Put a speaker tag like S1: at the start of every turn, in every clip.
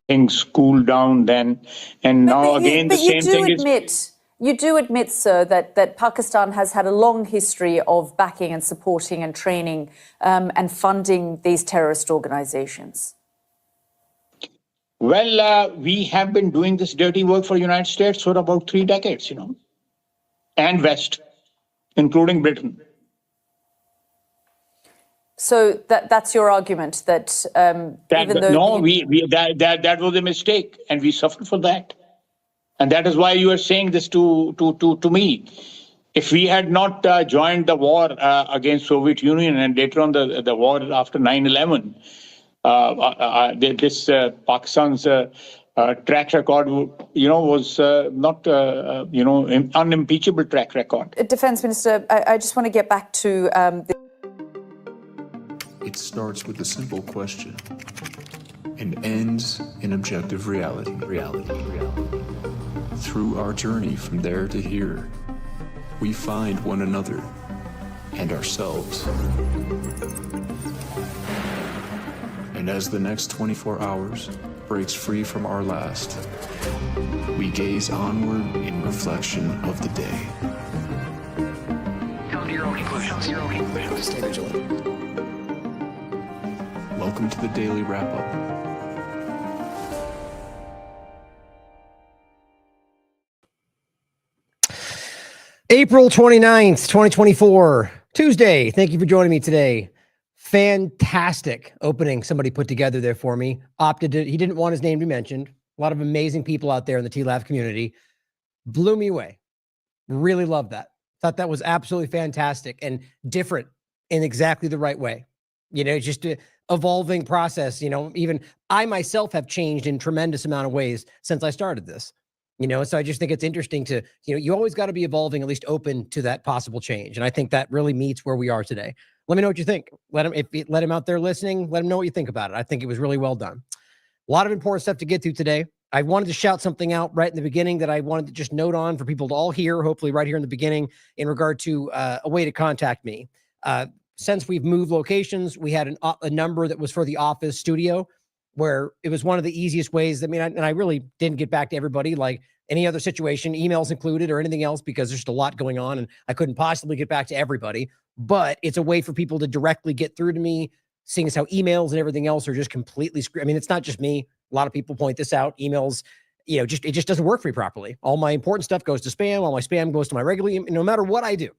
S1: things cooled down then. And now again, the same thing is...
S2: You do admit, sir, that Pakistan has had a long history of backing and supporting and training and funding these terrorist organizations.
S1: Well, we have been doing this dirty work for the United States for about 3 decades, and West, including Britain.
S2: So that's your argument that even though
S1: that was a mistake, and we suffered for that. And that is why you are saying this to me. If we had not joined the war against Soviet Union and later on the war after 9/11, this Pakistan's track record, was not, unimpeachable track record.
S2: Defense Minister, I just want to get back to...
S3: It starts with a simple question and ends in objective reality. Through our journey from there to here, we find one another and ourselves. And as the next 24 hours breaks free from our last, we gaze onward in reflection of the day.
S4: Come to your own conclusions. Stay vigilant.
S3: Welcome to the Daily Wrap-Up.
S5: April 29th, 2024, Tuesday. Thank you for joining me today. Fantastic opening somebody put together there for me. He didn't want his name to be mentioned. A lot of amazing people out there in the TLAV community. Blew me away. Really loved that. Thought that was absolutely fantastic and different in exactly the right way. Just an evolving process. Even I myself have changed in tremendous amount of ways since I started this. So I just think it's interesting to, you always got to be evolving, at least open to that possible change. And I think that really meets where we are today. Let me know what you think. Let him out there listening. Let him know what you think about it. I think it was really well done. A lot of important stuff to get through today. I wanted to shout something out right in the beginning that I wanted to just note on for people to all hear, hopefully right here in the beginning, in regard to a way to contact me. Since we've moved locations, we had a number that was for the office studio, where it was one of the easiest ways. I really didn't get back to everybody like any other situation, emails included or anything else, because there's just a lot going on and I couldn't possibly get back to everybody. But it's a way for people to directly get through to me, seeing as how emails and everything else are just completely screwed. It's not just me. A lot of people point this out. Emails, it just doesn't work for me properly. All my important stuff goes to spam. All my spam goes to my regular email, no matter what I do.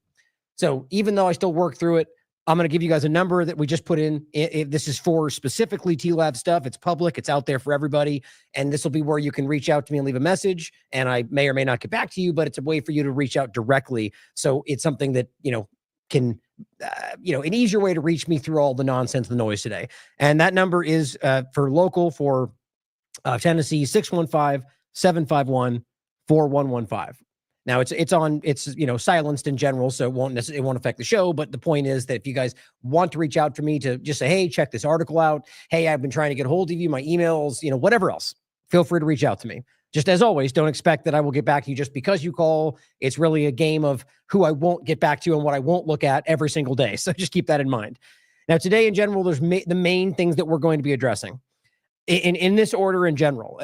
S5: So even though I still work through it, I'm going to give you guys a number that we just put in. This is for specifically TLAV stuff. It's public. It's out there for everybody. And this will be where you can reach out to me and leave a message. And I may or may not get back to you, but it's a way for you to reach out directly. So it's something that, can, an easier way to reach me through all the nonsense, the noise today. And that number is for local for Tennessee, 615-751-4115. Now it's silenced in general, so it won't affect the show. But the point is that if you guys want to reach out to me to just say, hey, check this article out. Hey, I've been trying to get a hold of you, my emails, whatever else, feel free to reach out to me. Just as always, don't expect that I will get back to you just because you call. It's really a game of who I won't get back to and what I won't look at every single day. So just keep that in mind. Now, today in general, there's the main things that we're going to be addressing. In this order in general,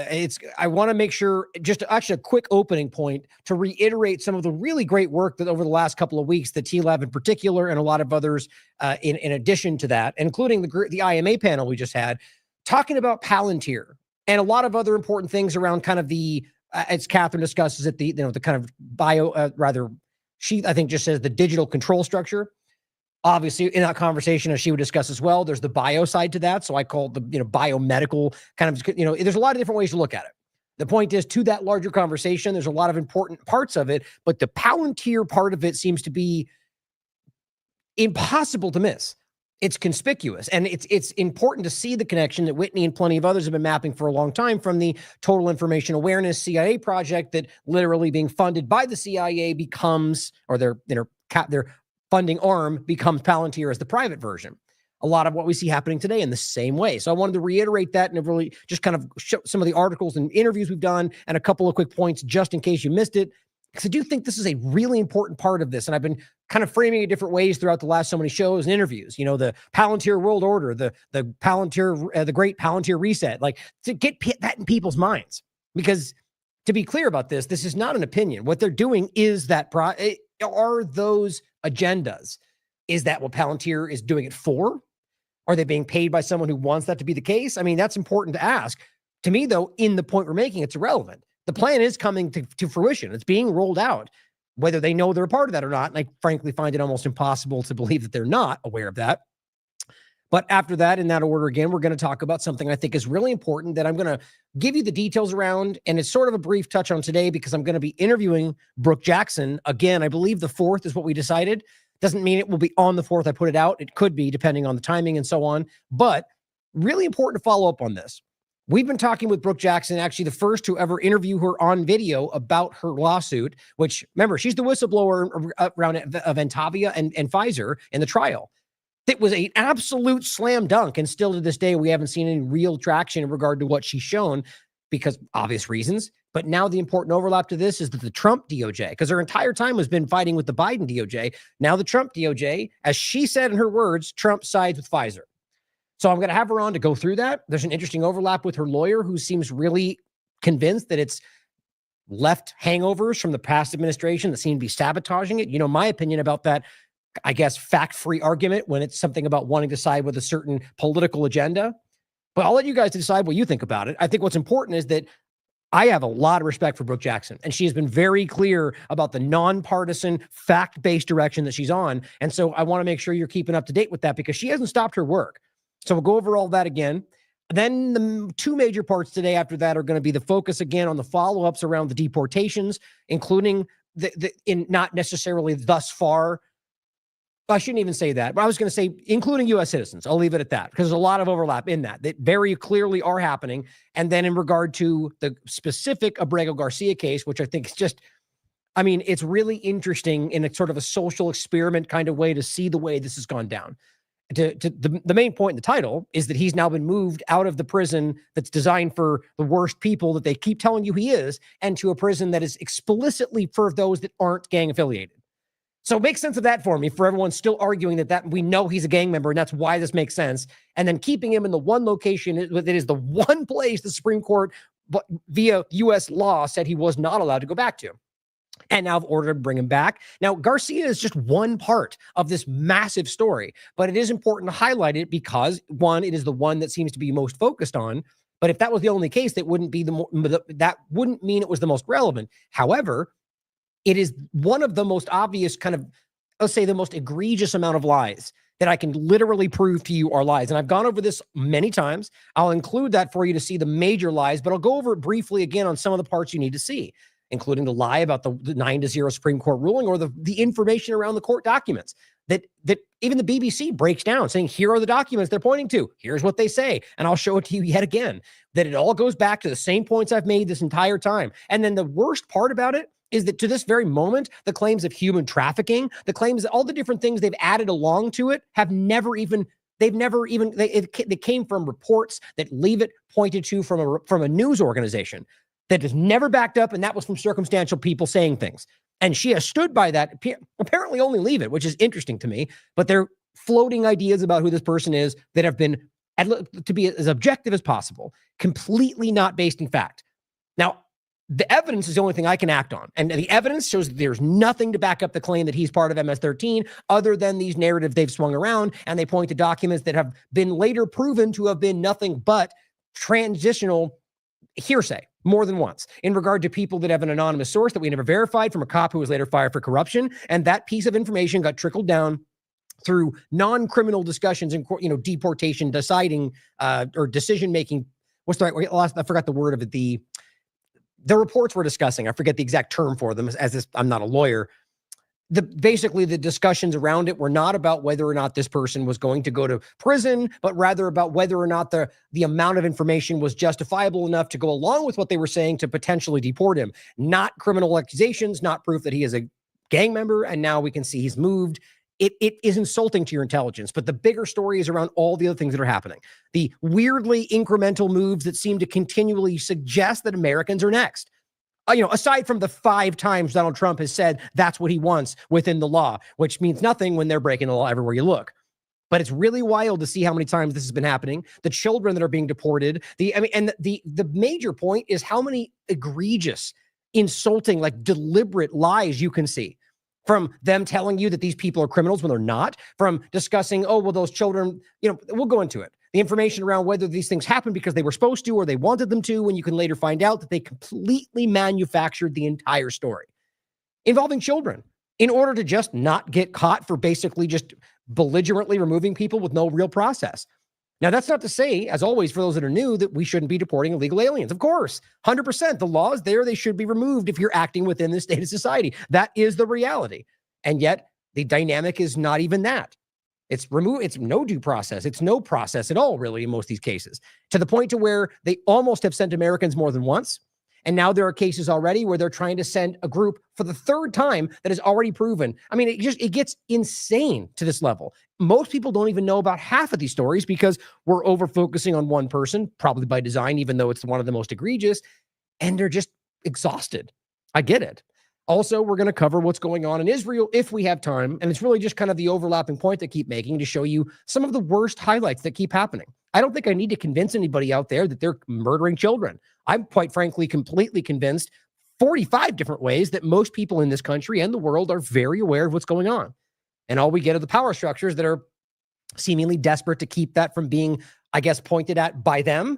S5: I want to make sure, just actually a quick opening point to reiterate some of the really great work that over the last couple of weeks, the TLAV in particular, and a lot of others in addition to that, including the IMA panel we just had, talking about Palantir and a lot of other important things around kind of the, as Catherine discusses it, the kind of she, I think, just says the digital control structure. Obviously, in that conversation, as she would discuss as well, there's the bio side to that. So I call it the biomedical kind of, there's a lot of different ways to look at it. The point is, to that larger conversation, there's a lot of important parts of it, but the Palantir part of it seems to be impossible to miss. It's conspicuous, and it's important to see the connection that Whitney and plenty of others have been mapping for a long time from the Total Information Awareness CIA project that literally being funded by the CIA becomes, or their funding arm becomes Palantir as the private version. A lot of what we see happening today in the same way. So I wanted to reiterate that and really just kind of show some of the articles and interviews we've done and a couple of quick points just in case you missed it. because I do think this is a really important part of this. And I've been kind of framing it different ways throughout the last so many shows and interviews, you know, the Palantir World Order, the Palantir, the Great Palantir Reset, like to get that in people's minds. Because to be clear about this, this is not an opinion. What they're doing is that are those agendas. Is that what Palantir is doing it for? Are they being paid by someone who wants that to be the case? I mean, that's important to ask. To me, though, in the point we're making, it's irrelevant. The plan is coming to fruition. It's being rolled out. Whether they know they're a part of that or not, and I frankly find it almost impossible to believe that they're not aware of that. But after that, in that order again, we're going to talk about something I think is really important that I'm going to give you the details around, and it's sort of a brief touch on today because I'm going to be interviewing Brook Jackson. Again, I believe the 4th is what we decided. Doesn't mean it will be on the 4th I put it out. It could be, depending on the timing and so on. But really important to follow up on this. We've been talking with Brook Jackson, actually the first to ever interview her on video about her lawsuit, which, remember, she's the whistleblower around of Entavia and Pfizer in the trial. It was an absolute slam dunk, and still to this day, we haven't seen any real traction in regard to what she's shown because obvious reasons. But now the important overlap to this is that the Trump DOJ, because her entire time has been fighting with the Biden DOJ, now the Trump DOJ, as she said in her words, Trump sides with Pfizer. So I'm going to have her on to go through that. There's an interesting overlap with her lawyer who seems really convinced that it's left hangovers from the past administration that seem to be sabotaging it. You know, my opinion about that, I guess, fact-free argument when it's something about wanting to side with a certain political agenda. But I'll let you guys decide what you think about it. I think what's important is that I have a lot of respect for Brook Jackson, and she has been very clear about the nonpartisan, fact-based direction that she's on. And so I want to make sure you're keeping up to date with that because she hasn't stopped her work. So we'll go over all that again. Then the 2 major parts today after that are going to be the focus again on the follow-ups around the deportations, including in not necessarily thus far. I shouldn't even say that, but I was going to say including U.S. citizens. I'll leave it at that because there's a lot of overlap in that very clearly are happening. And then in regard to the specific Abrego Garcia case, which I think is just, I mean, it's really interesting in a sort of a social experiment kind of way to see the way this has gone down. The main point in the title is that he's now been moved out of the prison that's designed for the worst people that they keep telling you he is, and to a prison that is explicitly for those that aren't gang affiliated. So make sense of that for me, for everyone still arguing that we know he's a gang member and that's why this makes sense. And then keeping him in the one location that is the one place the Supreme Court via U.S. law said he was not allowed to go back to. And now I've ordered to bring him back. Now, Garcia is just one part of this massive story, but it is important to highlight it because, one, it is the one that seems to be most focused on. But if that was the only case, that wouldn't mean it was the most relevant. However, it is one of the most obvious kind of, let's say, the most egregious amount of lies that I can literally prove to you are lies. And I've gone over this many times. I'll include that for you to see the major lies, but I'll go over it briefly again on some of the parts you need to see, including the lie about the 9-0 Supreme Court ruling or the information around the court documents that even the BBC breaks down, saying, here are the documents they're pointing to. Here's what they say. And I'll show it to you yet again, that it all goes back to the same points I've made this entire time. And then the worst part about it is that to this very moment, the claims of human trafficking, the claims that all the different things they've added along to it they came from reports that Leave It pointed to from a news organization that is never backed up, and that was from circumstantial people saying things. And she has stood by that, apparently only Leave It, which is interesting to me, but they're floating ideas about who this person is that have been, to be as objective as possible, completely not based in fact. Now, the evidence is the only thing I can act on. And the evidence shows that there's nothing to back up the claim that he's part of MS-13 other than these narratives they've swung around. And they point to documents that have been later proven to have been nothing but transitional hearsay more than once in regard to people that have an anonymous source that we never verified from a cop who was later fired for corruption. And that piece of information got trickled down through non-criminal discussions in court, deportation, deciding or decision-making. What's the right word? I forgot the word of it. The reports we're discussing, I forget the exact term for them I'm not a lawyer. Basically the discussions around it were not about whether or not this person was going to go to prison, but rather about whether or not the amount of information was justifiable enough to go along with what they were saying to potentially deport him. Not criminal accusations, not proof that he is a gang member. And now we can see he's moved. It is insulting to your intelligence, but the bigger story is around all the other things that are happening. The weirdly incremental moves that seem to continually suggest that Americans are next. Aside from the 5 times Donald Trump has said that's what he wants within the law, which means nothing when they're breaking the law everywhere you look. But it's really wild to see how many times this has been happening. The children that are being deported. The major point is how many egregious, insulting, like deliberate lies you can see. From them telling you that these people are criminals when they're not, from discussing, oh, well, those children, we'll go into it. The information around whether these things happened because they were supposed to or they wanted them to, when you can later find out that they completely manufactured the entire story involving children in order to just not get caught for basically just belligerently removing people with no real process. Now, that's not to say, as always, for those that are new, that we shouldn't be deporting illegal aliens. Of course, 100%. The law is there. They should be removed if you're acting within the state of society. That is the reality. And yet, the dynamic is not even that. It's no due process. It's no process at all, really, in most of these cases, to the point to where they almost have sent Americans more than once. And now there are cases already where they're trying to send a group for the 3rd time that is already proven. I mean, it gets insane to this level. Most people don't even know about half of these stories because we're over focusing on one person, probably by design, even though it's one of the most egregious, and they're just exhausted. I get it. Also, we're going to cover what's going on in Israel if we have time. And it's really just kind of the overlapping point that I keep making to show you some of the worst highlights that keep happening. I don't think I need to convince anybody out there that they're murdering children. I'm quite frankly completely convinced 45 different ways that most people in this country and the world are very aware of what's going on. And all we get are the power structures that are seemingly desperate to keep that from being, I guess, pointed at by them,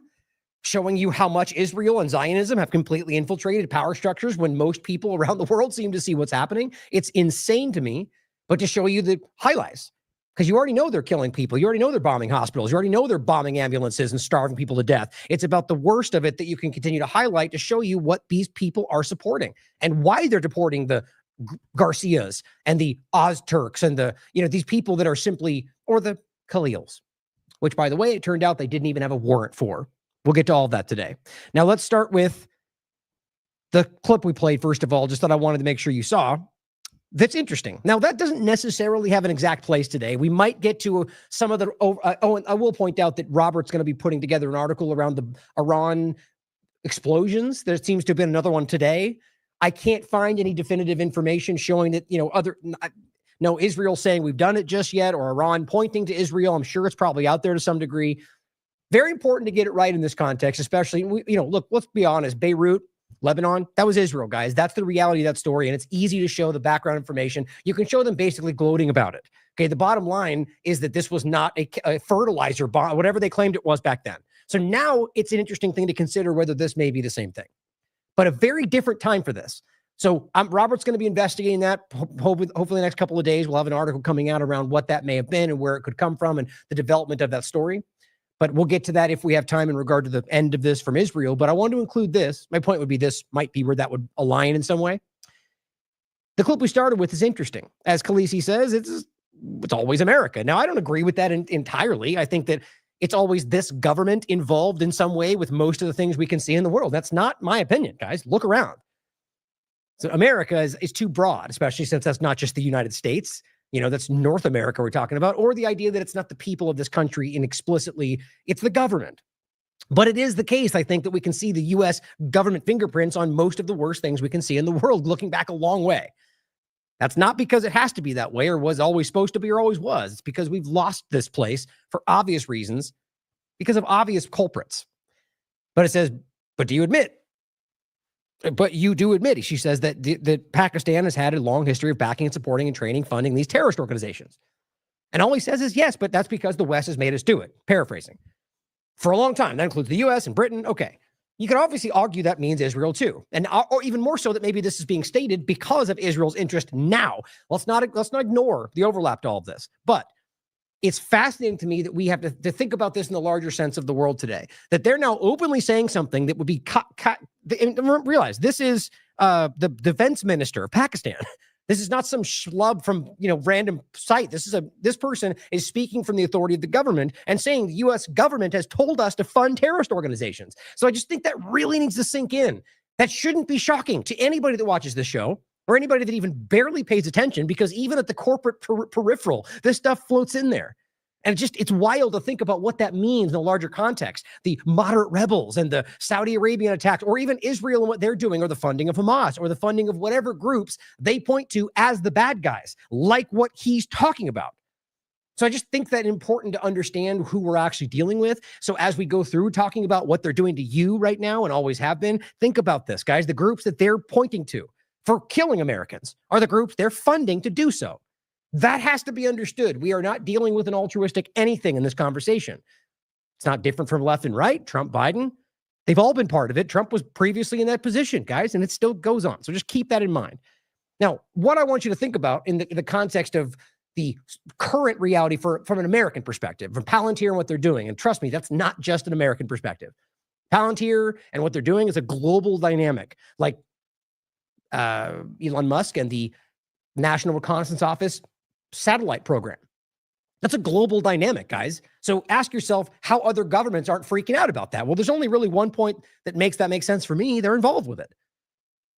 S5: showing you how much Israel and Zionism have completely infiltrated power structures when most people around the world seem to see what's happening. It's insane to me, but to show you the highlights. Because you already know they're killing people. You already know they're bombing hospitals. You already know they're bombing ambulances and starving people to death. It's about the worst of it that you can continue to highlight to show you what these people are supporting and why they're deporting the Garcias and the Ozturks and these people that are simply, or the Khalils, which, by the way, it turned out they didn't even have a warrant for. We'll get to all of that today. Now, let's start with the clip we played, first of all, just that I wanted to make sure you saw. That's interesting. Now, that doesn't necessarily have an exact place today. We might get to some of the, and I will point out that Robert's going to be putting together an article around the Iran explosions. There seems to have been another one today. I can't find any definitive information showing that, no Israel saying we've done it just yet, or Iran pointing to Israel. I'm sure it's probably out there to some degree. Very important to get it right in this context, especially, look, let's be honest, Beirut, Lebanon, that was Israel, guys. That's the reality of that story. And it's easy to show the background information. You can show them basically gloating about it. Okay. The bottom line is that this was not a fertilizer bomb, whatever they claimed it was back then. So now it's an interesting thing to consider whether this may be the same thing, but a very different time for this. So Robert's going to be investigating that. Hopefully the next couple of days, we'll have an article coming out around what that may have been and where it could come from and the development of that story. But we'll get to that if we have time in regard to the end of this from Israel. But I want to include this. My point would be this might be where that would align in some way. The clip we started with is interesting. As Khaleesi says, it's always America. Now, I don't agree with that entirely. I think that it's always this government involved in some way with most of the things we can see in the world. That's not my opinion, guys. Look around. So America is too broad, especially since that's not just the United States. That's North America we're talking about, or the idea that it's not the people of this country explicitly, it's the government. But it is the case, I think, that we can see the U.S. government fingerprints on most of the worst things we can see in the world, looking back a long way. That's not because it has to be that way or was always supposed to be or always was. It's because we've lost this place for obvious reasons, because of obvious culprits. But it says, but do you admit? But you do admit, she says, that Pakistan has had a long history of backing and supporting and training, funding these terrorist organizations. And all he says is, yes, but that's because the West has made us do it. Paraphrasing. For a long time. That includes the U.S. and Britain. Okay. You can obviously argue that means Israel too. And or even more so that maybe this is being stated because of Israel's interest now. Let's not ignore the overlap to all of this. But it's fascinating to me that we have to think about this in the larger sense of the world today, that they're now openly saying something that would be realize this is the defense minister of Pakistan. This is not some schlub from random site. This person is speaking from the authority of the government and saying the U.S. government has told us to fund terrorist organizations. So I just think that really needs to sink in. That shouldn't be shocking to anybody that watches this show or anybody that even barely pays attention, because even at the corporate peripheral, this stuff floats in there. And it's wild to think about what that means in a larger context. The moderate rebels and the Saudi Arabian attacks, or even Israel and what they're doing, or the funding of Hamas, or the funding of whatever groups they point to as the bad guys, like what he's talking about. So I just think that important to understand who we're actually dealing with. So as we go through talking about what they're doing to you right now and always have been, think about this, guys. The groups that they're pointing to for killing Americans are the groups they're funding to do so. That has to be understood. We are not dealing with an altruistic anything in this conversation. It's not different from left and right. Trump, Biden, they've all been part of it. Trump was previously in that position, guys, and it still goes on. So just keep that in mind. Now, what I want you to think about in the context of the current reality from an American perspective, from Palantir and what they're doing, and trust me, that's not just an American perspective. Palantir and what they're doing is a global dynamic, like Elon Musk and the National Reconnaissance Office satellite program. That's a global dynamic, guys. So ask yourself how other governments aren't freaking out about that. Well, there's only really one point that makes that make sense for me. They're involved with it,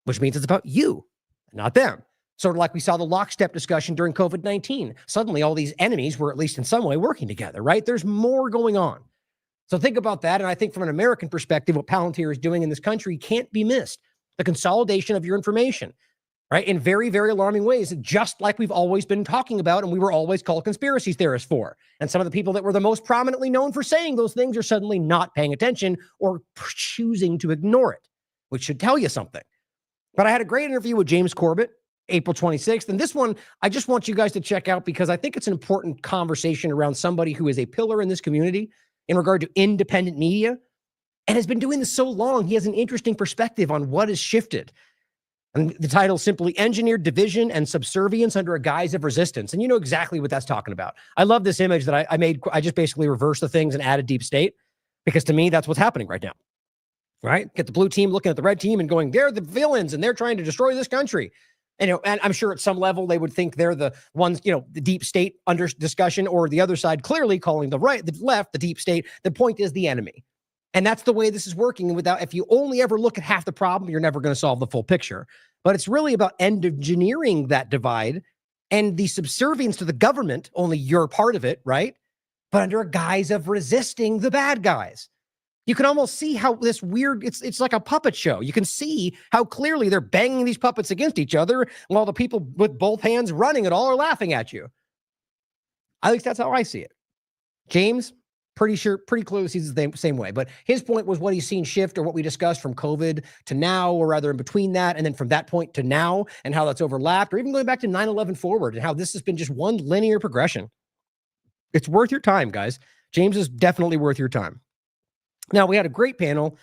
S5: which means it's about you, not them. Sort of like we saw the lockstep discussion during COVID-19. Suddenly, all these enemies were at least in some way working together, right? There's more going on. So think about that. And I think from an American perspective, what Palantir is doing in this country can't be missed. The consolidation of your information, right? In very, very alarming ways, just like we've always been talking about and we were always called conspiracy theorists for. And some of the people that were the most prominently known for saying those things are suddenly not paying attention or choosing to ignore it, which should tell you something. But I had a great interview with James Corbett, April 26th. And this one, I just want you guys to check out because I think it's an important conversation around somebody who is a pillar in this community in regard to independent media and has been doing this so long. He has an interesting perspective on what has shifted. And the title is simply Engineered Division and Subservience Under a Guise of Resistance. And you know exactly what that's talking about. I love this image that I made. I just basically reversed the things and added deep state because to me, that's what's happening right now. Right? Get the blue team looking at the red team and going, they're the villains and they're trying to destroy this country. And, and I'm sure at some level they would think they're the ones, the deep state under discussion, or the other side clearly calling the right, the left, the deep state. The point is the enemy. And that's the way this is working. And if you only ever look at half the problem, you're never going to solve the full picture. But it's really about engineering that divide and the subservience to the government. Only you're part of it, right? But under a guise of resisting the bad guys. You can almost see how this weird, it's like a puppet show. You can see how clearly they're banging these puppets against each other while the people with both hands running it all are laughing at you. At least that's how I see it. James, pretty close, he's the same way. But his point was what he's seen shift, or what we discussed from COVID to now, or rather in between that, and then from that point to now, and how that's overlapped, or even going back to 9/11 forward, and how this has been just one linear progression. It's worth your time, guys. James is definitely worth your time. Now, we had a great panel,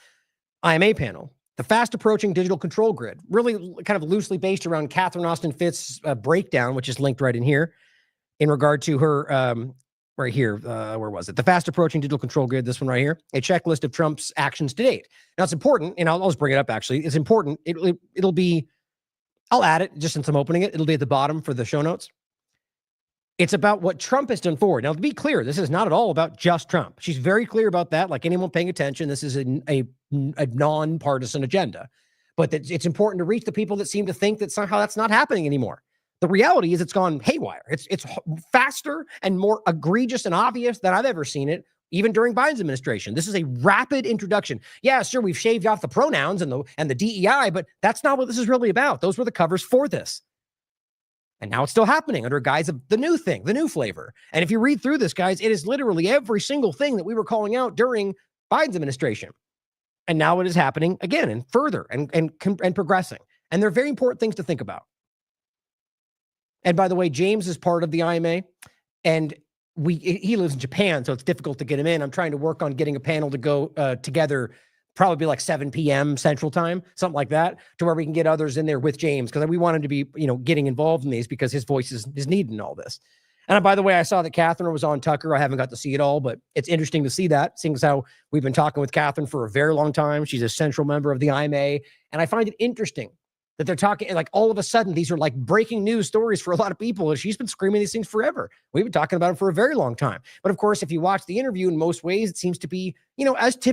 S5: IMA panel, the fast approaching digital control grid, really kind of loosely based around Catherine Austin Fitts' breakdown, which is linked right in here in regard to her, right here, where was it? The fast approaching digital control grid, this one right here, a checklist of Trump's actions to date. Now, it's important, and I'll just bring it up, actually. It's important. It'll be, I'll add it just since I'm opening it. It'll be at the bottom for the show notes. It's about what Trump has done forward. Now, to be clear, this is not at all about just Trump. She's very clear about that. Like anyone paying attention, this is a nonpartisan agenda. But it's important to reach the people that seem to think that somehow that's not happening anymore. The reality is it's gone haywire. It's faster and more egregious and obvious than I've ever seen it, even during Biden's administration. This is a rapid introduction. Yeah, sure, we've shaved off the pronouns and the DEI, but that's not what this is really about. Those were the covers for this. And now it's still happening under a guise of the new thing, the new flavor. And if you read through this, guys, it is literally every single thing that we were calling out during Biden's administration. And now it is happening again and further and progressing. And they're very important things to think about. And by the way, James is part of the IMA, and he lives in Japan, so it's difficult to get him in. I'm trying to work on getting a panel to go together, probably like 7 p.m. Central Time, something like that, to where we can get others in there with James, because we want him to be, getting involved in these because his voice is needed in all this. And by the way, I saw that Catherine was on Tucker. I haven't got to see it all, but it's interesting to see that, seeing as how we've been talking with Catherine for a very long time. She's a central member of the IMA, and I find it interesting that they're talking, like, all of a sudden, these are like breaking news stories for a lot of people. And she's been screaming these things forever. We've been talking about it for a very long time. But of course, if you watch the interview, in most ways, it seems to be,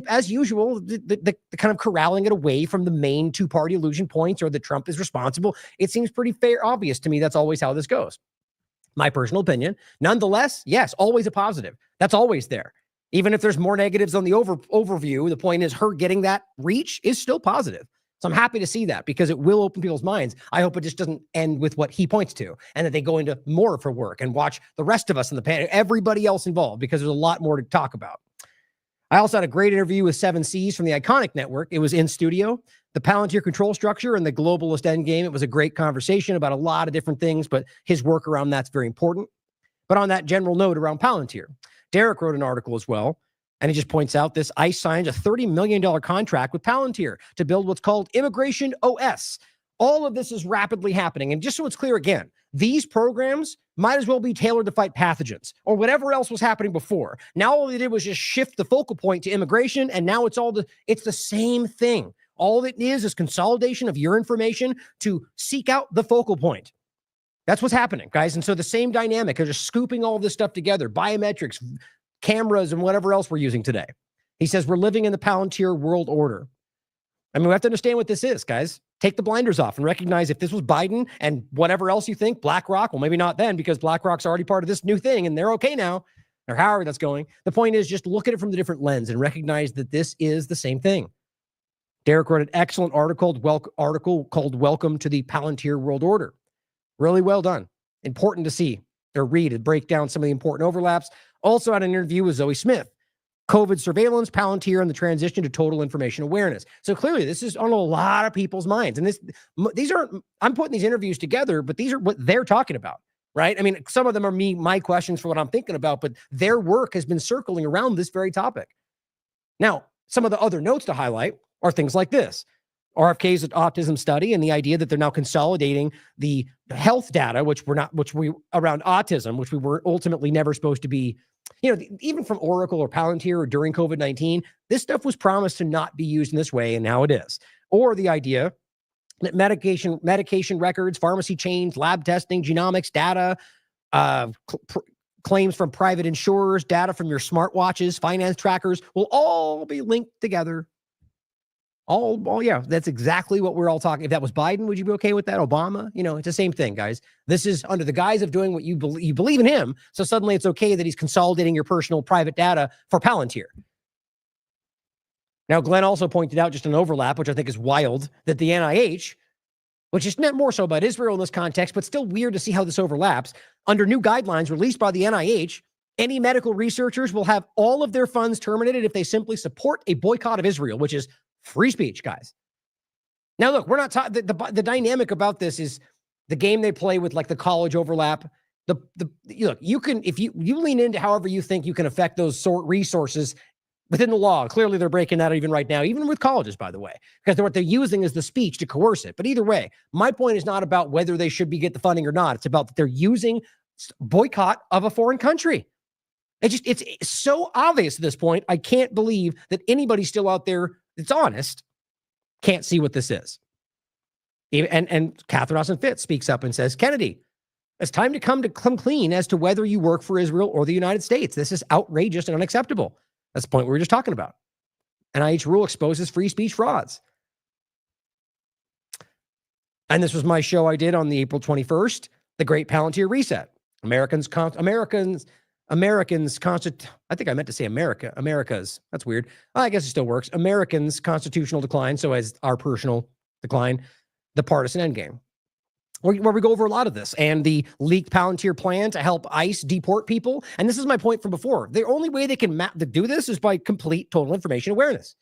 S5: as usual, the kind of corralling it away from the main two-party illusion points, or that Trump is responsible. It seems pretty obvious to me. That's always how this goes. My personal opinion. Nonetheless, yes, always a positive. That's always there. Even if there's more negatives on the overview, the point is her getting that reach is still positive. So I'm happy to see that because it will open people's minds. I hope it just doesn't end with what he points to and that they go into more of her work and watch the rest of us in the panel, everybody else involved, because there's a lot more to talk about. I also had a great interview with 7Cs from the Iconic Network. It was in studio, the Palantir control structure and the globalist endgame. It was a great conversation about a lot of different things, but his work around that's very important. But on that general note around Palantir, Derek wrote an article as well, and he just points out this ICE signed a $30 million contract with Palantir to build what's called Immigration OS. All of this is rapidly happening. And just so it's clear again, these programs might as well be tailored to fight pathogens or whatever else was happening before. Now all they did was just shift the focal point to immigration, and now it's the same thing. All it is consolidation of your information to seek out the focal point. That's what's happening, guys. And so the same dynamic of just scooping all this stuff together, biometrics, cameras, and whatever else we're using today. He says we're living in the Palantir world order. I mean, we have to understand what this is, guys. Take the blinders off and recognize if this was Biden and whatever else you think, BlackRock, well, maybe not then because BlackRock's already part of this new thing and they're okay now, or however that's going. The point is just look at it from the different lens and recognize that this is the same thing. Derek wrote an excellent article called Welcome to the Palantir World Order. Really well done. Important to see or read and break down some of the important overlaps. Also had an interview with Zoe Smith, COVID surveillance, Palantir, and the transition to total information awareness. So clearly this is on a lot of people's minds. And these aren't, I'm putting these interviews together, but these are what they're talking about, right? I mean, some of them are my questions for what I'm thinking about, but their work has been circling around this very topic. Now, some of the other notes to highlight are things like this. RFK's autism study and the idea that they're now consolidating the health data, which we around autism, which we were ultimately never supposed to be, even from Oracle or Palantir or during COVID-19, this stuff was promised to not be used in this way, and now it is. Or the idea that medication records, pharmacy chains, lab testing, genomics, data, claims from private insurers, data from your smartwatches, finance trackers will all be linked together. Yeah, that's exactly what we're all talking. If that was Biden, would you be okay with that? Obama? It's the same thing, guys. This is under the guise of doing what you believe in him. So suddenly it's okay that he's consolidating your personal private data for Palantir. Now, Glenn also pointed out just an overlap, which I think is wild, that the NIH, which is not more so about Israel in this context, but still weird to see how this overlaps. Under new guidelines released by the NIH, any medical researchers will have all of their funds terminated if they simply support a boycott of Israel, which is free speech, guys. Now, look, we're not talking. The dynamic about this is the game they play with, like the college overlap. Look, you can, if you lean into however you think you can affect those sort resources within the law. Clearly, they're breaking that even right now, even with colleges, by the way, because what they're using is the speech to coerce it. But either way, my point is not about whether they should get the funding or not. It's about that they're using boycott of a foreign country. It's so obvious at this point. I can't believe that anybody still out there that's honest can't see what this is. And Catherine Austin Fitts speaks up and says, Kennedy, it's time to come clean as to whether you work for Israel or the United States. This is outrageous and unacceptable. That's the point we were just talking about. NIH rule exposes free speech frauds. And this was my show I did on the April 21st, The Great Palantir Reset. Americans, I think I meant to say America's, that's weird. I guess it still works. Americans' constitutional decline, so as our personal decline, the partisan endgame. Where we go over a lot of this and the leaked Palantir plan to help ICE deport people. And this is my point from before. The only way they can do this is by complete total information awareness.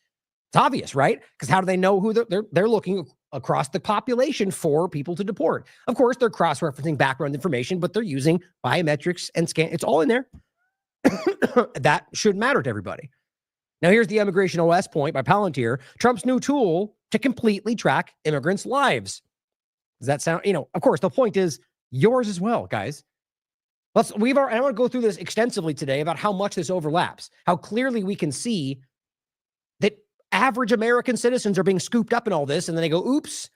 S5: It's obvious, right? Because how do they know who they're looking across the population for people to deport? Of course, they're cross-referencing background information, but they're using biometrics and scan. It's all in there. That should matter to everybody. Now, here's the Immigration OS point by Palantir, Trump's new tool to completely track immigrants' lives. Does that sound, of course, the point is yours as well, guys. I want to go through this extensively today about how much this overlaps, how clearly we can see that average American citizens are being scooped up in all this, and then they go, oops.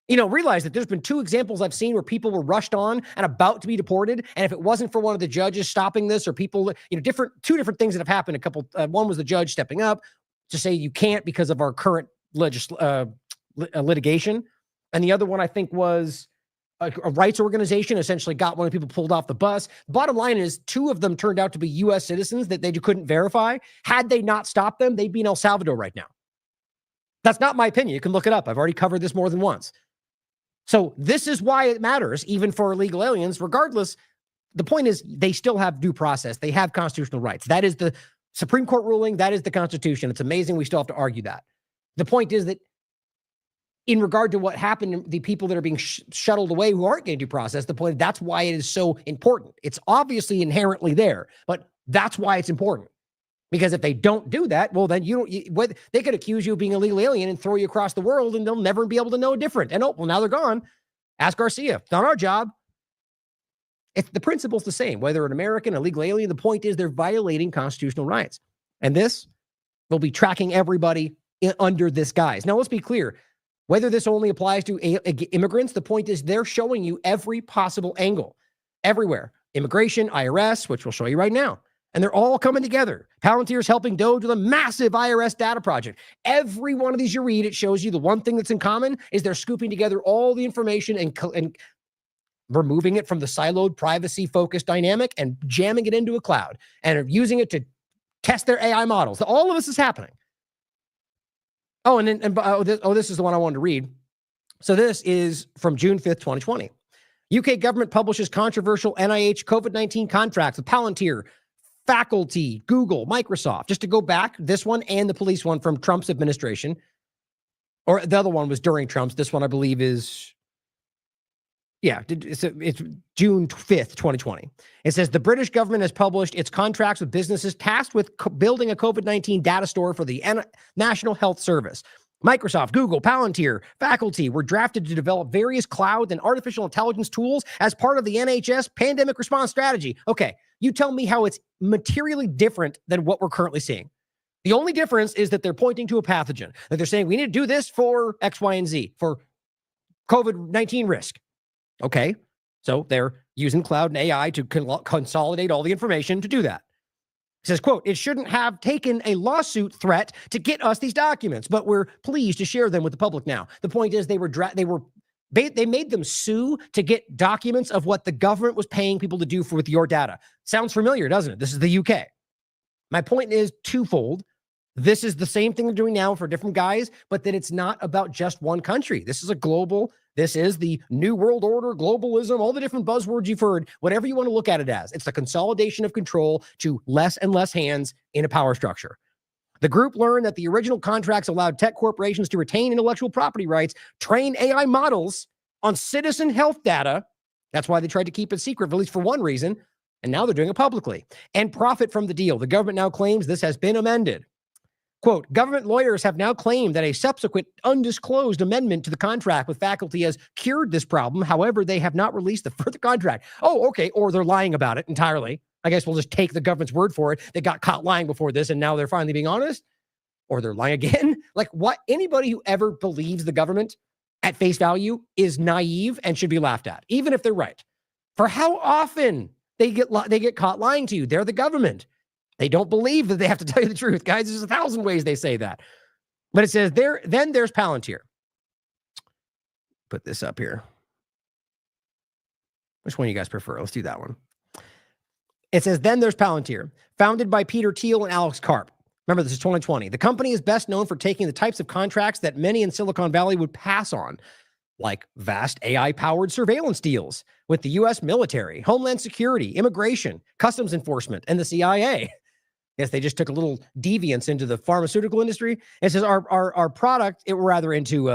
S5: Realize that there's been two examples I've seen where people were rushed on and about to be deported. And if it wasn't for one of the judges stopping this, or people, two different things that have happened. One was the judge stepping up to say you can't because of our current litigation. And the other one, I think, was a rights organization essentially got one of the people pulled off the bus. Bottom line is 2 of them turned out to be U.S. citizens that they couldn't verify. Had they not stopped them, they'd be in El Salvador right now. That's not my opinion. You can look it up. I've already covered this more than once. So this is why it matters, even for illegal aliens. Regardless, the point is they still have due process. They have constitutional rights. That is the Supreme Court ruling. That is the Constitution. It's amazing we still have to argue that. The point is that in regard to what happened, the people that are being shuttled away who aren't getting due process, the point, that's why it is so important. It's obviously inherently there, but that's why it's important. Because if they don't do that, well, then they could accuse you of being a illegal alien and throw you across the world, and they'll never be able to know different. And now they're gone. Ask Garcia. It's not our job. The principle's the same, whether an American, illegal alien. The point is they're violating constitutional rights. And this will be tracking everybody under this guise. Now, let's be clear. Whether this only applies to immigrants, the point is they're showing you every possible angle, everywhere. Immigration, IRS, which we'll show you right now. And they're all coming together. Palantir's helping DOJ with a massive IRS data project. Every one of these you read, it shows you the one thing that's in common is they're scooping together all the information and removing it from the siloed, privacy-focused dynamic and jamming it into a cloud and using it to test their AI models. All of this is happening. Oh, this is the one I wanted to read. So this is from June 5th, 2020. UK government publishes controversial NIH COVID-19 contracts with Palantir, faculty, Google, Microsoft. Just to go back, this one and the police one from Trump's administration, or the other one was during Trump's. This one, I believe, is, it's June 5th, 2020. It says the British government has published its contracts with businesses tasked with building a COVID-19 data store for the National Health Service. Microsoft, Google, Palantir, faculty were drafted to develop various cloud and artificial intelligence tools as part of the NHS pandemic response strategy. Okay, you tell me how it's materially different than what we're currently seeing. The only difference is that they're pointing to a pathogen, that they're saying we need to do this for X, Y, and Z, for COVID-19 risk. Okay, so they're using cloud and AI to consolidate all the information to do that. It says, quote, it shouldn't have taken a lawsuit threat to get us these documents, but we're pleased to share them with the public now. The point is they made them sue to get documents of what the government was paying people to do with your data. Sounds familiar, doesn't it? This is the UK. My point is twofold. This is the same thing they're doing now for different guys, but that it's not about just one country. This is a global, this is the new world order, globalism, all the different buzzwords you've heard, whatever you want to look at it as. It's the consolidation of control to less and less hands in a power structure. The group learned that the original contracts allowed tech corporations to retain intellectual property rights, train AI models on citizen health data. That's why they tried to keep it secret, at least for one reason. And now they're doing it publicly and profit from the deal. The government now claims this has been amended. Quote, government lawyers have now claimed that a subsequent undisclosed amendment to the contract with faculty has cured this problem. However, they have not released the further contract. Oh, okay. Or they're lying about it entirely. I guess we'll just take the government's word for it. They got caught lying before this, and now they're finally being honest. Or they're lying again. Like what? Anybody who ever believes the government at face value is naive and should be laughed at, even if they're right. For how often they get caught lying to you. They're the government. They don't believe that they have to tell you the truth. Guys, there's 1,000 ways they say that. But it says then there's Palantir. Put this up here. Which one you guys prefer? Let's do that one. It says, then there's Palantir, founded by Peter Thiel and Alex Karp. Remember, this is 2020. The company is best known for taking the types of contracts that many in Silicon Valley would pass on, like vast AI-powered surveillance deals with the U.S. military, Homeland Security, immigration, customs enforcement, and the CIA. Yes, they just took a little deviance into the pharmaceutical industry. It says our product, we're rather into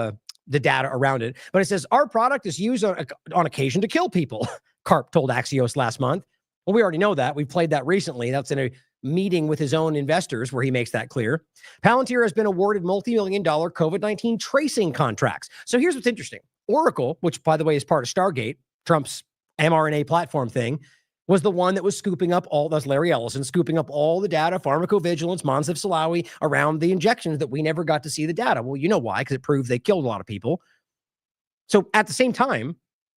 S5: the data around it, but it says our product is used on occasion to kill people, Karp told Axios last month. Well, we already know that. We played that recently. That's in a meeting with his own investors where he makes that clear. Palantir has been awarded multi-million-dollar COVID-19 tracing contracts. So here's what's interesting. Oracle, which, by the way, is part of Stargate, Trump's mRNA platform thing, was the one that was scooping up that's Larry Ellison, scooping up all the data, pharmacovigilance, Monsif Salawi, around the injections that we never got to see the data. Well, you know why, because it proved they killed a lot of people. So at the same time,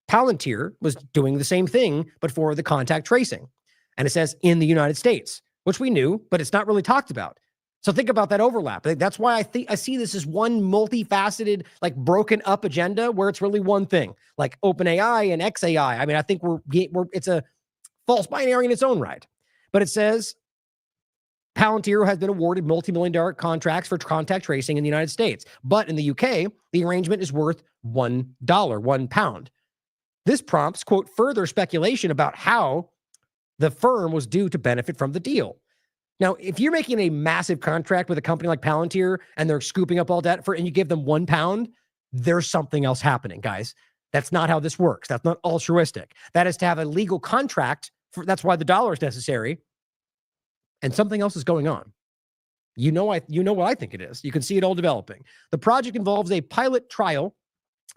S5: Palantir was doing the same thing, but for the contact tracing. And it says in the United States, which we knew, but it's not really talked about. So think about that overlap. That's why I see this as one multifaceted, like broken up agenda where it's really one thing, like OpenAI and XAI. I mean, I think it's a false binary in its own right. But it says Palantir has been awarded multi-million-dollar contracts for contact tracing in the United States. But in the UK, the arrangement is worth $1, £1. This prompts, quote, further speculation about how the firm was due to benefit from the deal. Now, if you're making a massive contract with a company like Palantir and they're scooping up all that and you give them £1, there's something else happening, guys. That's not how this works. That's not altruistic. That is to have a legal contract. That's why the dollar is necessary. And something else is going on. You know what I think it is. You can see it all developing. The project involves a pilot trial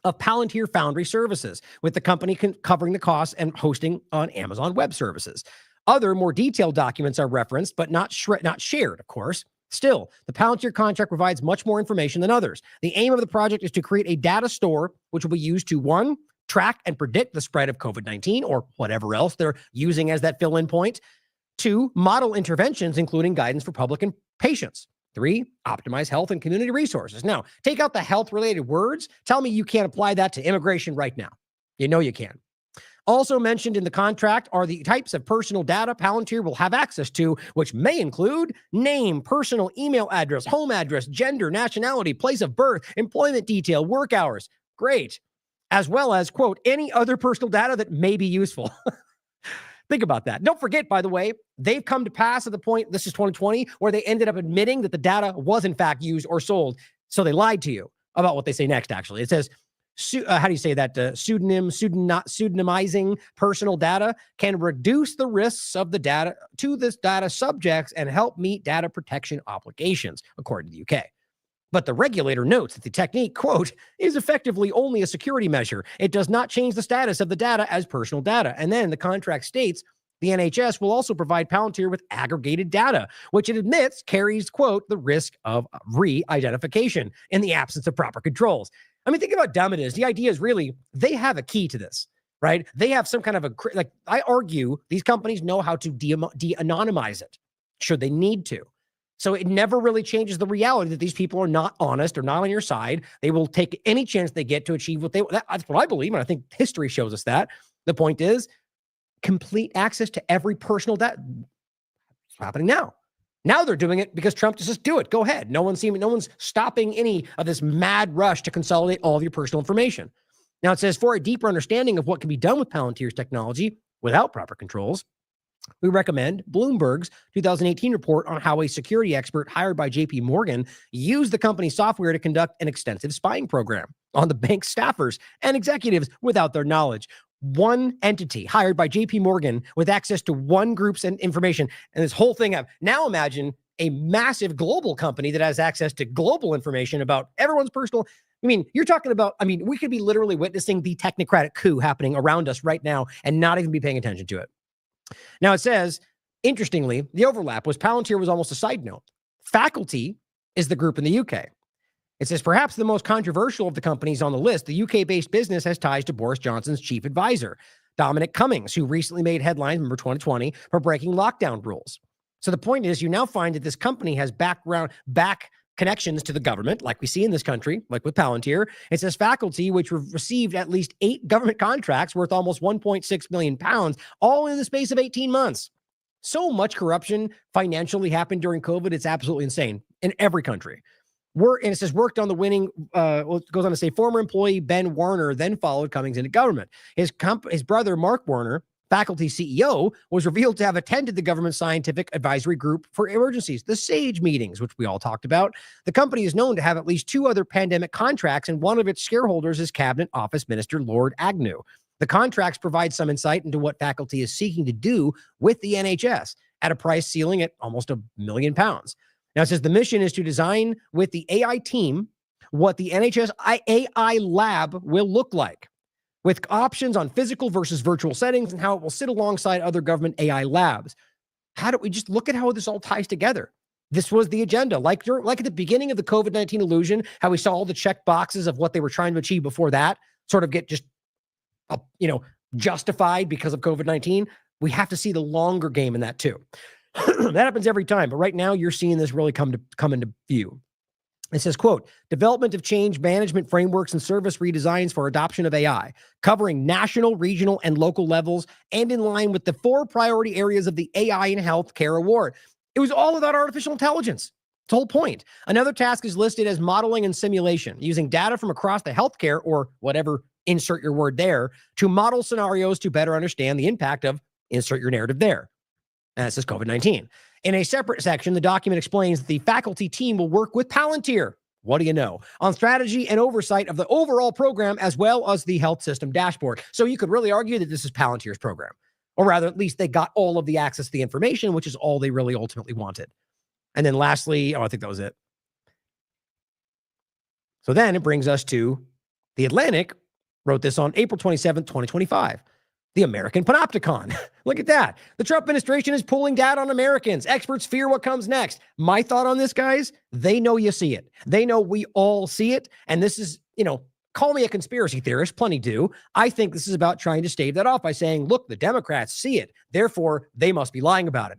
S5: of Palantir Foundry services, with the company covering the costs and hosting on Amazon Web Services. Other more detailed documents are referenced, but not shared, of course. Still, the Palantir contract provides much more information than others. The aim of the project is to create a data store which will be used to, 1, track and predict the spread of COVID-19 or whatever else they're using as that fill-in point. 2, model interventions, including guidance for public and patients. 3, optimize health and community resources. Now, take out the health-related words. Tell me you can't apply that to immigration right now. You know you can. Also mentioned in the contract are the types of personal data Palantir will have access to, which may include name, personal email address, home address, gender, nationality, place of birth, employment detail, work hours. Great. As well as, quote, any other personal data that may be useful. Think about that. Don't forget, by the way, they've come to pass at the point, this is 2020, where they ended up admitting that the data was in fact used or sold. So they lied to you about what they say next, actually. It says, how do you say that? Pseudonymizing personal data can reduce the risks of the data to this data subjects and help meet data protection obligations, according to the UK. But the regulator notes that the technique, quote, is effectively only a security measure. It does not change the status of the data as personal data. And then the contract states the NHS will also provide Palantir with aggregated data, which it admits carries, quote, the risk of re-identification in the absence of proper controls. I mean, think about how dumb it is. The idea is really they have a key to this, right? They have some kind of I argue these companies know how to de-anonymize it, should they need to. So it never really changes the reality that these people are not honest or not on your side. They will take any chance they get to achieve that's what I believe. And I think history shows us that. The point is complete access to every personal data. It's happening now. Now they're doing it because Trump just do it. Go ahead. No one's stopping any of this mad rush to consolidate all of your personal information. Now it says, for a deeper understanding of what can be done with Palantir's technology without proper controls, we recommend Bloomberg's 2018 report on how a security expert hired by JP Morgan used the company's software to conduct an extensive spying program on the bank's staffers and executives without their knowledge. One entity hired by JP Morgan with access to one group's information. And this whole thing, now imagine a massive global company that has access to global information about everyone's personal. I mean, you're talking about, we could be literally witnessing the technocratic coup happening around us right now and not even be paying attention to it. Now it says, interestingly, the overlap was Palantir was almost a side note. Faculty is the group in the UK. It says, perhaps the most controversial of the companies on the list, the UK-based business has ties to Boris Johnson's chief advisor, Dominic Cummings, who recently made headlines, remember 2020, for breaking lockdown rules. So the point is, you now find that this company has back connections to the government, like we see in this country, like with Palantir. It says faculty, which received at least 8 government contracts worth almost £1.6 million, all in the space of 18 months. So much corruption financially happened during COVID. It's absolutely insane in every country. And it says worked on the winning, it goes on to say former employee Ben Warner then followed Cummings into government. His brother, Mark Warner, faculty CEO, was revealed to have attended the government scientific advisory group for emergencies, the SAGE meetings, which we all talked about. The company is known to have at least 2 other pandemic contracts, and one of its shareholders is Cabinet Office Minister Lord Agnew. The contracts provide some insight into what faculty is seeking to do with the NHS at a price ceiling at almost £1 million. Now it says the mission is to design with the AI team what the NHS AI lab will look like, with options on physical versus virtual settings and how it will sit alongside other government AI labs. How do we just look at how this all ties together? This was the agenda. Like at the beginning of the COVID-19 illusion, how we saw all the check boxes of what they were trying to achieve before that sort of get just, justified because of COVID-19. We have to see the longer game in that too. That happens every time. But right now, you're seeing this really come into view. It says, quote, development of change management frameworks and service redesigns for adoption of AI, covering national, regional, and local levels, and in line with the 4 priority areas of the AI in Healthcare Award. It was all about artificial intelligence. It's the whole point. Another task is listed as modeling and simulation, using data from across the healthcare or whatever, insert your word there, to model scenarios to better understand the impact of insert your narrative there. And it says COVID-19. In a separate section, the document explains that the faculty team will work with Palantir, what do you know, on strategy and oversight of the overall program, as well as the health system dashboard. So you could really argue that this is Palantir's program, or rather, at least they got all of the access to the information, which is all they really ultimately wanted. And then lastly, I think that was it. So then it brings us to The Atlantic, wrote this on April 27th, 2025. The American Panopticon. Look at that. The Trump administration is pulling data on Americans. Experts fear what comes next. My thought on this, guys, they know you see it. They know we all see it. And this is, call me a conspiracy theorist. Plenty do. I think this is about trying to stave that off by saying, look, the Democrats see it. Therefore, they must be lying about it.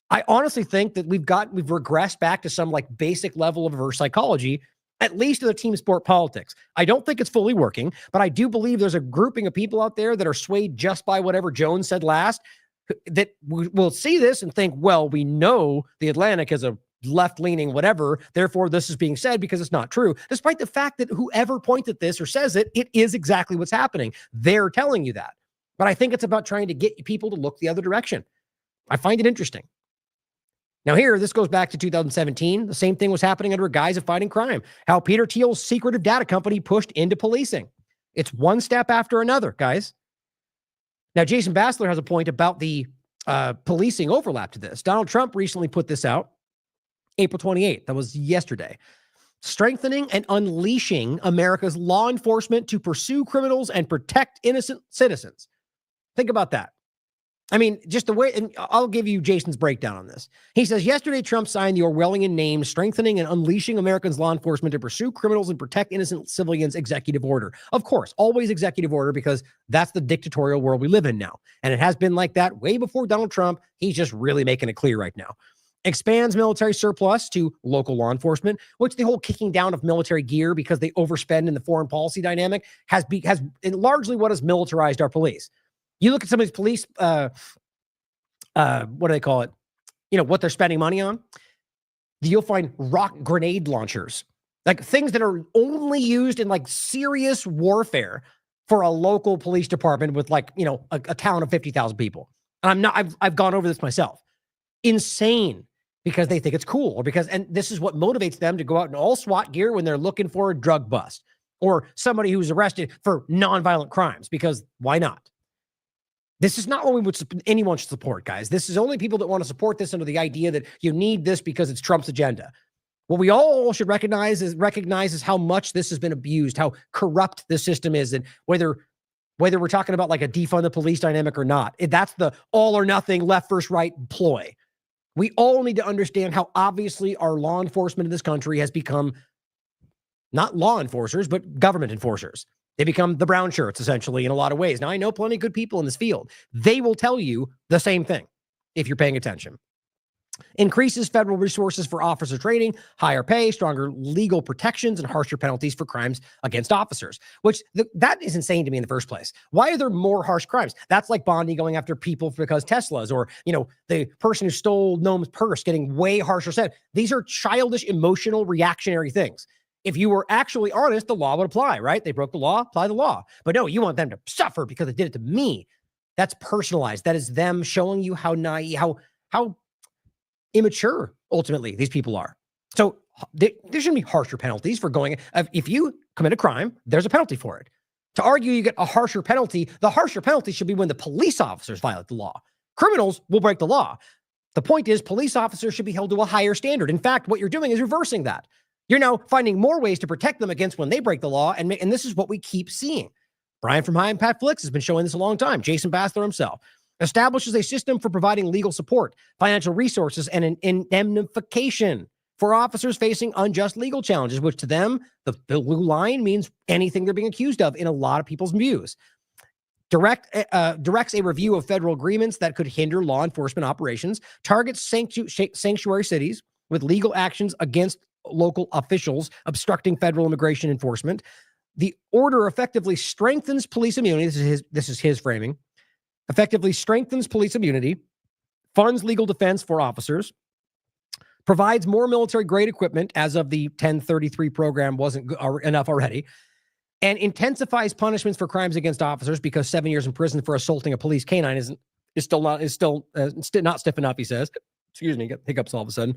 S5: I honestly think that we've regressed back to some like basic level of reverse psychology, at least in the team sport politics. I don't think it's fully working, but I do believe there's a grouping of people out there that are swayed just by whatever Jones said last that will see this and think, well, we know the Atlantic is a left-leaning whatever, therefore this is being said because it's not true, despite the fact that whoever pointed this or says it, it is exactly what's happening. They're telling you that. But I think it's about trying to get people to look the other direction. I find it interesting. Now here, this goes back to 2017. The same thing was happening under a guise of fighting crime. How Peter Thiel's secretive data company pushed into policing. It's one step after another, guys. Now, Jason Bassler has a point about the policing overlap to this. Donald Trump recently put this out, April 28th. That was yesterday. Strengthening and unleashing America's law enforcement to pursue criminals and protect innocent citizens. Think about that. I mean, just the way, and I'll give you Jason's breakdown on this. He says, yesterday, Trump signed the Orwellian name, Strengthening and Unleashing Americans' Law Enforcement to Pursue Criminals and Protect Innocent Civilians executive order. Of course, always executive order, because that's the dictatorial world we live in now. And it has been like that way before Donald Trump. He's just really making it clear right now. Expands military surplus to local law enforcement, which the whole kicking down of military gear because they overspend in the foreign policy dynamic has largely what has militarized our police. You look at some of these police, what do they call it? What they're spending money on. You'll find rock grenade launchers, like things that are only used in like serious warfare for a local police department with like, a town of 50,000 people. And I've gone over this myself. Insane, because they think it's cool and this is what motivates them to go out in all SWAT gear when they're looking for a drug bust or somebody who's arrested for nonviolent crimes, because why not? This is not what anyone should support, guys. This is only people that want to support this under the idea that you need this because it's Trump's agenda. What we all should recognize is how much this has been abused, how corrupt the system is, and whether we're talking about like a defund the police dynamic or not. That's the all or nothing, left versus right ploy. We all need to understand how obviously our law enforcement in this country has become not law enforcers, but government enforcers. They become the brown shirts, essentially, in a lot of ways. Now, I know plenty of good people in this field. They will tell you the same thing if you're paying attention. Increases federal resources for officer training, higher pay, stronger legal protections, and harsher penalties for crimes against officers, which that is insane to me in the first place. Why are there more harsh crimes? That's like Bondi going after people because Teslas, or, the person who stole Noam's purse getting way harsher set. These are childish, emotional, reactionary things. If you were actually honest, the law would apply, right? They broke the law, apply the law. But no, you want them to suffer because they did it to me. That's personalized. That is them showing you how naive, how immature, ultimately, these people are. So there shouldn't be harsher penalties for going. If you commit a crime, there's a penalty for it. To argue you get a harsher penalty, the harsher penalty should be when the police officers violate the law. Criminals will break the law. The point is, police officers should be held to a higher standard. In fact, what you're doing is reversing that. You're now finding more ways to protect them against when they break the law, and this is what we keep seeing. Brian from High Impact Flicks has been showing this a long time. Jason Bassler himself establishes a system for providing legal support, financial resources, and an indemnification for officers facing unjust legal challenges, which to them, the blue line means anything they're being accused of in a lot of people's views. directs a review of federal agreements that could hinder law enforcement operations, targets sanctuary cities with legal actions against local officials obstructing federal immigration enforcement. The order effectively strengthens police immunity. This is his framing. Effectively strengthens police immunity, funds legal defense for officers, provides more military-grade equipment, as of the 1033 program wasn't enough already, and intensifies punishments for crimes against officers, because 7 years in prison for assaulting a police canine is still not stiff enough, he says. Excuse me, get hiccups all of a sudden.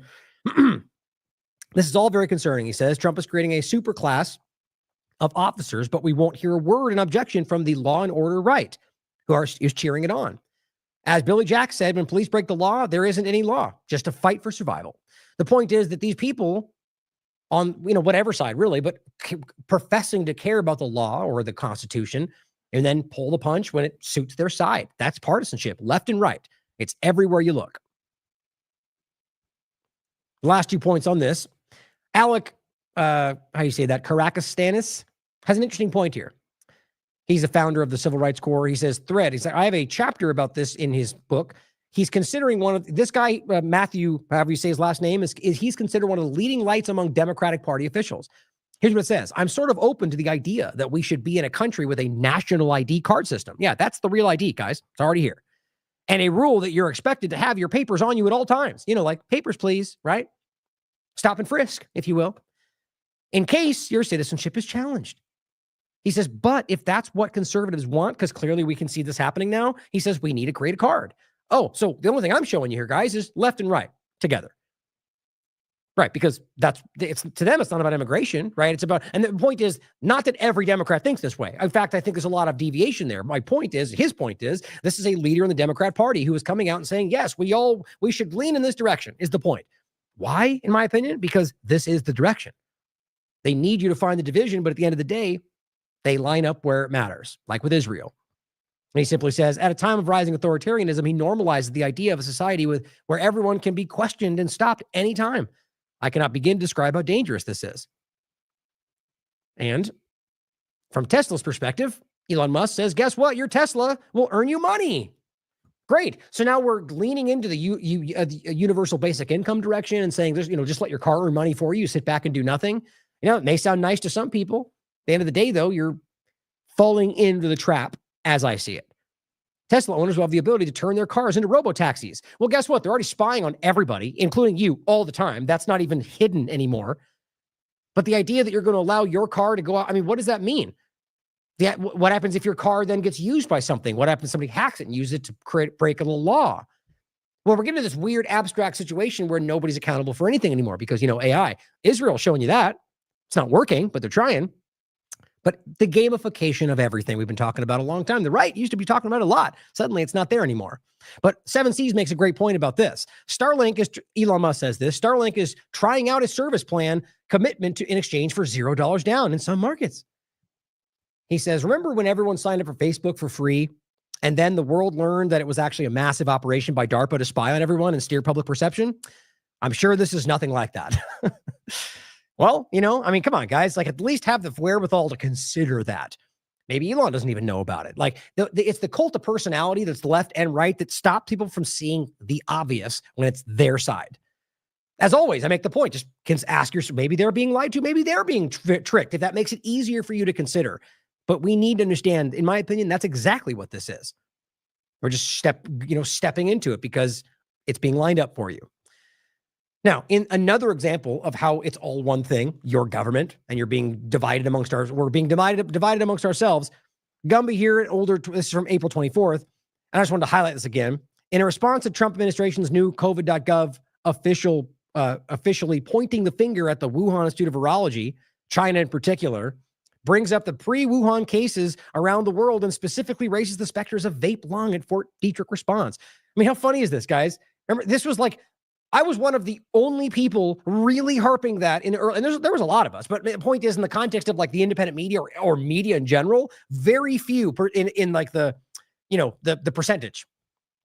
S5: This is all very concerning, he says. Trump is creating a super class of officers, but we won't hear a word in objection from the law and order right, is cheering it on. As Billy Jack said, when police break the law, there isn't any law, just a fight for survival. The point is that these people on, whatever side really, but professing to care about the law or the Constitution, and then pull the punch when it suits their side. That's partisanship, left and right. It's everywhere you look. Last 2 points on this. Alec, how do you say that? Caracas has an interesting point here. He's a founder of the Civil Rights Corps. He says, thread. He's like, I have a chapter about this in his book. He's considering this guy, Matthew, however you say his last name, he's considered one of the leading lights among Democratic Party officials. Here's what it says. I'm sort of open to the idea that we should be in a country with a national ID card system. Yeah, that's the real ID, guys. It's already here. And a rule that you're expected to have your papers on you at all times. Like papers, please, right? Stop and frisk, if you will, in case your citizenship is challenged. He says, but if that's what conservatives want, because clearly we can see this happening now, he says we need to create a card. Oh, so the only thing I'm showing you here, guys, is left and right together. Right, because it's to them, it's not about immigration, right? It's about, and the point is not that every Democrat thinks this way. In fact, I think there's a lot of deviation there. His point is, this is a leader in the Democrat Party who is coming out and saying, yes, we should lean in this direction, is the point. Why, in my opinion? Because this is the direction. They need you to find the division, but at the end of the day, they line up where it matters, like with Israel. And he simply says, at a time of rising authoritarianism, he normalizes the idea of a society where everyone can be questioned and stopped anytime. I cannot begin to describe how dangerous this is. And from Tesla's perspective, Elon Musk says, guess what? Your Tesla will earn you money. Great. So now we're leaning into the universal basic income direction and saying, just let your car earn money for you. Sit back and do nothing. It may sound nice to some people. At the end of the day, though, you're falling into the trap as I see it. Tesla owners will have the ability to turn their cars into robo-taxis. Well, guess what? They're already spying on everybody, including you, all the time. That's not even hidden anymore. But the idea that you're going to allow your car to go out, what does that mean? What happens if your car then gets used by something? What happens if somebody hacks it and uses it to break a law? Well, we're getting to this weird abstract situation where nobody's accountable for anything anymore because, AI. Israel's showing you that. It's not working, but they're trying. But the gamification of everything we've been talking about a long time. The right used to be talking about it a lot. Suddenly it's not there anymore. But 7Cs makes a great point about this. Elon Musk says this, Starlink is trying out a service plan commitment in exchange for $0 down in some markets. He says, remember when everyone signed up for Facebook for free and then the world learned that it was actually a massive operation by DARPA to spy on everyone and steer public perception? I'm sure this is nothing like that. Well, come on, guys, at least have the wherewithal to consider that. Maybe Elon doesn't even know about it. It's the cult of personality that's left and right that stops people from seeing the obvious when it's their side. As always, I make the point, just ask yourself, maybe they're being lied to, maybe they're being tricked, if that makes it easier for you to consider. But we need to understand, in my opinion, that's exactly what this is. We're just stepping into it because it's being lined up for you. Now, in another example of how it's all one thing, your government, and you're being divided amongst we're being divided amongst ourselves. Gumby here at this is from April 24th. And I just wanted to highlight this again. In a response to Trump administration's new COVID.gov officially pointing the finger at the Wuhan Institute of Virology, China in particular, brings up the pre-Wuhan cases around the world and specifically raises the specters of vape lung at Fort Detrick response. How funny is this, guys? Remember, this was I was one of the only people really harping that in early, and there was a lot of us, but the point is, in the context of the independent media or media in general, very few in the percentage.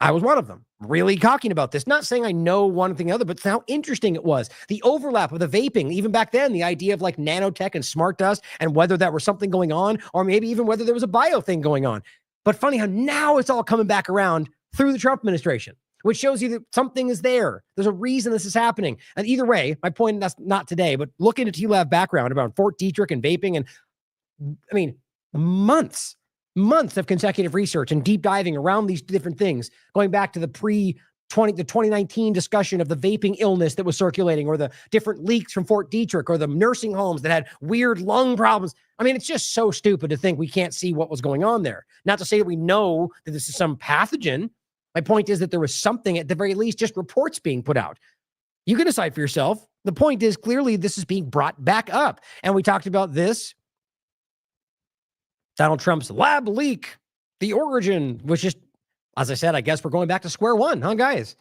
S5: I was one of them, really talking about this, not saying I know one thing or the other, but how interesting it was. The overlap of the vaping, even back then, the idea of nanotech and smart dust and whether that was something going on, or maybe even whether there was a bio thing going on. But funny how now it's all coming back around through the Trump administration, which shows you that something is there. There's a reason this is happening. And either way, my point, that's not today, but look into TLAV background about Fort Detrick and vaping. And I mean, months of consecutive research and deep diving around these different things, going back to the the 2019 discussion of the vaping illness that was circulating, or the different leaks from Fort Detrick, or the nursing homes that had weird lung problems. I mean, it's just so stupid to think we can't see what was going on there. Not to say that we know that this is some pathogen. My point is that there was something, at the very least, just reports being put out. You can decide for yourself. The point is, clearly, this is being brought back up. And we talked about this. Donald Trump's lab leak, the origin, which is, as I said, I guess we're going back to square one, huh, guys?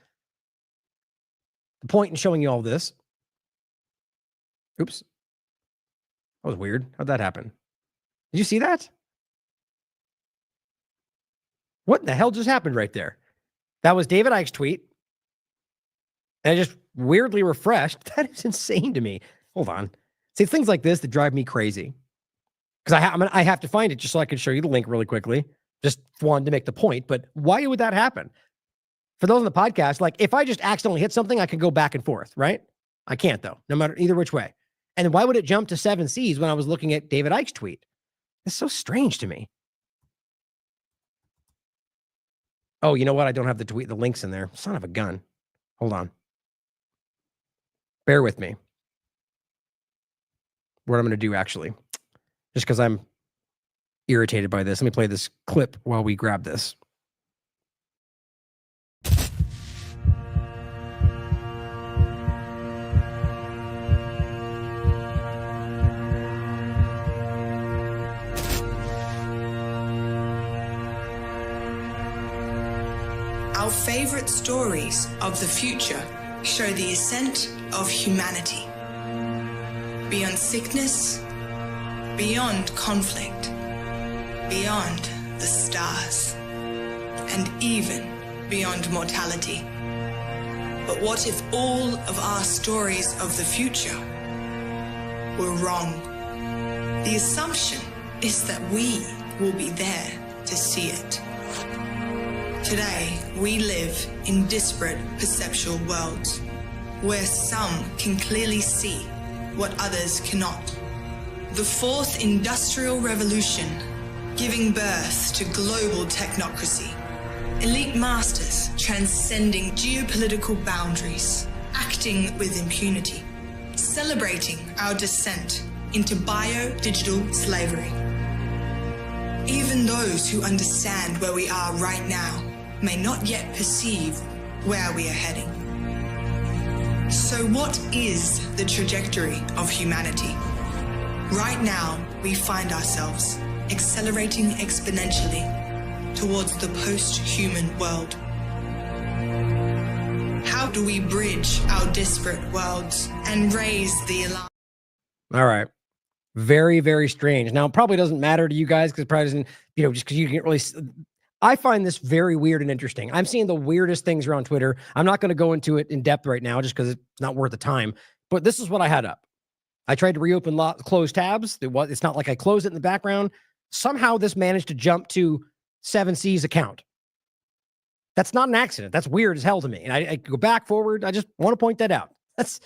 S5: The point in showing you all this. Oops. That was weird. How'd that happen? Did you see that? What the hell just happened right there? That was David Icke's tweet. And I just weirdly refreshed. That is insane to me. Hold on. See, things like this that drive me crazy. Because I have to find it just so I can show you the link really quickly. Just wanted to make the point. But why would that happen? For those on the podcast, like if I just accidentally hit something, I can go back and forth, right? I can't though, no matter either which way. And why would it jump to 7 Cs when I was looking at David Icke's tweet? It's so strange to me. Oh, you know what? I don't have the links in there. Son of a gun. Hold on. Bear with me. What I'm going to do, actually, just because I'm irritated by this. Let me play this clip while we grab this.
S6: Our favorite stories of the future show the ascent of humanity. Beyond sickness, beyond conflict, beyond the stars, and even beyond mortality. But what if all of our stories of the future were wrong? The assumption is that we will be there to see it. Today, we live in disparate perceptual worlds, where some can clearly see what others cannot. The fourth industrial revolution, giving birth to global technocracy. Elite masters transcending geopolitical boundaries, acting with impunity, celebrating our descent into bio-digital slavery. Even those who understand where we are right now may not yet perceive where we are heading. So what is the trajectory of humanity? Right now, we find ourselves accelerating exponentially towards the post-human world. How do we bridge our disparate worlds and raise the alarm?
S5: All right. Very, very strange. Now, it probably doesn't matter to you guys because it probably doesn't, just because you can't really. I find this very weird and interesting. I'm seeing the weirdest things around Twitter. I'm not going to go into it in depth right now just because it's not worth the time. But this is what I had up. I tried to reopen closed tabs. It's not like I closed it in the background. Somehow this managed to jump to 7C's account. That's not an accident. That's weird as hell to me. And I go back, forward. I just want to point that out. That's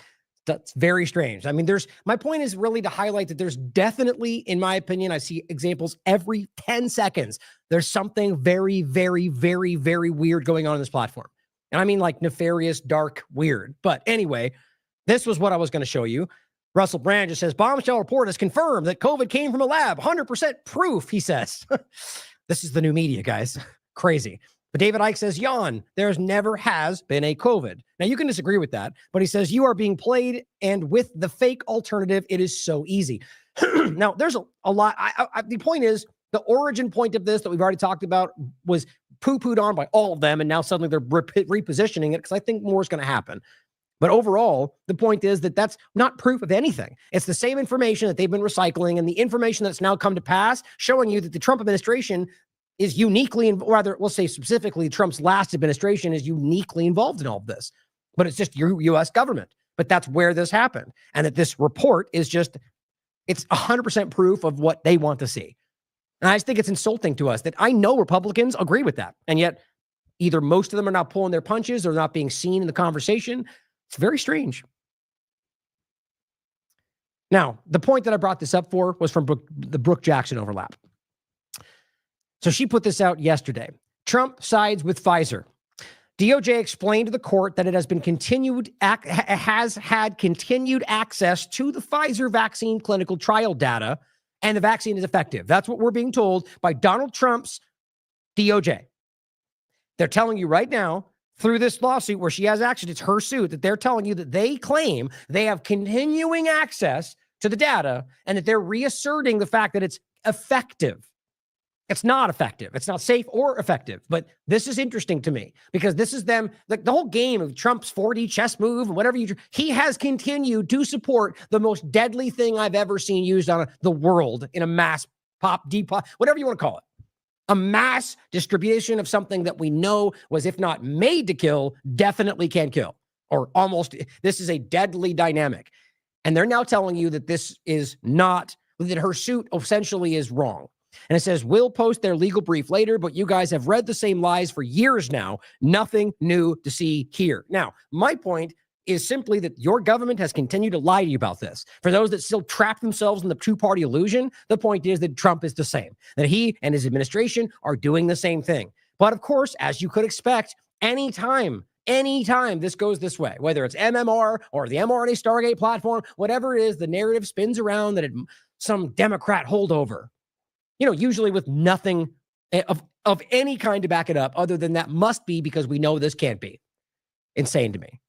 S5: very strange. I mean, my point is really to highlight that there's definitely, in my opinion, I see examples every 10 seconds. There's something very, very, very, very weird going on in this platform. And I mean like nefarious, dark, weird. But anyway, this was what I was going to show you. Russell Brand just says, bombshell report has confirmed that COVID came from a lab. 100% proof, he says. This is the new media, guys. Crazy. But David Icke says, yawn, there's never has been a COVID. Now, you can disagree with that, but he says, you are being played, and with the fake alternative, it is so easy. Now, there's a lot. The point is, the origin point of this that we've already talked about was poo-pooed on by all of them, and now suddenly they're repositioning it because I think more is going to happen. But overall, the point is that that's not proof of anything. It's the same information that they've been recycling, and the information that's now come to pass, showing you that the Trump administration is uniquely, rather, we'll say specifically, Trump's last administration is uniquely involved in all of this. But it's just your U.S. government. But that's where this happened. And that this report is just, it's 100% proof of what they want to see. And I just think it's insulting to us that I know Republicans agree with that. And yet either most of them are not pulling their punches or not being seen in the conversation. It's very strange. Now, the point that I brought this up for was from the Brook Jackson overlap. So she put this out yesterday. Trump sides with Pfizer. DOJ explained to the court that it has had continued access to the Pfizer vaccine clinical trial data, and the vaccine is effective. That's what we're being told by Donald Trump's DOJ. They're telling you right now, through this lawsuit where she has access, it's her suit, that they're telling you that they claim they have continuing access to the data and that they're reasserting the fact that it's effective. It's not effective. It's not safe or effective. But this is interesting to me because this is them, like the whole game of Trump's 4D chess move and whatever he has continued to support the most deadly thing I've ever seen used on the world in a mass whatever you want to call it. A mass distribution of something that we know was, if not made to kill, definitely can kill, or almost. This is a deadly dynamic. And they're now telling you that this is not, that her suit essentially is wrong. And it says, we'll post their legal brief later, but you guys have read the same lies for years now. Nothing new to see here. Now, my point is simply that your government has continued to lie to you about this. For those that still trap themselves in the two-party illusion, the point is that Trump is the same, that he and his administration are doing the same thing. But of course, as you could expect, anytime this goes this way, whether it's MMR or the mRNA Stargate platform, whatever it is, the narrative spins around that some Democrat holdover, usually with nothing of any kind to back it up other than that must be because we know this can't be. Insane to me.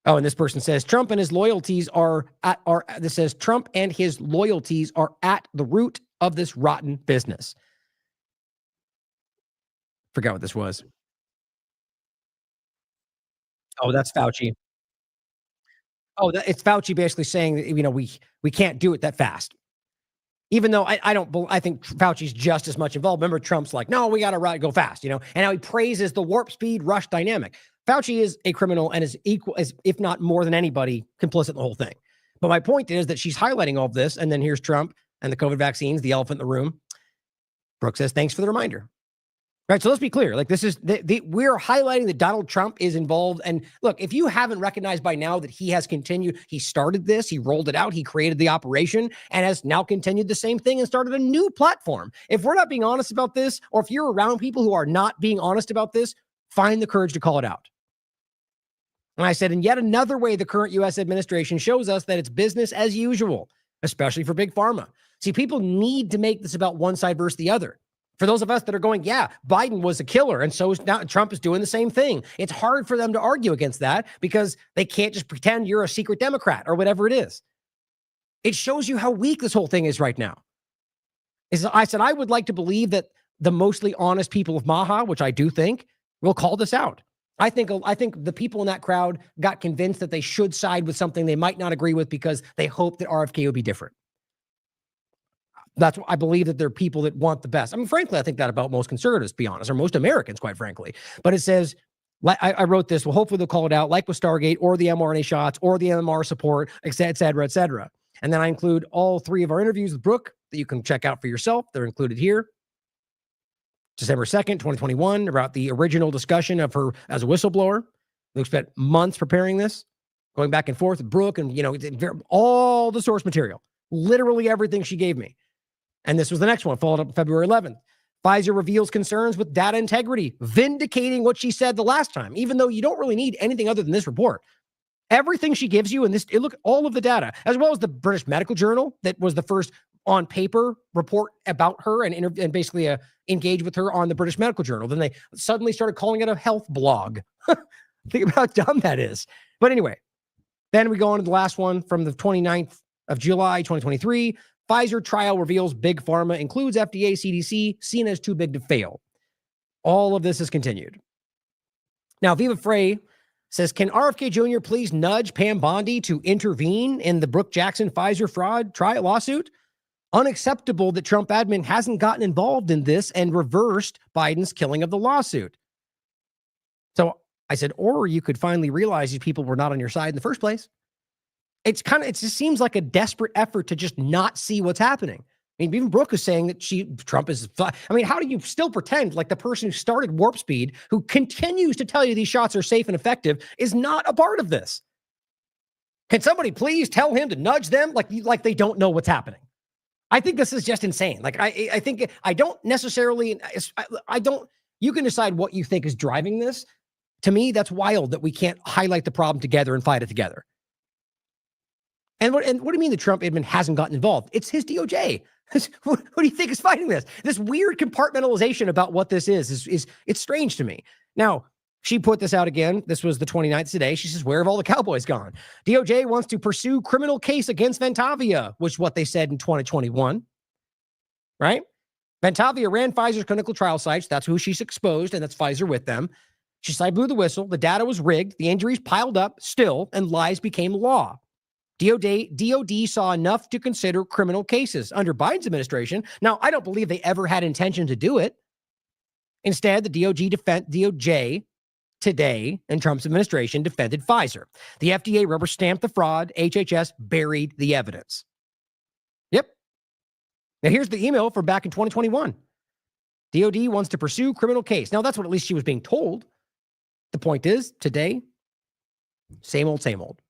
S5: Oh, and this person says Trump and his loyalties are at the root of this rotten business. Forgot what this was. Oh, that's Fauci. Oh, it's Fauci basically saying that, we can't do it that fast. Even though I think Fauci's just as much involved. Remember, Trump's like, no, we got to go fast, and now he praises the warp speed rush dynamic. Fauci is a criminal and is equal, as if not more than anybody, complicit in the whole thing. But my point is that she's highlighting all of this, and then here's Trump and the COVID vaccines, the elephant in the room. Brooke says, thanks for the reminder. Right, so let's be clear. Like, this is we're highlighting that Donald Trump is involved. And look, if you haven't recognized by now that he has continued, he started this, he rolled it out, he created the operation, and has now continued the same thing and started a new platform. If we're not being honest about this, or if you're around people who are not being honest about this, find the courage to call it out. And I said, in yet another way, the current U.S. administration shows us that it's business as usual, especially for big pharma. See, people need to make this about one side versus the other. For those of us that are going, yeah, Biden was a killer, and so now Trump is doing the same thing. It's hard for them to argue against that because they can't just pretend you're a secret Democrat or whatever it is. It shows you how weak this whole thing is right now. I said, I would like to believe that the mostly honest people of Maha, which I do think, will call this out. I think the people in that crowd got convinced that they should side with something they might not agree with because they hope that RFK would be different. That's what I believe, that there are people that want the best. I mean, frankly, I think that about most conservatives, to be honest, or most Americans, quite frankly. But it says, I wrote this, well, hopefully they'll call it out, like with Stargate or the mRNA shots or the MMR support, et cetera, et cetera. And then I include all three of our interviews with Brook that you can check out for yourself. They're included here. December 2nd, 2021, about the original discussion of her as a whistleblower. We spent months preparing this, going back and forth with Brook and, all the source material, literally everything she gave me. And this was the next one, followed up February 11th. Pfizer reveals concerns with data integrity, vindicating what she said the last time, even though you don't really need anything other than this report. Everything she gives you in this, look, all of the data, as well as the British Medical Journal, that was the first on paper report about her and basically engage with her on the British Medical Journal. Then they suddenly started calling it a health blog. Think about how dumb that is. But anyway, then we go on to the last one from the 29th of July, 2023. Pfizer trial reveals big pharma includes FDA, CDC, seen as too big to fail. All of this is continued. Now, Viva Frey says, can RFK Jr. please nudge Pam Bondi to intervene in the Brook Jackson Pfizer fraud trial lawsuit? Unacceptable that Trump admin hasn't gotten involved in this and reversed Biden's killing of the lawsuit. So I said, or you could finally realize these people were not on your side in the first place. It just seems like a desperate effort to just not see what's happening. I mean, even Brook is saying that Trump is, I mean, how do you still pretend like the person who started Warp Speed, who continues to tell you these shots are safe and effective, is not a part of this? Can somebody please tell him to nudge them like they don't know what's happening? I think this is just insane. Like, I think I don't necessarily, I don't, you can decide what you think is driving this. To me, that's wild that we can't highlight the problem together and fight it together. And what do you mean the Trump admin hasn't gotten involved? It's his DOJ. What do you think is fighting this? This weird compartmentalization about what this is it's strange to me. Now, she put this out again. This was the 29th today. She says, where have all the cowboys gone? DOJ wants to pursue criminal case against Ventavia, which is what they said in 2021, right? Ventavia ran Pfizer's clinical trial sites. That's who she's exposed, and that's Pfizer with them. She said, I blew the whistle. The data was rigged. The injuries piled up still, and lies became law. DOD saw enough to consider criminal cases under Biden's administration. Now, I don't believe they ever had intention to do it. Instead, the DOJ today in Trump's administration defended Pfizer. The FDA rubber stamped the fraud. HHS buried the evidence. Yep. Now, here's the email from back in 2021. DOD wants to pursue criminal case. Now, that's what at least she was being told. The point is, today, same old, same old.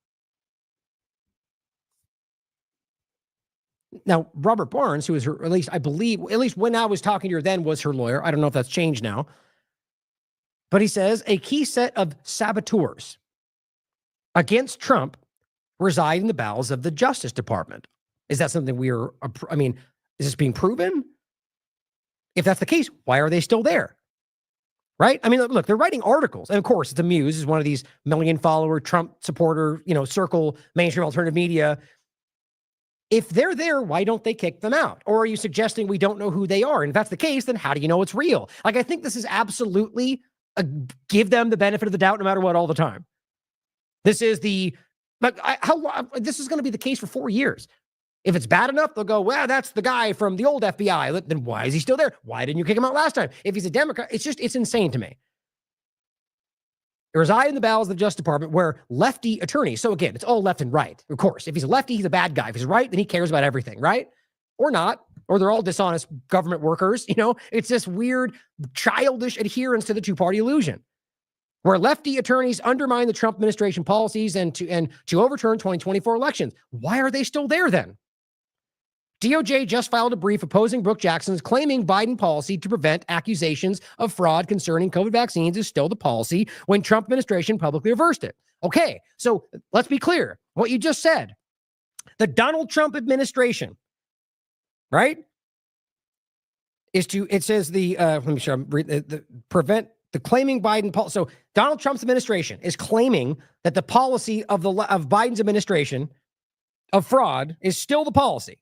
S5: Now, Robert Barnes, who is her, at least I believe, at least when I was talking to her then, was her lawyer. I don't know if that's changed now. But he says a key set of saboteurs against Trump reside in the bowels of the Justice Department. Is that something is this being proven? If that's the case, why are they still there? Right? I mean, look, they're writing articles. And of course, the Muse is one of these million-follower Trump supporter, circle, mainstream alternative media. If they're there, why don't they kick them out? Or are you suggesting we don't know who they are? And if that's the case, then how do you know it's real? Like, I think this is absolutely give them the benefit of the doubt no matter what all the time. This is this is going to be the case for 4 years. If it's bad enough, they'll go, well, that's the guy from the old FBI. Then why is he still there? Why didn't you kick him out last time? If he's a Democrat, it's insane to me. They reside in the bowels of the Justice Department where lefty attorneys, so again, it's all left and right, of course. If he's a lefty, he's a bad guy. If he's right, then he cares about everything, right? Or not, or they're all dishonest government workers. It's this weird, childish adherence to the two-party illusion where lefty attorneys undermine the Trump administration policies and to overturn 2024 elections. Why are they still there then? DOJ just filed a brief opposing Brook Jackson's claiming Biden policy to prevent accusations of fraud concerning COVID vaccines is still the policy when Trump administration publicly reversed it. Okay, so let's be clear. What you just said, the Donald Trump administration, right, prevent the claiming Biden policy. So Donald Trump's administration is claiming that the policy of Biden's administration of fraud is still the policy.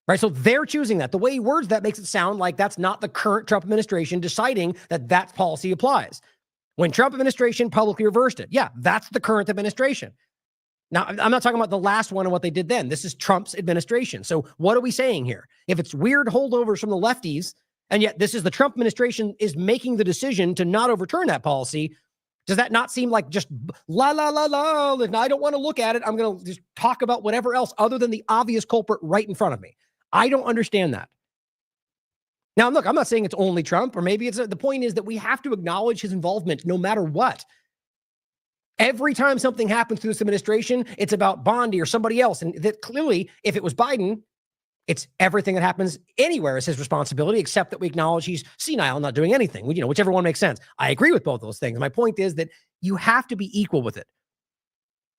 S5: Right, so they're choosing that. The way he words that makes it sound like that's not the current Trump administration deciding that policy applies. When Trump administration publicly reversed it, yeah, that's the current administration. Now, I'm not talking about the last one and what they did then. This is Trump's administration. So what are we saying here? If it's weird holdovers from the lefties, and yet this is the Trump administration is making the decision to not overturn that policy, does that not seem like just la, la, la, la, and I don't want to look at it. I'm going to just talk about whatever else other than the obvious culprit right in front of me. I don't understand that. Now, look, I'm not saying it's only Trump, or maybe the point is that we have to acknowledge his involvement no matter what. Every time something happens to this administration, it's about Bondi or somebody else. And that clearly, if it was Biden, it's everything that happens anywhere is his responsibility, except that we acknowledge he's senile, not doing anything. Whichever one makes sense. I agree with both those things. My point is that you have to be equal with it.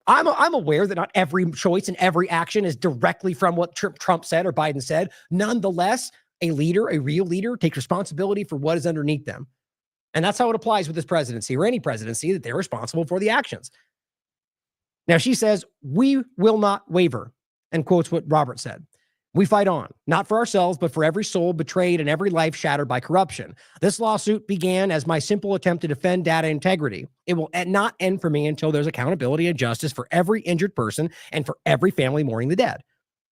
S5: I'm aware that not every choice and every action is directly from what Trump said or Biden said. Nonetheless, a real leader, takes responsibility for what is underneath them. And that's how it applies with this presidency or any presidency, that they're responsible for the actions. Now, she says, we will not waver, and quotes what Robert said. We fight on, not for ourselves, but for every soul betrayed and every life shattered by corruption. This lawsuit began as my simple attempt to defend data integrity. It will not end for me until there's accountability and justice for every injured person and for every family mourning the dead.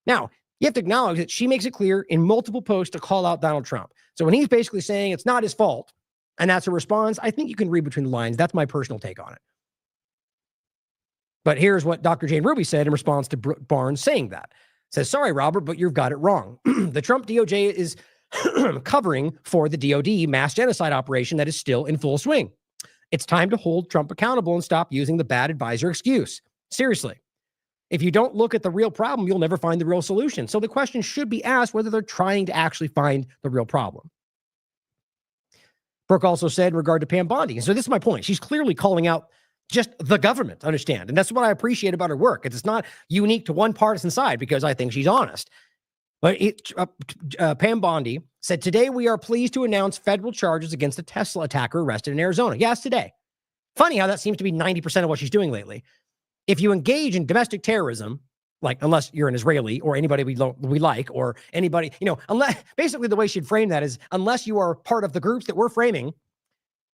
S5: Now, you have to acknowledge that she makes it clear in multiple posts to call out Donald Trump. So when he's basically saying it's not his fault, and that's a response, I think you can read between the lines. That's my personal take on it. But here's what Dr. Jane Ruby said in response to Barnes saying that. Says, sorry, Robert, but you've got it wrong. The Trump DOJ is covering for the DOD mass genocide operation that is still in full swing. It's time to hold Trump accountable and stop using the bad advisor excuse. Seriously. If you don't look at the real problem, you'll never find the real solution. So the question should be asked whether they're trying to actually find the real problem. Brook also said in regard to Pam Bondi. So this is my point. She's clearly calling out just the government, understand. And that's what I appreciate about her work. It's not unique to one partisan side because I think she's honest. But Pam Bondi said, today we are pleased to announce federal charges against a Tesla attacker arrested in Arizona. Yes, today. Funny how that seems to be 90% of what she's doing lately. If you engage in domestic terrorism, like unless you're an Israeli or anybody we like or anybody, unless basically the way she'd frame that is unless you are part of the groups that we're framing,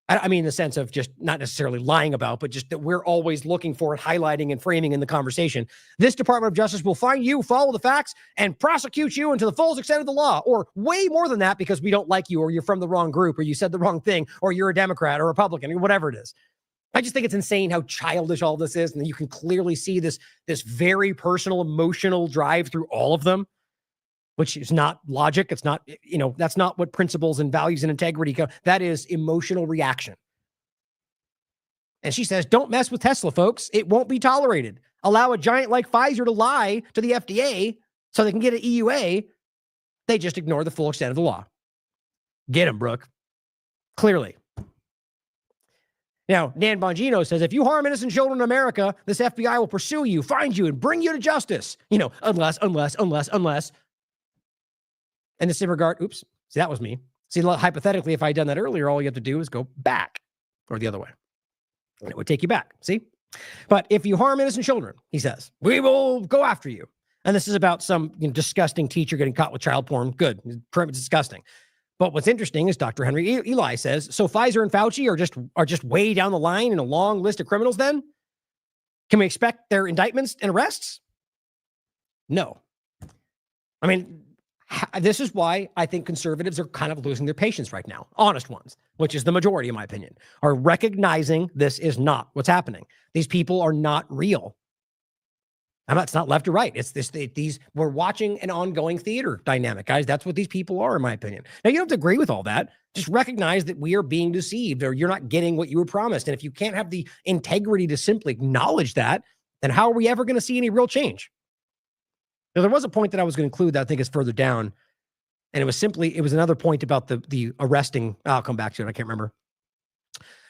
S5: I mean, in the sense of just not necessarily lying about, but just that we're always looking for and highlighting and framing in the conversation. This Department of Justice will find you, follow the facts, and prosecute you into the fullest extent of the law, or way more than that because we don't like you, or you're from the wrong group, or you said the wrong thing, or you're a Democrat or Republican, or whatever it is. I just think it's insane how childish all this is, and you can clearly see this very personal, emotional drive through all of them, which is not logic. It's not, that's not what principles and values and integrity go. That is emotional reaction. And she says, don't mess with Tesla, folks. It won't be tolerated. Allow a giant like Pfizer to lie to the FDA so they can get an EUA. They just ignore the full extent of the law. Get him, Brook. Clearly. Now, Dan Bongino says, if you harm innocent children in America, this FBI will pursue you, find you, and bring you to justice. Unless. And this in regard, oops, see, that was me. See, hypothetically, if I had done that earlier, all you have to do is go back or the other way. And it would take you back, see? But if you harm innocent children, he says, we will go after you. And this is about some disgusting teacher getting caught with child porn. Good, it's disgusting. But what's interesting is Dr. Henry Eli says, so Pfizer and Fauci are just way down the line in a long list of criminals then? Can we expect their indictments and arrests? No. I mean, this is why I think conservatives are kind of losing their patience right now. Honest ones, which is the majority, in my opinion, are recognizing this is not what's happening. These people are not real. It's not left or right. It's these, we're watching an ongoing theater dynamic, guys. That's what these people are, in my opinion. Now, you don't have to agree with all that. Just recognize that we are being deceived or you're not getting what you were promised. And if you can't have the integrity to simply acknowledge that, then how are we ever going to see any real change? Now, there was a point that I was going to include that I think is further down. And it was another point about the arresting. I'll come back to it. I can't remember.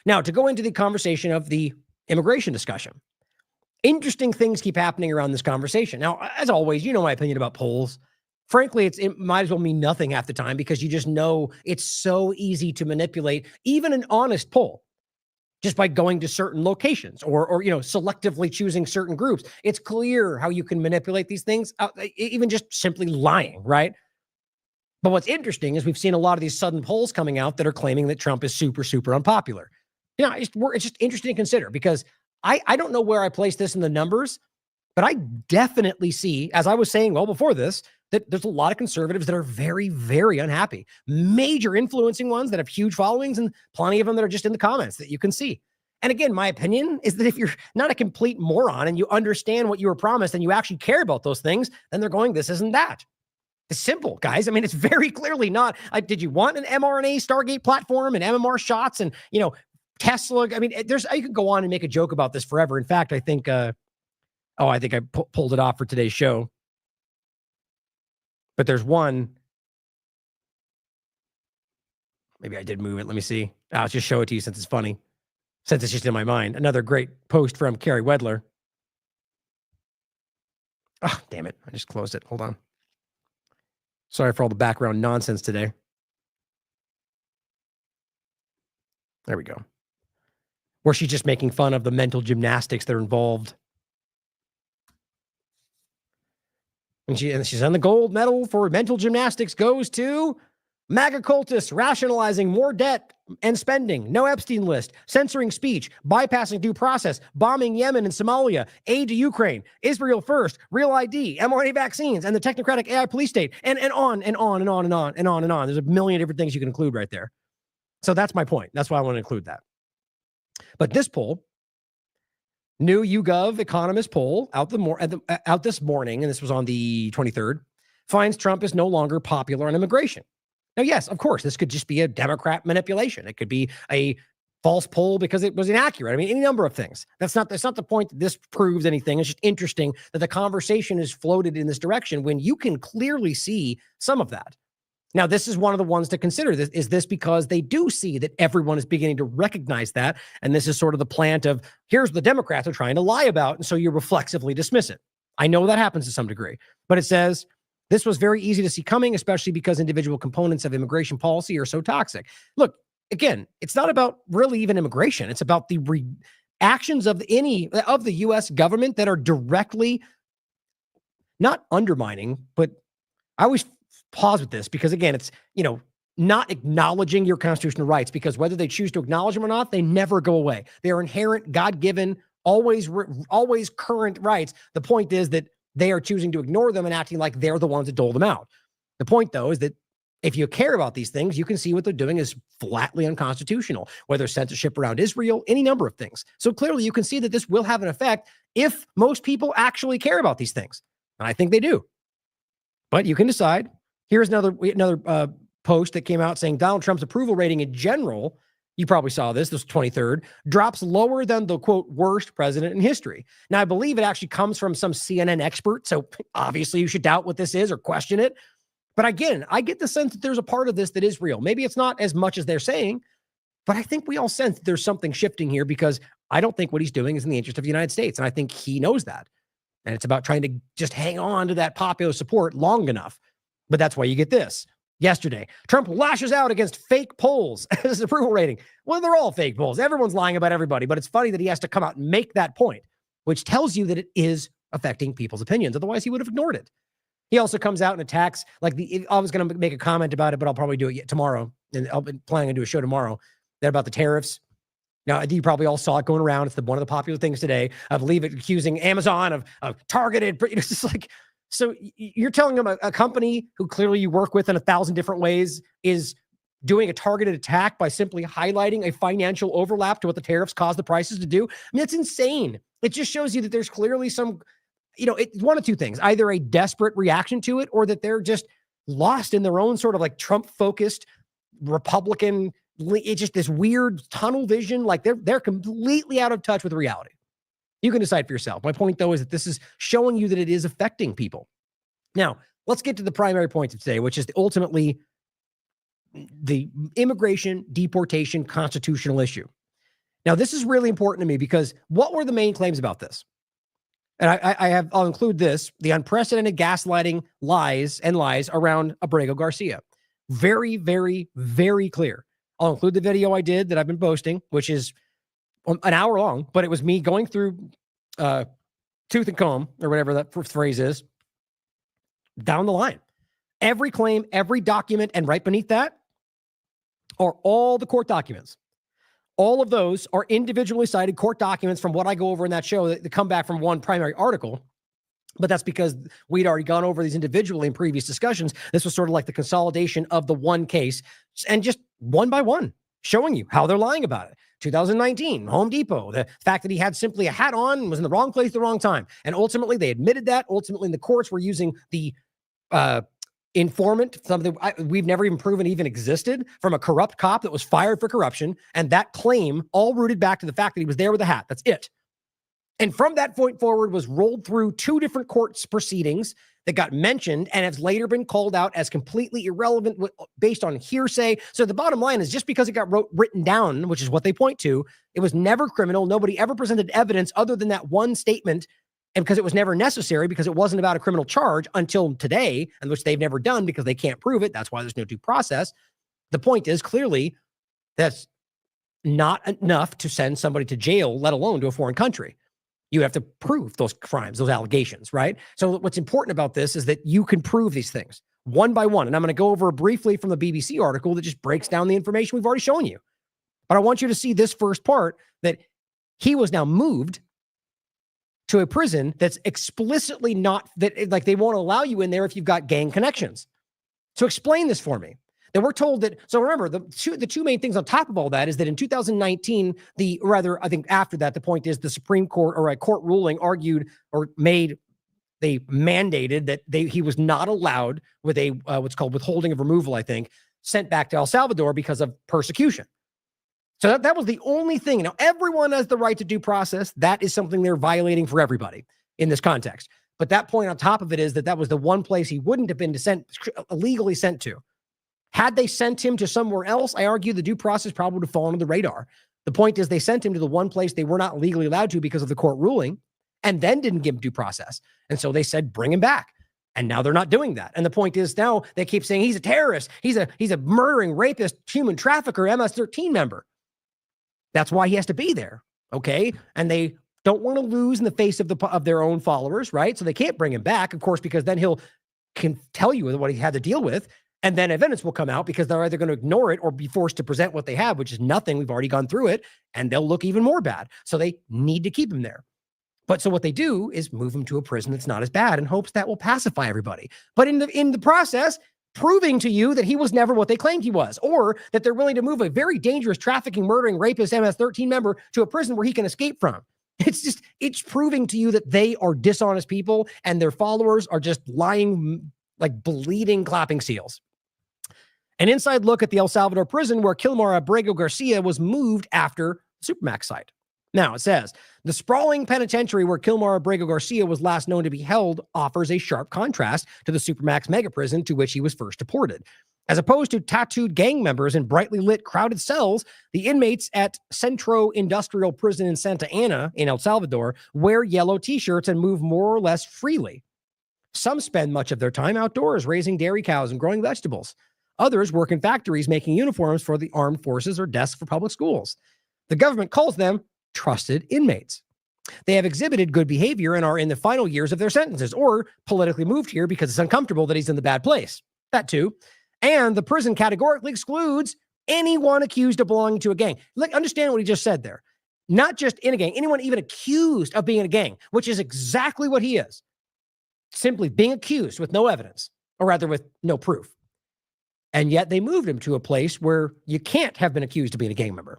S5: Now, to go into the conversation of the immigration discussion. Interesting things keep happening around this conversation. Now, as always, you know my opinion about polls. Frankly, it might as well mean nothing half the time because you just know it's so easy to manipulate even an honest poll just by going to certain locations or selectively choosing certain groups. It's clear how you can manipulate these things, even just simply lying, right? But what's interesting is we've seen a lot of these sudden polls coming out that are claiming that Trump is super, super unpopular. It's just interesting to consider because I don't know where I place this in the numbers, but I definitely see, as I was saying well before this, that there's a lot of conservatives that are very, very unhappy. Major influencing ones that have huge followings and plenty of them that are just in the comments that you can see. And again, my opinion is that if you're not a complete moron and you understand what you were promised and you actually care about those things, then they're going, this isn't that. It's simple, guys. I mean, it's very clearly not, did you want an mRNA Stargate platform and MMR shots and, Tesla? I mean, you could go on and make a joke about this forever. In fact, I think, I pulled it off for today's show. But there's one. Maybe I did move it. Let me see. I'll just show it to you since it's funny. Since it's just in my mind. Another great post from Carrie Wedler. Oh, damn it. I just closed it. Hold on. Sorry for all the background nonsense today. There we go. Where she's just making fun of the mental gymnastics that are involved. And she's on the gold medal for mental gymnastics goes to MAGA cultists rationalizing more debt and spending, no Epstein list, censoring speech, bypassing due process, bombing Yemen and Somalia, aid to Ukraine, Israel first, real ID, mRNA vaccines, and the technocratic AI police state, and on and on and on and on and on and on. There's a million different things you can include right there. So that's my point. That's why I want to include that. But this poll, New YouGov economist poll out this morning, and this was on the 23rd, finds Trump is no longer popular on immigration. Now, yes, of course, this could just be a Democrat manipulation. It could be a false poll because it was inaccurate. I mean, any number of things. That's not the point that this proves anything. It's just interesting that the conversation is floated in this direction when you can clearly see some of that. Now, this is one of the ones to consider. Is this because they do see that everyone is beginning to recognize that? And this is sort of the plant of, here's the Democrats are trying to lie about. And so you reflexively dismiss it. I know that happens to some degree, but it says, this was very easy to see coming, especially because individual components of immigration policy are so toxic. Look, again, it's not about really even immigration. It's about the actions of the U.S. government that are directly not undermining, but I always pause with this because, again, it's, not acknowledging your constitutional rights, because whether they choose to acknowledge them or not, they never go away. They are inherent, God-given, always current rights. The point is that they are choosing to ignore them and acting like they're the ones that dole them out. The point, though, is that if you care about these things, you can see what they're doing is flatly unconstitutional, whether censorship around Israel, any number of things. So clearly you can see that this will have an effect if most people actually care about these things. And I think they do. But you can decide. Here's another post that came out saying Donald Trump's approval rating in general, you probably saw this was 23rd, drops lower than the, quote, worst president in history. Now, I believe it actually comes from some CNN expert, so obviously you should doubt what this is or question it. But again, I get the sense that there's a part of this that is real. Maybe it's not as much as they're saying, but I think we all sense that there's something shifting here, because I don't think what he's doing is in the interest of the United States. And I think he knows that. And it's about trying to just hang on to that popular support long enough. But that's why you get this. Yesterday, Trump lashes out against fake polls as his approval rating. Well, they're all fake polls. Everyone's lying about everybody. But it's funny that he has to come out and make that point, which tells you that it is affecting people's opinions. Otherwise, he would have ignored it. He also comes out and attacks, I was going to make a comment about it, but I'll probably do it tomorrow. And I'll be planning to do a show tomorrow about the tariffs. Now, you probably all saw it going around. It's one of the popular things today. I believe it accusing Amazon of targeted. It's just like, so you're telling them a company who clearly you work with in 1,000 different ways is doing a targeted attack by simply highlighting a financial overlap to what the tariffs cause the prices to do? I mean, it's insane. It just shows you that there's clearly some, it's one of two things, either a desperate reaction to it or that they're just lost in their own sort of like Trump-focused Republican, it's just this weird tunnel vision. Like they're completely out of touch with reality. You can decide for yourself. My point, though, is that this is showing you that it is affecting people. Now, let's get to the primary point of today, which is ultimately the immigration, deportation, constitutional issue. Now, this is really important to me because what were the main claims about this? And I'll include this, the unprecedented gaslighting lies around Abrego Garcia. Very, very, very clear. I'll include the video I did that I've been posting, which is an hour long, but it was me going through tooth and comb, or whatever that phrase is, down the line. Every claim, every document, and right beneath that are all the court documents. All of those are individually cited court documents from what I go over in that show that come back from one primary article. But that's because we'd already gone over these individually in previous discussions. This was sort of like the consolidation of the one case, and just one by one, showing you how they're lying about it. 2019, Home Depot, the fact that he had simply a hat on and was in the wrong place at the wrong time. And ultimately, they admitted that. Ultimately, in the courts, we're using the informant, something we've never even proven even existed, from a corrupt cop that was fired for corruption. And that claim all rooted back to the fact that he was there with a hat. That's it. And from that point forward was rolled through two different courts proceedings that got mentioned and has later been called out as completely irrelevant based on hearsay. So the bottom line is just because it got written down, which is what they point to, it was never criminal. Nobody ever presented evidence other than that one statement, and because it was never necessary, because it wasn't about a criminal charge until today, and which they've never done because they can't prove it. That's why there's no due process. The point is clearly that's not enough to send somebody to jail, let alone to a foreign country. You have to prove those crimes, those allegations, right? So what's important about this is that you can prove these things one by one. And I'm going to go over briefly from the BBC article that just breaks down the information we've already shown you. But I want you to see this first part, that he was now moved to a prison that's explicitly not, that like they won't allow you in there if you've got gang connections. So explain this for me. Then we're told that, so remember, the two main things on top of all that is that in 2019, I think after that, the point is the Supreme Court or a court ruling argued or they mandated that he was not allowed with a what's called withholding of removal, I think, sent back to El Salvador because of persecution. So that was the only thing. Now, everyone has the right to due process. That is something they're violating for everybody in this context. But that point on top of it is that was the one place he wouldn't have been illegally sent to. Had they sent him to somewhere else, I argue the due process probably would have fallen on the radar. The point is they sent him to the one place they were not legally allowed to because of the court ruling, and then didn't give him due process. And so they said, bring him back. And now they're not doing that. And the point is now they keep saying he's a terrorist. He's a murdering, rapist, human trafficker, MS-13 member. That's why he has to be there. Okay. And they don't want to lose in the face of their own followers, right? So they can't bring him back, of course, because then can tell you what he had to deal with. And then evidence will come out because they're either going to ignore it or be forced to present what they have, which is nothing. We've already gone through it, and they'll look even more bad. So they need to keep him there. But so what they do is move him to a prison that's not as bad in hopes that will pacify everybody. But in the process, proving to you that he was never what they claimed he was, or that they're willing to move a very dangerous trafficking, murdering, rapist, MS-13 member to a prison where he can escape from. It's proving to you that they are dishonest people and their followers are just lying like bleeding clapping seals. An inside look at the El Salvador prison where Kilmar Abrego Garcia was moved after Supermax site. Now, it says, the sprawling penitentiary where Kilmar Abrego Garcia was last known to be held offers a sharp contrast to the Supermax mega prison to which he was first deported. As opposed to tattooed gang members in brightly lit crowded cells, the inmates at Centro Industrial Prison in Santa Ana in El Salvador wear yellow t-shirts and move more or less freely. Some spend much of their time outdoors raising dairy cows and growing vegetables. Others work in factories making uniforms for the armed forces or desks for public schools. The government calls them trusted inmates. They have exhibited good behavior and are in the final years of their sentences, or politically moved here because it's uncomfortable that he's in the bad place. That too. And the prison categorically excludes anyone accused of belonging to a gang. Like, understand what he just said there. Not just in a gang, anyone even accused of being in a gang, which is exactly what he is. Simply being accused with no evidence, or rather with no proof. And yet they moved him to a place where you can't have been accused of being a gang member.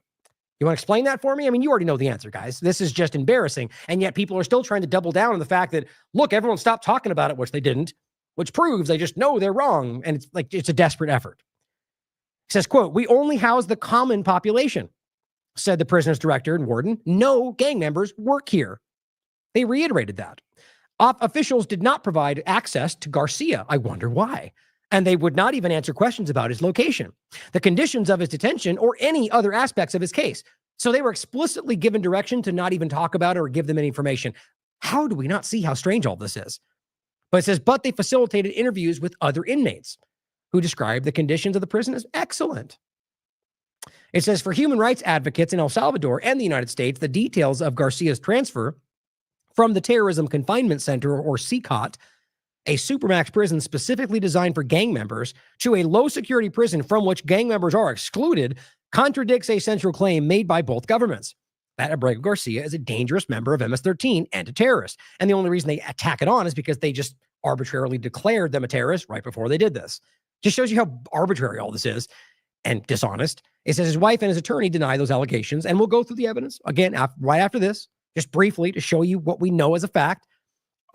S5: You want to explain that for me? I mean, you already know the answer, guys. This is just embarrassing. And yet people are still trying to double down on the fact that, look, everyone stopped talking about it, which they didn't, which proves they just know they're wrong. And it's a desperate effort. It says, quote, we only house the common population, said the prisoner's director and warden. No gang members work here. They reiterated that. Officials did not provide access to Garcia. I wonder why. And they would not even answer questions about his location, the conditions of his detention, or any other aspects of his case. So they were explicitly given direction to not even talk about it or give them any information. How do we not see how strange all this is? But it says, but they facilitated interviews with other inmates who described the conditions of the prison as excellent. It says, for human rights advocates in El Salvador and the United States, the details of Garcia's transfer from the Terrorism Confinement Center, or CCOT, a supermax prison specifically designed for gang members, to a low-security prison from which gang members are excluded, contradicts a central claim made by both governments, that Abrego Garcia is a dangerous member of MS-13 and a terrorist. And the only reason they attack it on is because they just arbitrarily declared them a terrorist right before they did this. Just shows you how arbitrary all this is and dishonest. It says his wife and his attorney deny those allegations, and we'll go through the evidence again right after this, just briefly to show you what we know as a fact.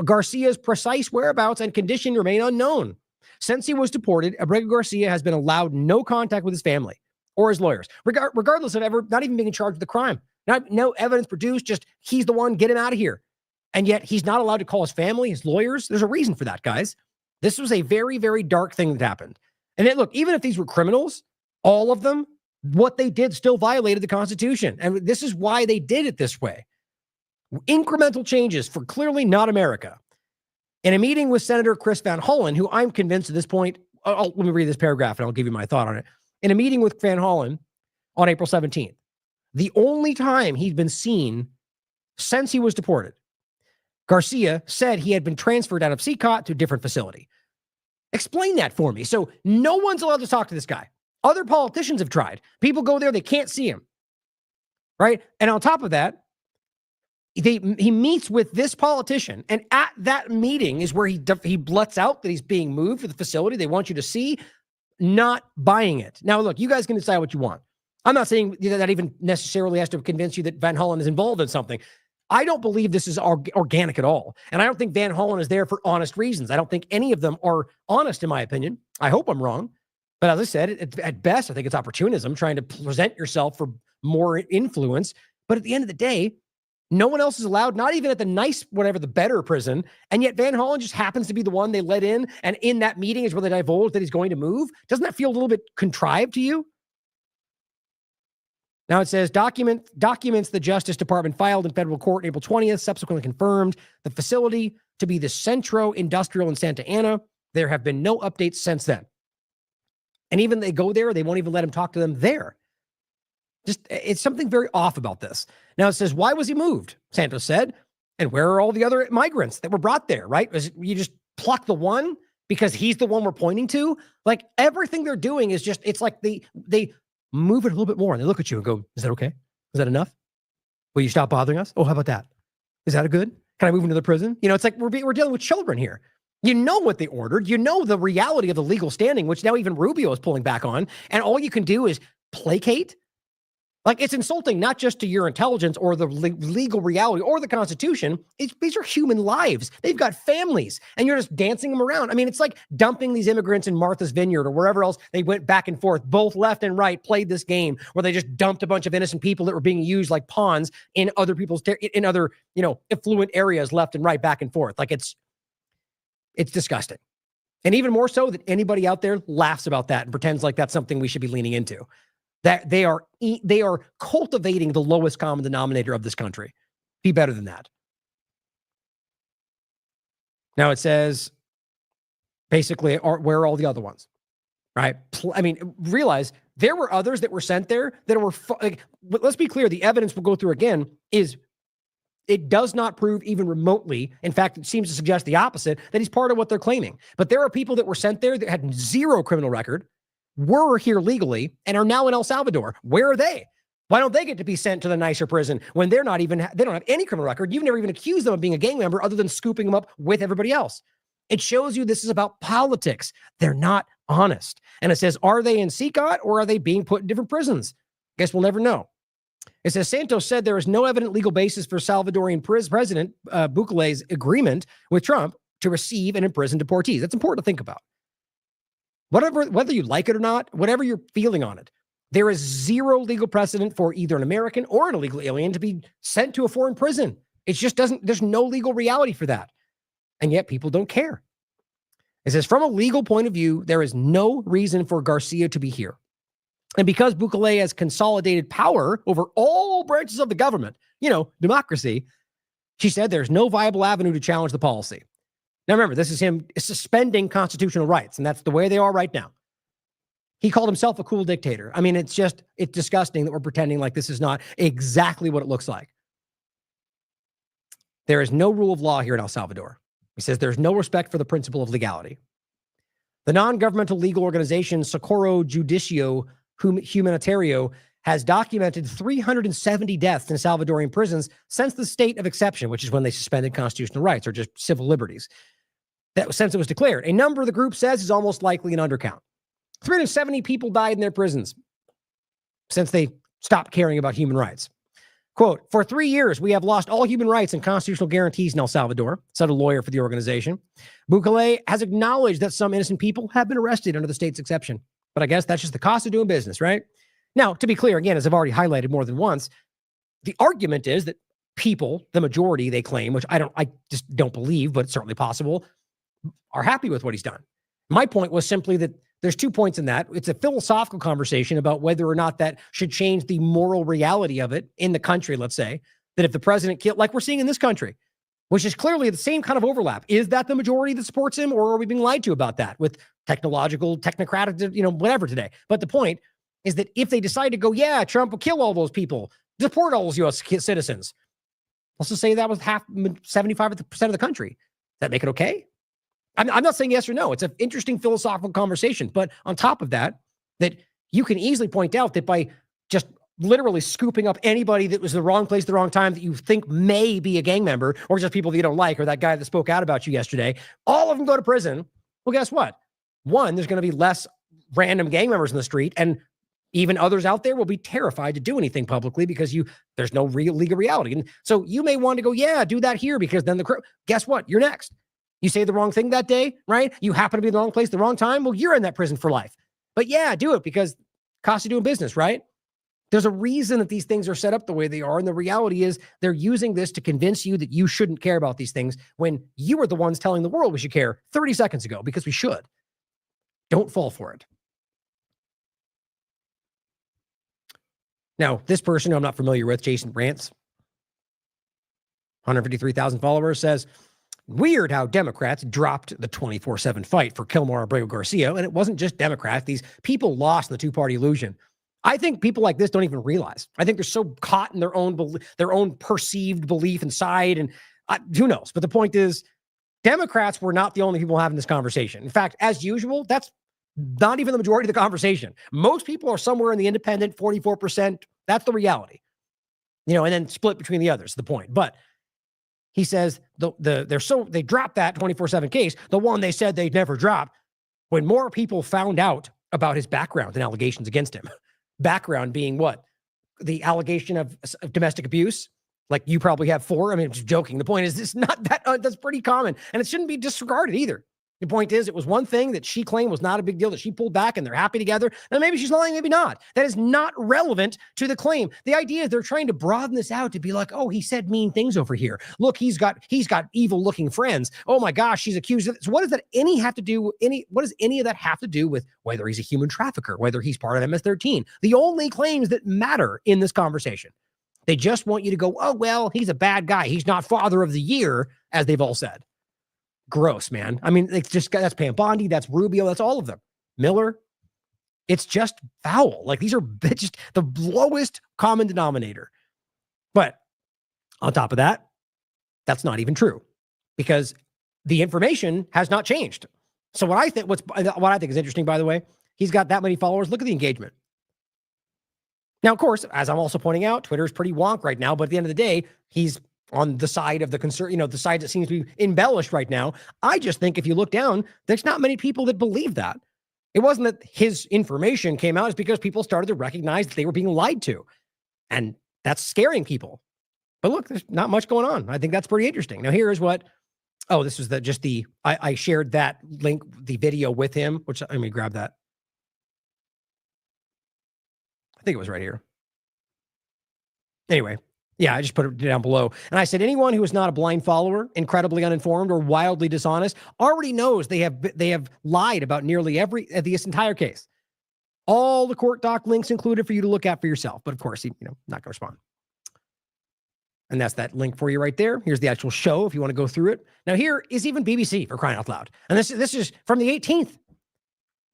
S5: Garcia's precise whereabouts and condition remain unknown. Since he was deported, Abrego Garcia has been allowed no contact with his family or his lawyers, regardless of ever not even being charged with the crime. No evidence produced, just he's the one, get him out of here. And yet he's not allowed to call his family, his lawyers. There's a reason for that, guys. This was a very, very dark thing that happened. And look, even if these were criminals, all of them, what they did still violated the Constitution. And this is why they did it this way. Incremental changes for clearly not America. In a meeting with Senator Chris Van Hollen, who I'm convinced at this point, let me read this paragraph and I'll give you my thought on it. In a meeting with Van Hollen on April 17th, the only time he'd been seen since he was deported, Garcia said he had been transferred out of CCOT to a different facility. Explain that for me. So no one's allowed to talk to this guy. Other politicians have tried. People go there, they can't see him. Right? And on top of that, he meets with this politician, and at that meeting is where he lets out that he's being moved to the facility they want you to see. not buying it. Now, look, you guys can decide what you want. I'm not saying that even necessarily has to convince you that Van Hollen is involved in something. I don't believe this is organic at all. And I don't think Van Hollen is there for honest reasons. I don't think any of them are honest, in my opinion. I hope I'm wrong. But as I said, at best, I think it's opportunism, trying to present yourself for more influence. But at the end of the day, no one else is allowed, not even at the nice, whatever, the better prison. And yet Van Hollen just happens to be the one they let in. And in that meeting is where they divulge that he's going to move. Doesn't that feel a little bit contrived to you? Now it says documents the Justice Department filed in federal court April 20th, subsequently confirmed the facility to be the Centro Industrial in Santa Ana. There have been no updates since then. And even they go there, they won't even let him talk to them there. Just, it's something very off about this. Now it says, why was he moved? Santos said, and where are all the other migrants that were brought there, right? You just pluck the one because he's the one we're pointing to? Like everything they're doing is just, it's like they move it a little bit more and they look at you and go, is that okay? Is that enough? Will you stop bothering us? Oh, how about that? Is that a good? Can I move into the prison? You know, it's like we're dealing with children here. You know what they ordered. You know the reality of the legal standing, which now even Rubio is pulling back on. And all you can do is placate. Like it's insulting, not just to your intelligence or the legal reality or the Constitution. These are human lives. They've got families and you're just dancing them around. I mean, it's like dumping these immigrants in Martha's Vineyard or wherever else they went back and forth, both left and right, played this game where they just dumped a bunch of innocent people that were being used like pawns in other people's, in other, affluent areas left and right, back and forth. Like it's disgusting. And even more so that anybody out there laughs about that and pretends like that's something we should be leaning into. That they are cultivating the lowest common denominator of this country. Be better than that. Now it says, basically, where are all the other ones? Right? I mean, realize there were others that were sent there that were, but let's be clear, the evidence we'll go through again is it does not prove even remotely. In fact, it seems to suggest the opposite, that he's part of what they're claiming. But there are people that were sent there that had zero criminal record, were here legally, and are now in El Salvador. Where are they? Why don't they get to be sent to the nicer prison when they don't have any criminal record? You've never even accused them of being a gang member other than scooping them up with everybody else. It shows you this is about politics. They're not honest. And it says, are they in CECOT or are they being put in different prisons? Guess we'll never know. It says, Santos said there is no evident legal basis for Salvadorian President Bukele's agreement with Trump to receive and imprison deportees. That's important to think about. Whether you like it or not, whatever you're feeling on it, there is zero legal precedent for either an American or an illegal alien to be sent to a foreign prison. It just there's no legal reality for that. And yet people don't care. It says, from a legal point of view, there is no reason for Garcia to be here. And because Bukele has consolidated power over all branches of the government, democracy, she said there's no viable avenue to challenge the policy. Now, remember, this is him suspending constitutional rights, and that's the way they are right now. He called himself a cool dictator. I mean, it's disgusting that we're pretending like this is not exactly what it looks like. There is no rule of law here in El Salvador. He says there's no respect for the principle of legality. The non-governmental legal organization Socorro Judicio Humanitario has documented 370 deaths in Salvadorian prisons since the state of exception, which is when they suspended constitutional rights or just civil liberties. Since it was declared. A number of the group says is almost likely an undercount. 370 people died in their prisons since they stopped caring about human rights. Quote, for 3 years, we have lost all human rights and constitutional guarantees in El Salvador, said a lawyer for the organization. Bukele has acknowledged that some innocent people have been arrested under the state's exception. But I guess that's just the cost of doing business, right? Now, to be clear, again, as I've already highlighted more than once, the argument is that people, the majority they claim, which I just don't believe, but it's certainly possible, are happy with what he's done. My point was simply that there's 2 points in that. It's a philosophical conversation about whether or not that should change the moral reality of it in the country, let's say, that if the president killed, like we're seeing in this country, which is clearly the same kind of overlap. Is that the majority that supports him, or are we being lied to about that with technocratic, whatever today? But the point is that if they decide to go, yeah, Trump will kill all those people, deport all those U.S. citizens, let's just say that was 75% of the country. Does that make it okay? I'm not saying yes or no. It's an interesting philosophical conversation. But on top of that you can easily point out that by just literally scooping up anybody that was in the wrong place at the wrong time that you think may be a gang member or just people that you don't like or that guy that spoke out about you yesterday, all of them go to prison. Well, guess what? One, there's going to be less random gang members in the street, and even others out there will be terrified to do anything publicly because there's no real legal reality. And so you may want to go, yeah, do that here, because then guess what? You're next. You say the wrong thing that day, right? You happen to be in the wrong place, the wrong time. Well, you're in that prison for life. But yeah, do it because it costs you doing business, right? There's a reason that these things are set up the way they are. And the reality is they're using this to convince you that you shouldn't care about these things when you were the ones telling the world we should care 30 seconds ago, because we should. Don't fall for it. Now, this person who I'm not familiar with, Jason Rants, 153,000 followers, says, weird how Democrats dropped the 24/7 fight for Kilmar Abrego Garcia. And it wasn't just Democrats. These people lost in the two-party illusion. I think people like this don't even realize. I think they're so caught in their own perceived belief inside. And who knows? But the point is, Democrats were not the only people having this conversation. In fact, as usual, that's not even the majority of the conversation. Most people are somewhere in the independent 44%. That's the reality. And then split between the others, the point. But he says they dropped that 24/7 case, the one they said they'd never drop, when more people found out about his background and allegations against him. Background being what? The allegation of domestic abuse. Like you probably have 4. I mean, I'm just joking. The point is, it's not that, that's pretty common, and it shouldn't be disregarded either. The point is, it was one thing that she claimed was not a big deal, that she pulled back and they're happy together. And maybe she's lying, maybe not. That is not relevant to the claim. The idea is they're trying to broaden this out to be like, oh, he said mean things over here. Look, he's got evil looking friends. Oh my gosh, she's accused of it. So what does that what does any of that have to do with whether he's a human trafficker, whether he's part of MS-13? The only claims that matter in this conversation. They just want you to go, oh, well, he's a bad guy. He's not father of the year, as they've all said. Gross, man. I mean, it's just, that's Pam Bondi, that's Rubio, that's all of them. Miller. It's just foul. Like, these are just the lowest common denominator. But on top of that, that's not even true, because the information has not changed. So what I think is interesting, by the way, he's got that many followers. Look at the engagement. Now, of course, as I'm also pointing out, Twitter is pretty wonk right now, but at the end of the day, he's on the side of the concern, the side that seems to be embellished right now. I just think if you look down, there's not many people that believe that. It wasn't that his information came out, it's because people started to recognize that they were being lied to. And that's scaring people. But look, there's not much going on. I think that's pretty interesting. Now, here is what, this was I shared that link, the video with him, which, let me grab that. I think it was right here. Anyway. Yeah, I just put it down below. And I said, anyone who is not a blind follower, incredibly uninformed, or wildly dishonest already knows they have lied about nearly this entire case. All the court doc links included for you to look at for yourself. But of course, not going to respond. And that's that link for you right there. Here's the actual show if you want to go through it. Now, here is even BBC, for crying out loud. And this is from the 18th.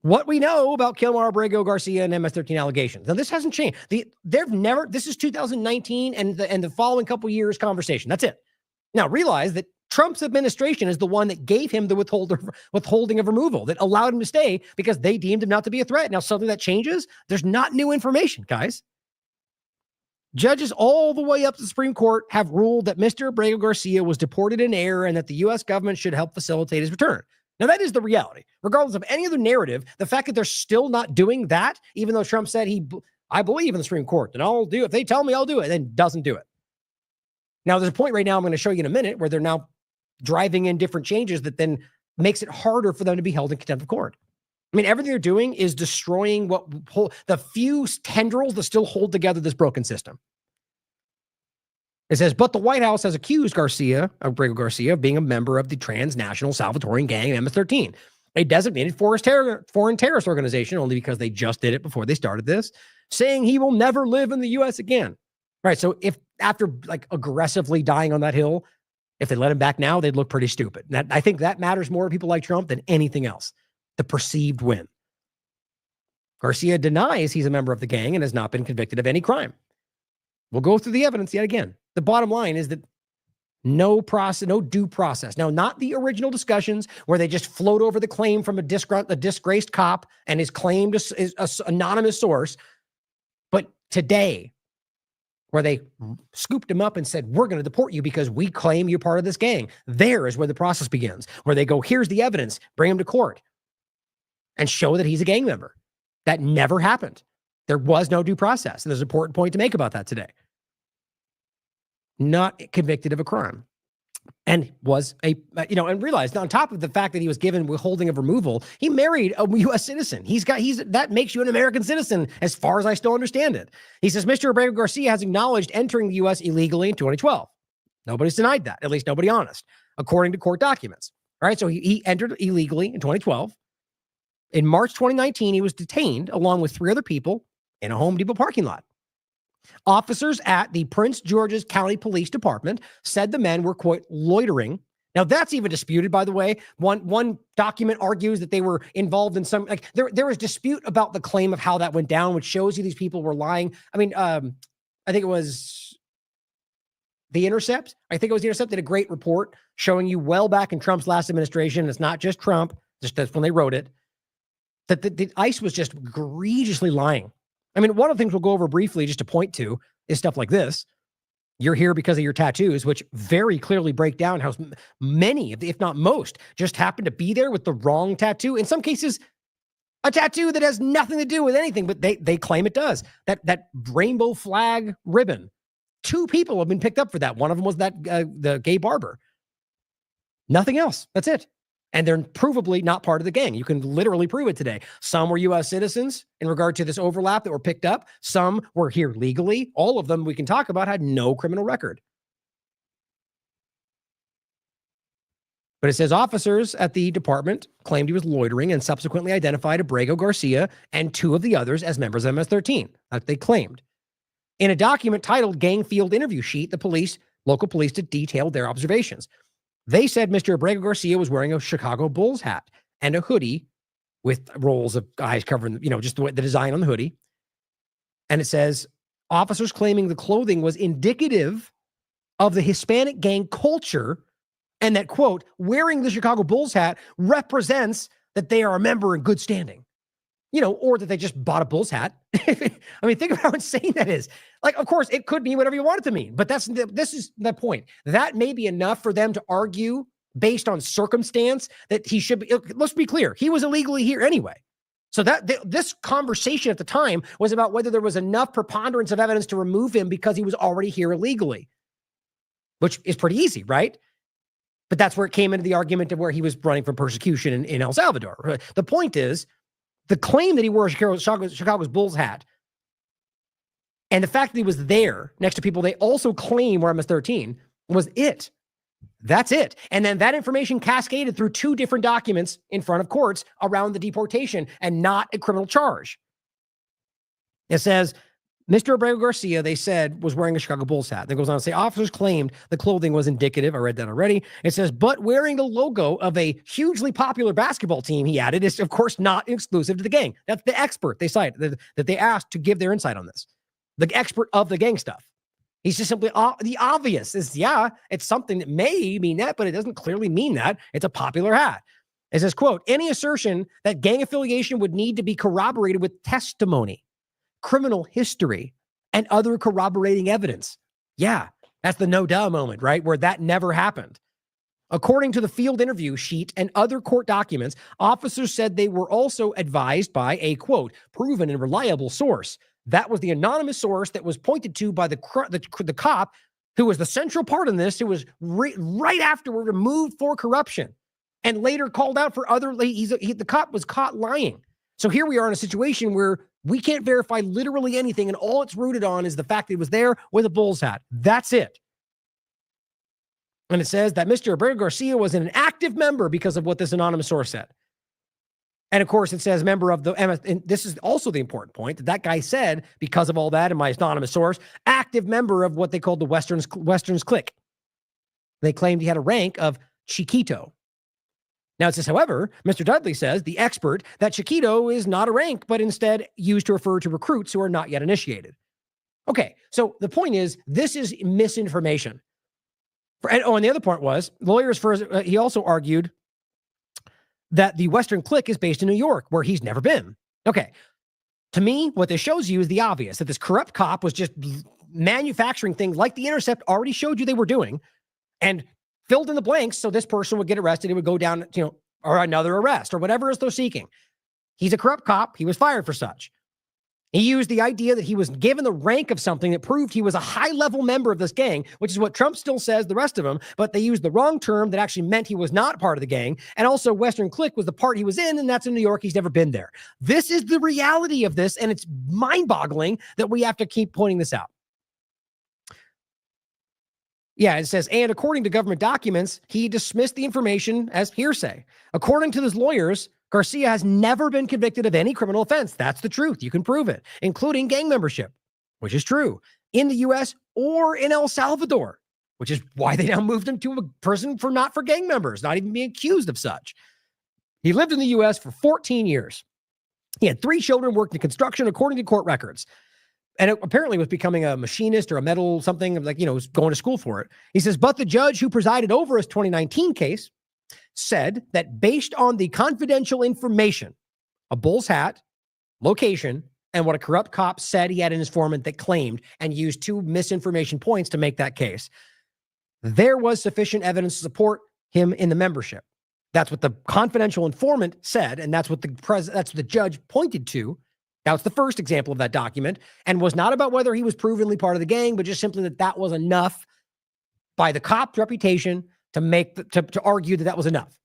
S5: What we know about Kilmar Abrego Garcia and MS-13 allegations. Now, this hasn't changed. This is 2019 and the following couple years conversation. That's it. Now, realize that Trump's administration is the one that gave him the withholding of removal, that allowed him to stay because they deemed him not to be a threat. Now, something that changes, there's not new information, guys. Judges all the way up to the Supreme Court have ruled that Mr. Abrego Garcia was deported in error and that the U.S. government should help facilitate his return. Now, that is the reality. Regardless of any other narrative, the fact that they're still not doing that, even though Trump said I believe in the Supreme Court and I'll do it. If they tell me, I'll do it, then doesn't do it. Now, there's a point right now I'm going to show you in a minute where they're now driving in different changes that then makes it harder for them to be held in contempt of court. I mean, everything they're doing is destroying the few tendrils that still hold together this broken system. It says, but the White House has accused Abrego Garcia, of being a member of the transnational Salvadoran gang MS-13, a designated foreign terrorist organization, only because they just did it before they started this, saying he will never live in the U.S. again. Right. So if after aggressively dying on that hill, if they let him back now, they'd look pretty stupid. I think that matters more to people like Trump than anything else. The perceived win. Garcia denies he's a member of the gang and has not been convicted of any crime. We'll go through the evidence yet again. The bottom line is that no due process. Now, not the original discussions where they just float over the claim from a disgraced cop and his claim to an anonymous source, but today, where they scooped him up and said, we're going to deport you because we claim you're part of this gang. There is where the process begins, where they go, here's the evidence, bring him to court and show that he's a gang member. That never happened. There was no due process. And there's an important point to make about that today. Not convicted of a crime. And was and realized on top of the fact that he was given withholding of removal, he married a U.S. citizen. That makes you an American citizen as far as I still understand it. He says, Mr. Abrego Garcia has acknowledged entering the U.S. illegally in 2012. Nobody's denied that, at least nobody honest, according to court documents. All right, so he entered illegally in 2012. In March 2019, he was detained along with 3 other people in a Home Depot parking lot. Officers at the Prince George's County Police Department said the men were, quote, loitering. Now, that's even disputed, by the way. One document argues that they were involved in some, like, there was dispute about the claim of how that went down, which shows you these people were lying. I mean, I think it was The Intercept. I think it was The Intercept did a great report showing you well back in Trump's last administration. It's not just Trump, just that's when they wrote it, that the ICE was just egregiously lying. I mean, one of the things we'll go over briefly just to point to is stuff like this. You're here because of your tattoos, which very clearly break down how many, if not most, just happen to be there with the wrong tattoo. In some cases, a tattoo that has nothing to do with anything, but they claim it does. That rainbow flag ribbon. 2 people have been picked up for that. One of them was the gay barber. Nothing else. That's it. And they're provably not part of the gang. You can literally prove it today. Some were U.S. citizens in regard to this overlap that were picked up. Some were here legally. All of them we can talk about had no criminal record. But it says officers at the department claimed he was loitering and subsequently identified Abrego Garcia and 2 of the others as members of MS-13. That they claimed. In a document titled Gang Field Interview Sheet, the local police detailed their observations. They said Mr. Abrego Garcia was wearing a Chicago Bulls hat and a hoodie with rolls of eyes covering, just the design on the hoodie. And it says officers claiming the clothing was indicative of the Hispanic gang culture and that, quote, wearing the Chicago Bulls hat represents that they are a member in good standing, or that they just bought a Bulls hat. I mean, think about how insane that is. Like, of course, it could mean whatever you want it to mean, but this is the point. That may be enough for them to argue based on circumstance that he should be. Let's be clear. He was illegally here anyway. So this conversation at the time was about whether there was enough preponderance of evidence to remove him because he was already here illegally, which is pretty easy, right? But that's where it came into the argument of where he was running from persecution in El Salvador. The point is, the claim that he wore Chicago's Bulls hat and the fact that he was there next to people they also claim were MS-13 was it. That's it. And then that information cascaded through 2 different documents in front of courts around the deportation and not a criminal charge. It says, Mr. Abrego Garcia, they said, was wearing a Chicago Bulls hat. Then goes on to say, officers claimed the clothing was indicative. I read that already. It says, but wearing the logo of a hugely popular basketball team, he added, is, of course, not exclusive to the gang. That's the expert they cite, that they asked to give their insight on this. The expert of the gang stuff. He's just simply, the obvious is, it's something that may mean that, but it doesn't clearly mean that. It's a popular hat. It says, quote, any assertion that gang affiliation would need to be corroborated with testimony, criminal history, and other corroborating evidence. Yeah, that's the no-duh moment, right? Where that never happened. According to the field interview sheet and other court documents, officers said they were also advised by a, quote, proven and reliable source. That was the anonymous source that was pointed to by the cop who was the central part in this, who was right afterward removed for corruption and later called out for other, the cop was caught lying. So here we are in a situation where we can't verify literally anything, and all it's rooted on is the fact that he was there with a Bulls hat. That's it. And it says that Mr. Abrego Garcia was an active member because of what this anonymous source said. And of course, it says member of the MS. And this is also the important point that guy said, because of all that, and my anonymous source, active member of what they called the Westerns clique. They claimed he had a rank of Chiquito. Now it says, however, Mr. Dudley says, the expert, that Chiquito is not a rank, but instead used to refer to recruits who are not yet initiated. Okay, so the point is, this is misinformation. And the other point was, lawyers he also argued that the Western clique is based in New York, where he's never been. Okay, to me, what this shows you is the obvious, that this corrupt cop was just manufacturing things like The Intercept already showed you they were doing, and filled in the blanks so this person would get arrested. It would go down, or another arrest or whatever is they're seeking. He's a corrupt cop. He was fired for such. He used the idea that he was given the rank of something that proved he was a high-level member of this gang, which is what Trump still says, the rest of them, but they used the wrong term that actually meant he was not part of the gang. And also Western Click was the part he was in, and that's in New York. He's never been there. This is the reality of this, and it's mind-boggling that we have to keep pointing this out. Yeah, it says, and according to government documents, he dismissed the information as hearsay. According to his lawyers, Garcia has never been convicted of any criminal offense. That's the truth. You can prove it, including gang membership, which is true, in the U.S. or in El Salvador, which is why they now moved him to a prison for not for gang members, not even being accused of such. He lived in the U.S. for 14 years. He had 3 children, worked in construction, according to court records. And it apparently was becoming a machinist or a metal something, like, was going to school for it. He says, but the judge who presided over his 2019 case said that based on the confidential information, a bull's hat, location, and what a corrupt cop said he had in his informant that claimed and used 2 misinformation points to make that case, there was sufficient evidence to support him in the membership. That's what the confidential informant said, and that's what the judge pointed to. That was the first example of that document, and was not about whether he was provenly part of the gang, but just simply that was enough by the cop's reputation to argue that was enough.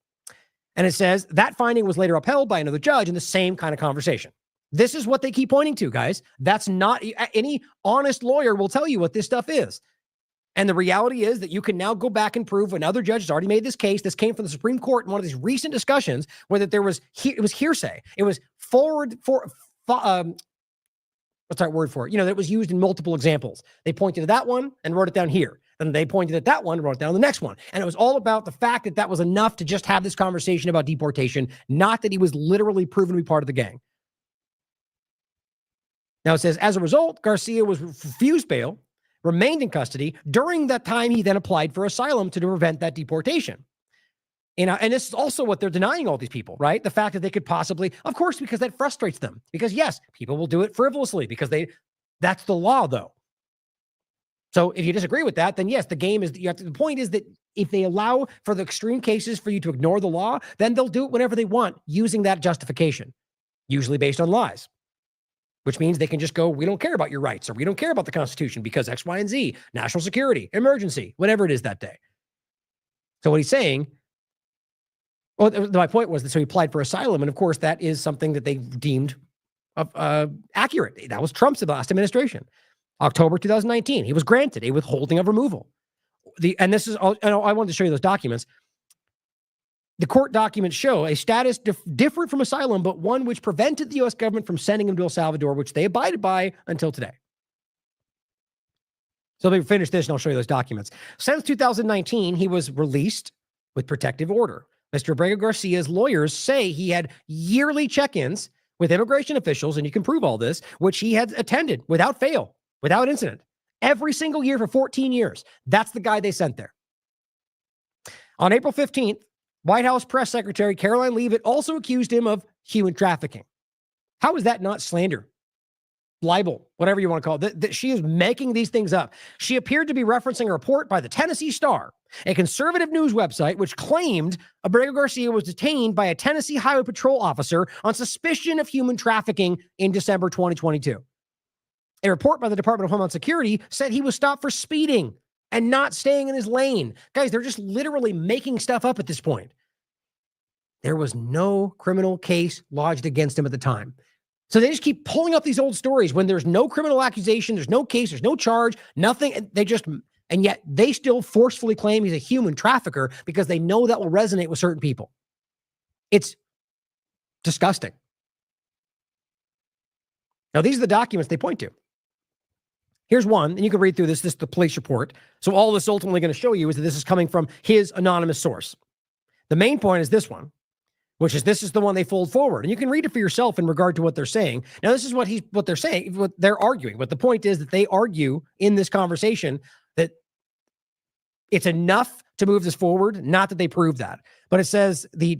S5: And it says that finding was later upheld by another judge in the same kind of conversation. This is what they keep pointing to, guys. That's not, any honest lawyer will tell you what this stuff is. And the reality is that you can now go back and prove another judge has already made this case. This came from the Supreme Court in one of these recent discussions where that it was hearsay. It was what's that word for it? That was used in multiple examples. They pointed to that one and wrote it down here. Then they pointed at that one and wrote it down the next one. And it was all about the fact that that was enough to just have this conversation about deportation, not that he was literally proven to be part of the gang. Now it says, as a result, Garcia was refused bail, remained in custody. During that time, he then applied for asylum to prevent that deportation. And this is also what they're denying all these people, right? The fact that they could possibly, of course, because that frustrates them. Because yes, people will do it frivolously because that's the law though. So if you disagree with that, then yes, the game is, the point is that if they allow for the extreme cases for you to ignore the law, then they'll do it whenever they want using that justification, usually based on lies, which means they can just go, we don't care about your rights, or we don't care about the Constitution because X, Y, and Z, national security, emergency, whatever it is that day. So what he's saying, my point was that so he applied for asylum, and of course that is something that they deemed accurate. That was Trump's last administration. October 2019, he was granted a withholding of removal. And this is, I wanted to show you those documents. The court documents show a status different from asylum, but one which prevented the U.S. government from sending him to El Salvador, which they abided by until today. So let me finish this and I'll show you those documents. Since 2019, he was released with protective order. Mr. Abrego Garcia's lawyers say he had yearly check-ins with immigration officials, and you can prove all this, which he had attended without fail, without incident, every single year for 14 years. That's the guy they sent there. On April 15th, White House Press Secretary Caroline Leavitt also accused him of human trafficking. How is that not slander? Libel, whatever you want to call it. That she is making these things up. She appeared to be referencing a report by the Tennessee Star, a conservative news website, which claimed Abrego Garcia was detained by a Tennessee Highway Patrol officer on suspicion of human trafficking in December 2022. A report by the Department of Homeland Security said he was stopped for speeding and not staying in his lane. Guys, they're just literally making stuff up at this point. There was no criminal case lodged against him at the time. So they just keep pulling up these old stories when there's no criminal accusation, there's no case, there's no charge, nothing. And yet they still forcefully claim he's a human trafficker because they know that will resonate with certain people. It's disgusting. Now, these are the documents they point to. Here's one, and you can read through this. This is the police report. So all this is ultimately going to show you is that this is coming from his anonymous source. The main point is this one, which is this is the one they fold forward. And you can read it for yourself in regard to what they're saying. Now, this is what they're saying, what they're arguing. But the point is that they argue in this conversation that it's enough to move this forward, not that they prove that. But it says they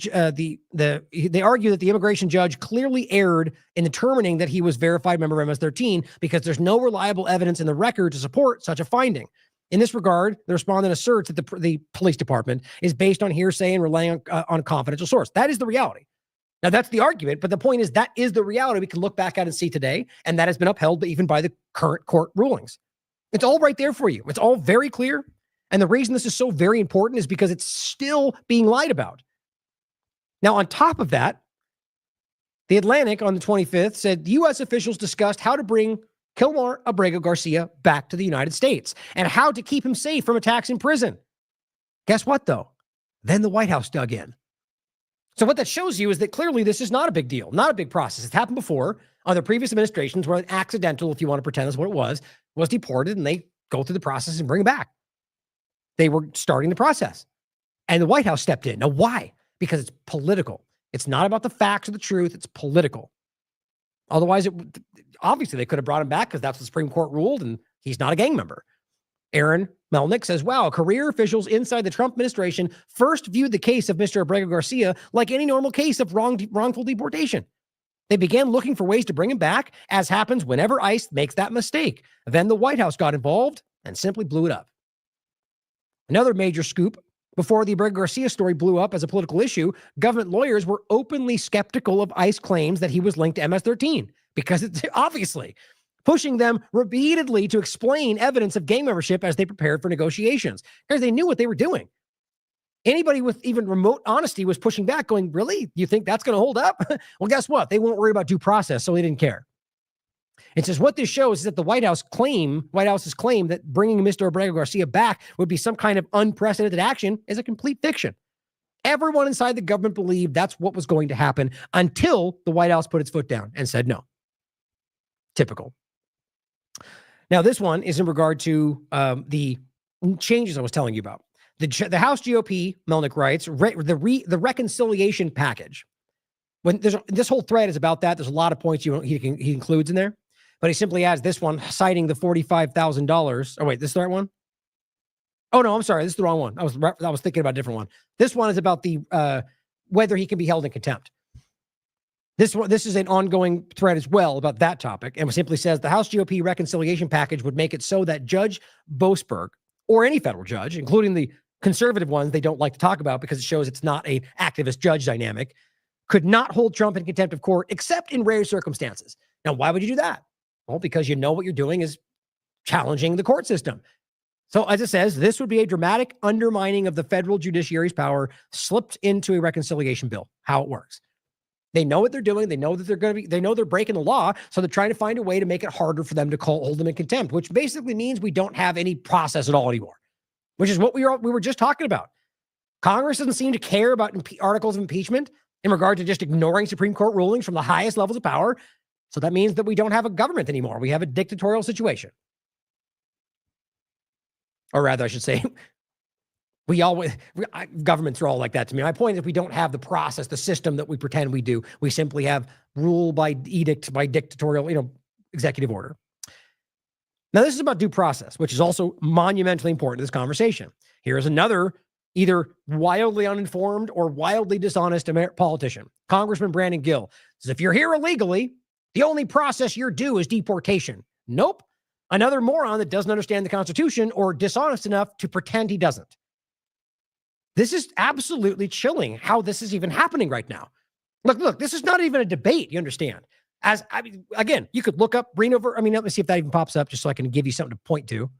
S5: argue that the immigration judge clearly erred in determining that he was verified member of MS-13 because there's no reliable evidence in the record to support such a finding. In this regard, the respondent asserts that the police department is based on hearsay and relying on a confidential source. That is the reality. Now, that's the argument, but the point is that is the reality we can look back at and see today, and that has been upheld even by the current court rulings. It's all right there for you. It's all very clear. And the reason this is so very important is because it's still being lied about. Now, on top of that, The Atlantic on the 25th said U.S. officials discussed how to bring Kilmar Abrego Garcia back to the United States and how to keep him safe from attacks in prison. Guess what, though? Then the White House dug in. So what that shows you is that clearly this is not a big deal, not a big process. It's happened before under previous administrations where an accidental, if you want to pretend that's what it was deported, and they go through the process and bring him back. They were starting the process. And the White House stepped in. Now, why? Because it's political. It's not about the facts or the truth. It's political. Otherwise, obviously, they could have brought him back because that's what the Supreme Court ruled, and he's not a gang member. Aaron Melnick says, wow, career officials inside the Trump administration first viewed the case of Mr. Abrego Garcia like any normal case of wrongful deportation. They began looking for ways to bring him back, as happens whenever ICE makes that mistake. Then the White House got involved and simply blew it up. Another major scoop: before the Abrego Garcia story blew up as a political issue, government lawyers were openly skeptical of ICE claims that he was linked to MS-13 because it's obviously pushing them repeatedly to explain evidence of gang membership as they prepared for negotiations because they knew what they were doing. Anybody with even remote honesty was pushing back, going, really? You think that's going to hold up? Well, guess what? They won't worry about due process, so they didn't care. It says what this shows is that the White House's claim that bringing Mr. Abrego Garcia back would be some kind of unprecedented action is a complete fiction. Everyone inside the government believed that's what was going to happen until the White House put its foot down and said no. Typical. Now, this one is in regard to the changes I was telling you about. The House GOP, Melnick writes, the reconciliation package. When this whole thread is about that, there's a lot of points he includes in there, but he simply adds this one, citing the $45,000. Oh wait, this is the right one. Oh no, I'm sorry, this is the wrong one. I was thinking about a different one. This one is about the whether he can be held in contempt. This is an ongoing thread as well about that topic, and it simply says the House GOP reconciliation package would make it so that Judge Boasberg, or any federal judge, including the conservative ones they don't like to talk about because it shows it's not an activist judge dynamic, could not hold Trump in contempt of court except in rare circumstances. Now, why would you do that? Well, because you know what you're doing is challenging the court system. So as it says, this would be a dramatic undermining of the federal judiciary's power slipped into a reconciliation bill, how it works. They know what they're doing. They know that they know they're breaking the law. So they're trying to find a way to make it harder for them to hold them in contempt, which basically means we don't have any process at all anymore, which is what we were just talking about. Congress doesn't seem to care about articles of impeachment in regard to just ignoring Supreme Court rulings from the highest levels of power. So that means that we don't have a government anymore. We have a dictatorial situation. Or rather, I should say, governments are all like that to me. My point is we don't have the process, the system that we pretend we do. We simply have rule by edict, by dictatorial, executive order. Now, this is about due process, which is also monumentally important to this conversation. Here is another either wildly uninformed or wildly dishonest politician. Congressman Brandon Gill says, if you're here illegally, the only process you're due is deportation. Nope. Another moron that doesn't understand the Constitution or dishonest enough to pretend he doesn't. This is absolutely chilling how this is even happening right now. Look, this is not even a debate, you understand? Again, you could look up Reno. Let me see if that even pops up just so I can give you something to point to.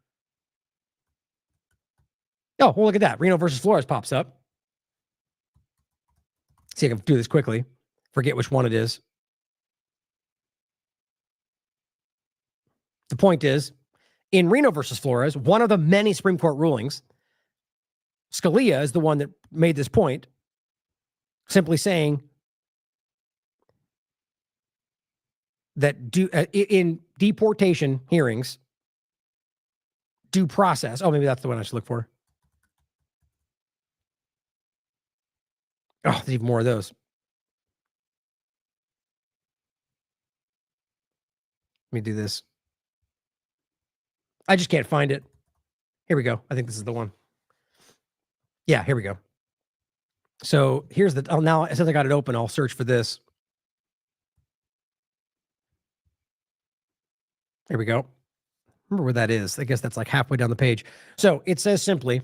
S5: Oh, well, look at that. Reno versus Flores pops up. See if I can do this quickly. Forget which one it is. The point is, in Reno versus Flores, one of the many Supreme Court rulings, Scalia is the one that made this point, simply saying that in deportation hearings, due process. Oh, maybe that's the one I should look for. Oh, there's even more of those. Let me do this. I just can't find it. Here we go. I think this is the one. Yeah, here we go. So here's now, since I got it open, I'll search for this. Here we go. Remember where that is. I guess that's like halfway down the page. So it says simply,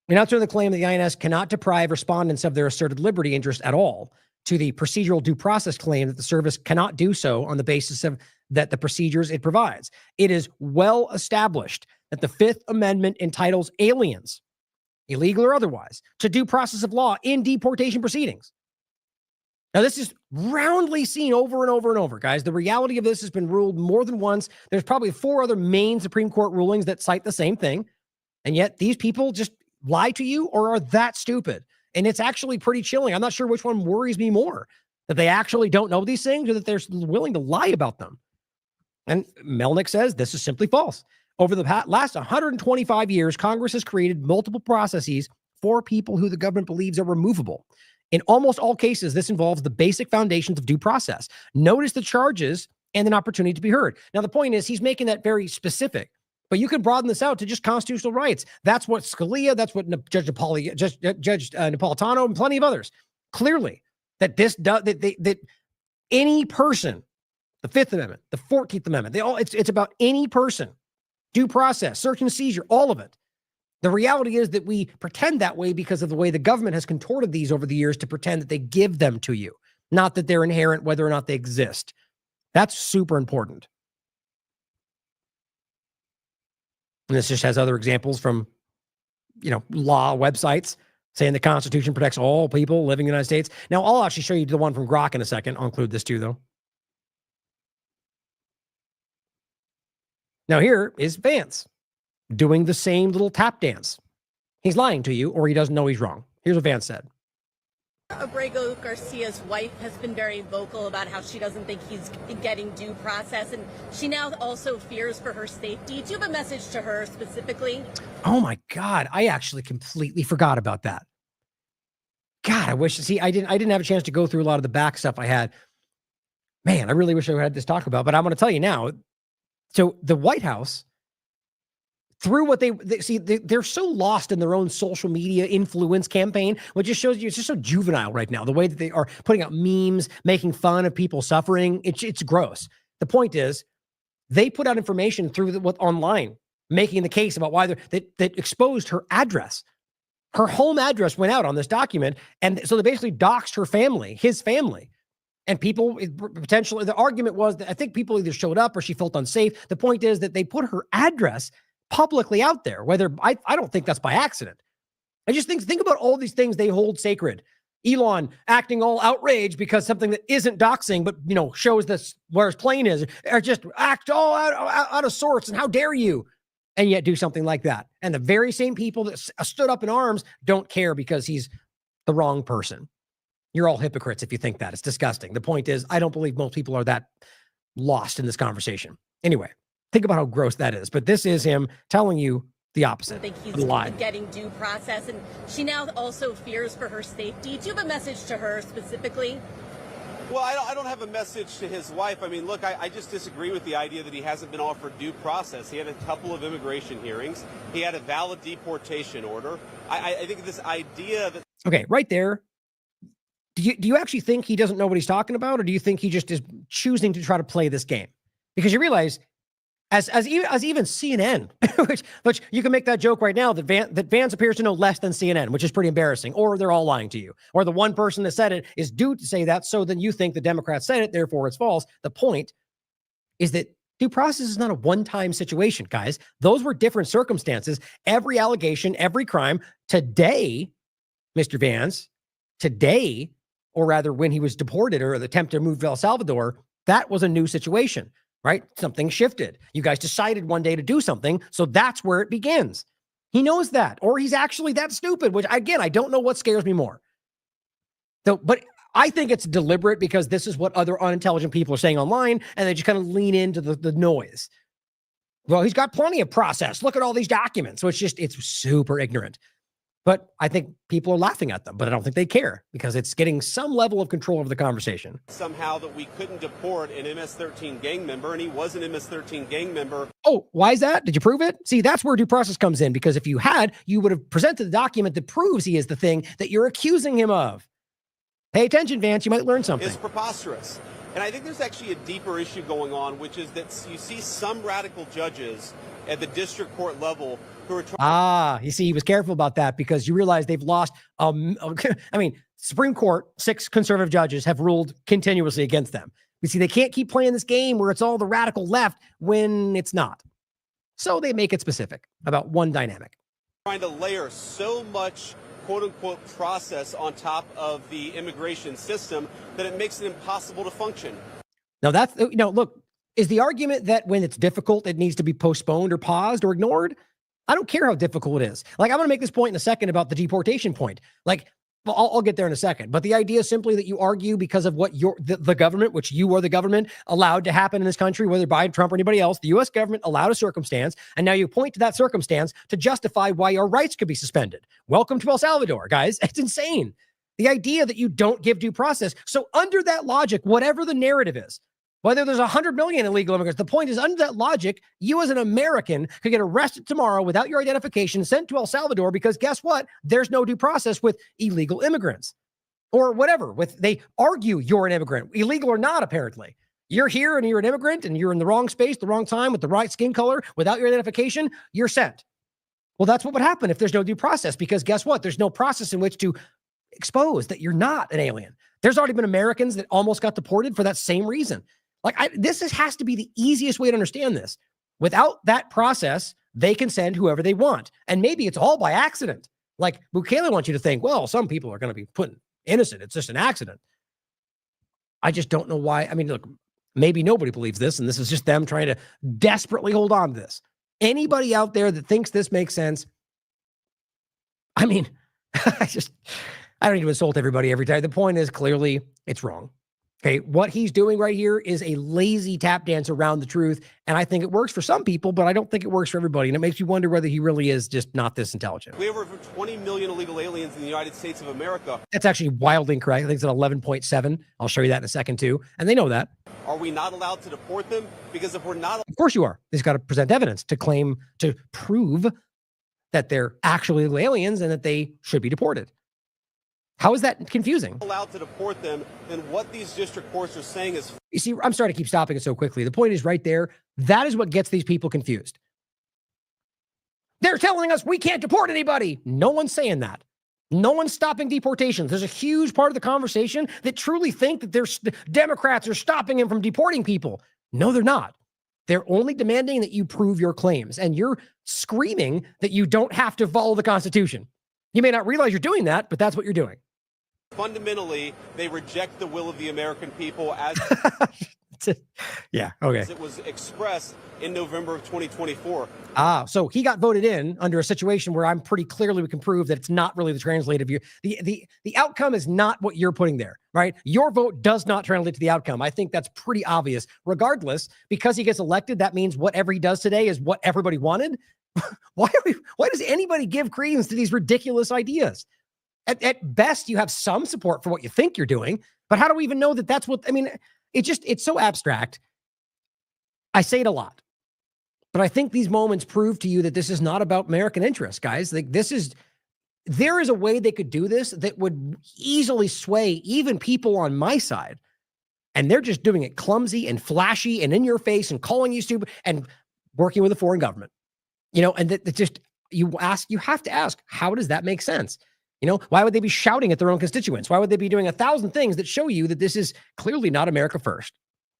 S5: We now turn to the claim that the INS cannot deprive respondents of their asserted liberty interest at all, to the procedural due process claim that the service cannot do so on the basis of that the procedures it provides. It is well established that the Fifth Amendment entitles aliens, illegal or otherwise, to due process of law in deportation proceedings. Now, this is roundly seen over and over and over, guys. The reality of this has been ruled more than once. There's probably 4 other main Supreme Court rulings that cite the same thing. And yet these people just lie to you or are that stupid. And it's actually pretty chilling. I'm not sure which one worries me more, that they actually don't know these things or that they're willing to lie about them. And Melnick says this is simply false. Over the last 125 years, Congress has created multiple processes for people who the government believes are removable. In almost all cases, this involves the basic foundations of due process. Notice the charges and an opportunity to be heard. Now, the point is he's making that very specific. But you can broaden this out to just constitutional rights. That's what Scalia, that's what Judge Napolitano, and plenty of others. Clearly, that this does that any person, the Fifth Amendment, the 14th Amendment, it's about any person, due process, search and seizure, all of it. The reality is that we pretend that way because of the way the government has contorted these over the years to pretend that they give them to you, not that they're inherent, whether or not they exist. That's super important. And this just has other examples from, law websites saying the Constitution protects all people living in the United States. Now, I'll actually show you the one from Grok in a second. I'll include this too, though. Now, here is Vance doing the same little tap dance. He's lying to you, or he doesn't know he's wrong. Here's what Vance said.
S7: Abrego Garcia's wife has been very vocal about how she doesn't think he's getting due process, and she now also fears for her safety. Do you have a message to her specifically? Oh my God, I actually completely forgot about that. God, I wish. See, I didn't have a chance to go through a lot of the back stuff I had. Man, I really wish I had this talk about. But I'm going to tell you now. So the White House, through what they're so lost in their own social media influence campaign, which just shows you it's just so juvenile right now. The way that they are putting out memes, making fun of people suffering, it's gross. The point is, they put out information through online, making the case about why that exposed her address. Her home address went out on this document, and so they basically doxed her family, his family. And people potentially, the argument was that I think people either showed up or she felt unsafe. The point is that they put her address publicly out there, whether I don't think that's by accident. I just think about all these things they hold sacred. Elon acting all outraged because something that isn't doxing, but shows this where his plane is, or just act all out of sorts. And how dare you? And yet do something like that. And the very same people that stood up in arms don't care because he's the wrong person. You're all hypocrites if you think that. It's disgusting. The point is, I don't believe most people are that lost in this conversation. Anyway. Think about how gross that is. But this is him telling you the opposite. I think he's getting due process, and she now also fears for her safety. Do you have a message to her specifically?
S8: Well, I don't have a message to his wife. I mean, look, I just disagree with the idea that he hasn't been offered due process. He had a couple of immigration hearings. He had a valid deportation order. I think this idea that... Okay, right there. Do you actually think he doesn't know what he's talking about, or do you think he just is choosing to try to play this game? Because you realize... As even CNN, which you can make that joke right now that Vance appears to know less than CNN, which is pretty embarrassing, or they're all lying to you, or the one person that said it is due to say that, so then you think the Democrats said it, therefore it's false. The point is that due process is not a one-time situation, guys. Those were different circumstances. Every allegation, every crime today, Mr. Vance, today, or rather when he was deported or the attempt to move to El Salvador, that was a new situation. Right? Something shifted. You guys decided one day to do something. So that's where it begins. He knows that, or he's actually that stupid, which again, I don't know what scares me more. But I think it's deliberate because this is what other unintelligent people are saying online. And they just kind of lean into the noise. Well, he's got plenty of process. Look at all these documents. So it's super ignorant. But I think people are laughing at them, but I don't think they care because it's getting some level of control over the conversation. Somehow that we couldn't deport an MS-13 gang member, and he was an MS-13 gang member.
S5: Oh, why is that? Did you prove it? See, that's where due process comes in, because if you had, you would have presented the document that proves he is the thing that you're accusing him of. Pay attention, Vance. You might learn something.
S8: It's preposterous. And I think there's actually a deeper issue going on, which is that you see some radical judges at the district court level who are trying.
S5: You see, he was careful about that because you realize they've lost. I mean, Supreme Court, 6 conservative judges have ruled continuously against them. You see, they can't keep playing this game where it's all the radical left when it's not. So they make it specific about one dynamic.
S8: Trying to layer so much quote unquote process on top of the immigration system that it makes it impossible to function.
S5: Now that's, look, is the argument that when it's difficult, it needs to be postponed or paused or ignored? I don't care how difficult it is. Like, I'm going to make this point in a second about the deportation point. Like, well, I'll get there in a second. But the idea is simply that you argue because of what the government, which you are the government, allowed to happen in this country, whether Biden, Trump, or anybody else, the U.S. government allowed a circumstance, and now you point to that circumstance to justify why your rights could be suspended. Welcome to El Salvador, guys. It's insane. The idea that you don't give due process. So under that logic, whatever the narrative is, whether there's 100 million illegal immigrants, the point is, under that logic, you as an American could get arrested tomorrow without your identification, sent to El Salvador, because guess what? There's no due process with illegal immigrants or whatever. They argue you're an immigrant, illegal or not, apparently. You're here and you're an immigrant and you're in the wrong space, the wrong time, with the right skin color, without your identification, you're sent. Well, that's what would happen if there's no due process, because guess what? There's no process in which to expose that you're not an alien. There's already been Americans that almost got deported for that same reason. This has to be the easiest way to understand this. Without that process, they can send whoever they want. And maybe it's all by accident. Like Bukele wants you to think, well, some people are going to be put innocent. It's just an accident. I just don't know why. I mean, look, maybe nobody believes this, and this is just them trying to desperately hold on to this. Anybody out there that thinks this makes sense, I mean, I don't need to insult everybody every time. The point is, clearly, it's wrong. Okay, what he's doing right here is a lazy tap dance around the truth, and I think it works for some people, but I don't think it works for everybody, and it makes you wonder whether he really is just not this intelligent.
S8: We have over 20 million illegal aliens in the United States of America.
S5: That's actually wildly incorrect. I think it's at 11.7. I'll show you that in a second, too, and they know that.
S8: Are we not allowed to deport them? Because if we're not...
S5: Of course you are. He's got to present evidence to prove that they're actually illegal aliens and that they should be deported. How is that confusing?
S8: Allowed to deport them, then what these district courts are saying is...
S5: You see, I'm sorry to keep stopping it so quickly. The point is right there. That is what gets these people confused. They're telling us we can't deport anybody. No one's saying that. No one's stopping deportations. There's a huge part of the conversation that truly think that there's Democrats are stopping them from deporting people. No, they're not. They're only demanding that you prove your claims, and you're screaming that you don't have to follow the Constitution. You may not realize you're doing that, but that's what you're doing.
S8: Fundamentally, they reject the will of the American people as
S5: yeah, okay.
S8: As it was expressed in November of 2024.
S5: So he got voted in under a situation where I'm pretty clearly we can prove that it's not really the translative view. The outcome is not what you're putting there, right? Your vote does not translate to the outcome. I think that's pretty obvious. Regardless, because he gets elected, that means whatever he does today is what everybody wanted. Why does anybody give credence to these ridiculous ideas? At best, you have some support for what you think you're doing, but how do we even know that that's what, I mean, it's so abstract. I say it a lot, but I think these moments prove to you that this is not about American interests, guys. Like there is a way they could do this that would easily sway even people on my side. And they're just doing it clumsy and flashy and in your face and calling you stupid and working with a foreign government, and that just, you have to ask, how does that make sense? Why would they be shouting at their own constituents? Why would they be doing 1,000 things that show you that this is clearly not America first?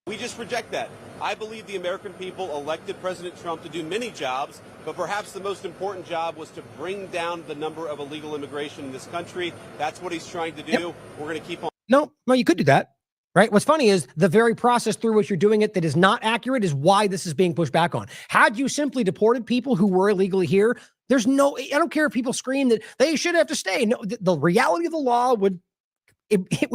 S8: We just reject that. I believe the American people elected President Trump to do many jobs, but perhaps the most important job was to bring down the number of illegal immigration in this country. That's what he's trying to do. Yep. We're going to keep on.
S5: No, you could do that, right? What's funny is the very process through which you're doing it that is not accurate is why this is being pushed back on. Had you simply deported people who were illegally here, I don't care if people scream that they should have to stay. No, the reality of the law would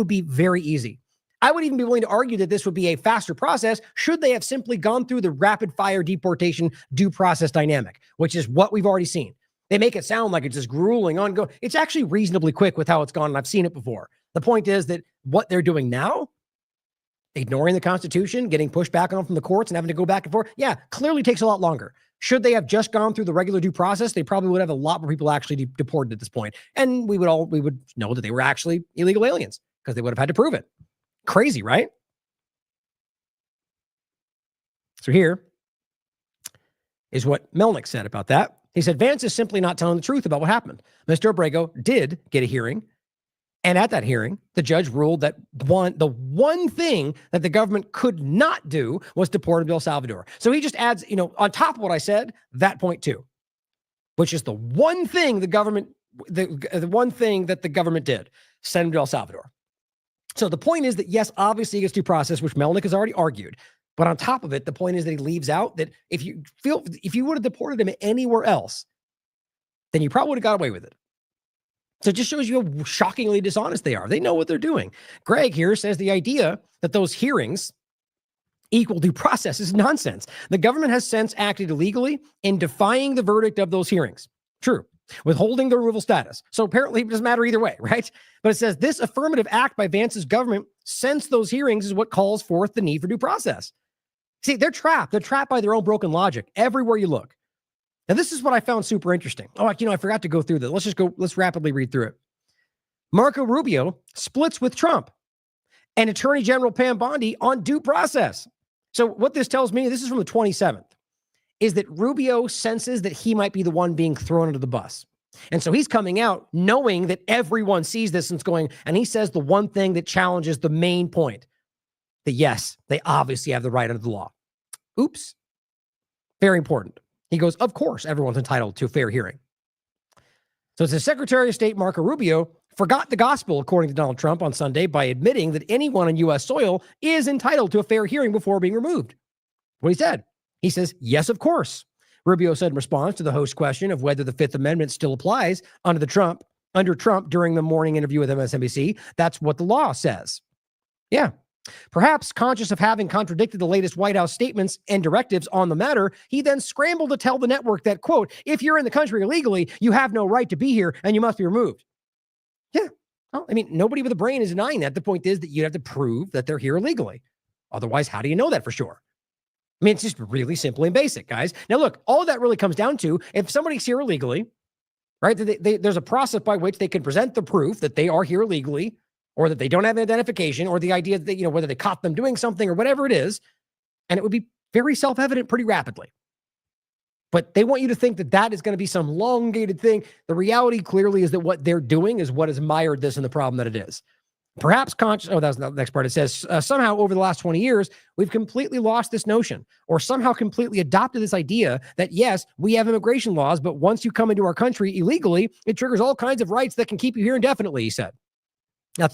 S5: be very easy. I would even be willing to argue that this would be a faster process should they have simply gone through the rapid fire deportation due process dynamic, which is what we've already seen. They make it sound like it's just grueling ongoing. It's actually reasonably quick with how it's gone, and I've seen it before. The point is that what they're doing now, ignoring the Constitution, getting pushed back on from the courts and having to go back and forth, clearly takes a lot longer. Should they have just gone through the regular due process, they probably would have a lot more people actually deported at this point. And we would know that they were actually illegal aliens because they would have had to prove it. Crazy, right? So here, is what Melnick said about that. He said, Vance is simply not telling the truth about what happened. Mr. Abrego did get a hearing. And at that hearing, the judge ruled that the one thing that the government could not do was deport him to El Salvador. So he just adds, on top of what I said, that point too, which is the one thing the one thing that the government did, send him to El Salvador. So the point is that, yes, obviously he gets due process, which Melnick has already argued. But on top of it, the point is that he leaves out that if you would have deported him anywhere else, then you probably would have got away with it. So it just shows you how shockingly dishonest they are. They know what they're doing. Greg here says the idea that those hearings equal due process is nonsense. The government has since acted illegally in defying the verdict of those hearings. True. Withholding the removal status. So apparently it doesn't matter either way, right? But it says this affirmative act by Vance's government since those hearings is what calls forth the need for due process. See, they're trapped. They're trapped by their own broken logic everywhere you look. Now, this is what I found super interesting. Oh, I forgot to go through that. Let's rapidly read through it. Marco Rubio splits with Trump and Attorney General Pam Bondi on due process. So what this tells me, this is from the 27th, is that Rubio senses that he might be the one being thrown under the bus. And so he's coming out knowing that everyone sees this and it's going, and he says the one thing that challenges the main point, that yes, they obviously have the right under the law. Oops. Very important. He goes, of course, everyone's entitled to a fair hearing. So it's the Secretary of State, Marco Rubio, forgot the gospel, according to Donald Trump on Sunday, by admitting that anyone on U.S. soil is entitled to a fair hearing before being removed. What he said. He says, yes, of course. Rubio said in response to the host's question of whether the Fifth Amendment still applies under Trump during the morning interview with MSNBC. That's what the law says. Yeah. Perhaps conscious of having contradicted the latest White House statements and directives on the matter, he then scrambled to tell the network that, quote, if you're in the country illegally, you have no right to be here and you must be removed. Yeah. Well, nobody with a brain is denying that. The point is that you have to prove that they're here illegally. Otherwise, how do you know that for sure? It's just really simple and basic, guys. Now, look, all of that really comes down to if somebody's here illegally, right? There's a process by which they can present the proof that they are here illegally, or that they don't have an identification, or the idea that, whether they caught them doing something or whatever it is, and it would be very self-evident pretty rapidly. But they want you to think that that is going to be some elongated thing. The reality clearly is that what they're doing is what has mired this in the problem that it is. Perhaps that's the next part. It says, somehow over the last 20 years, we've completely lost this notion, or somehow completely adopted this idea that, yes, we have immigration laws, but once you come into our country illegally, it triggers all kinds of rights that can keep you here indefinitely, he said.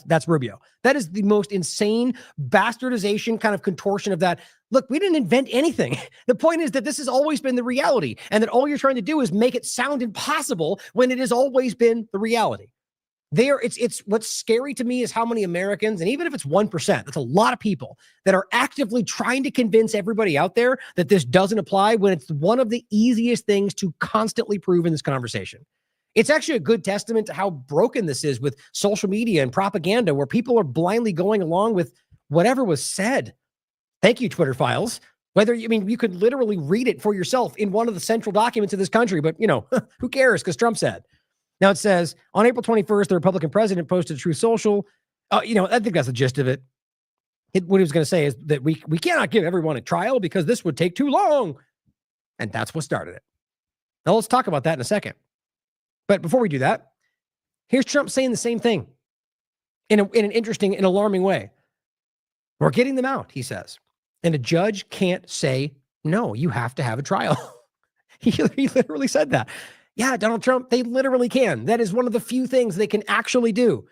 S5: That's Rubio. That is the most insane bastardization kind of contortion of that. Look, we didn't invent anything. The point is that this has always been the reality, and that all you're trying to do is make it sound impossible when it has always been the reality. It's what's scary to me is how many Americans, and even if it's 1%, that's a lot of people that are actively trying to convince everybody out there that this doesn't apply when it's one of the easiest things to constantly prove in this conversation. It's actually a good testament to how broken this is with social media and propaganda, where people are blindly going along with whatever was said. Thank you, Twitter files. You could literally read it for yourself in one of the central documents of this country, but who cares? Because Trump said. Now it says on April 21st, the Republican president posted to Truth Social. I think that's the gist of it. What he was going to say is that we cannot give everyone a trial because this would take too long. And that's what started it. Now let's talk about that in a second. But before we do that, here's Trump saying the same thing in an interesting and alarming way. We're getting them out, he says. And a judge can't say, no, you have to have a trial. He literally said that. Yeah, Donald Trump, they literally can. That is one of the few things they can actually do.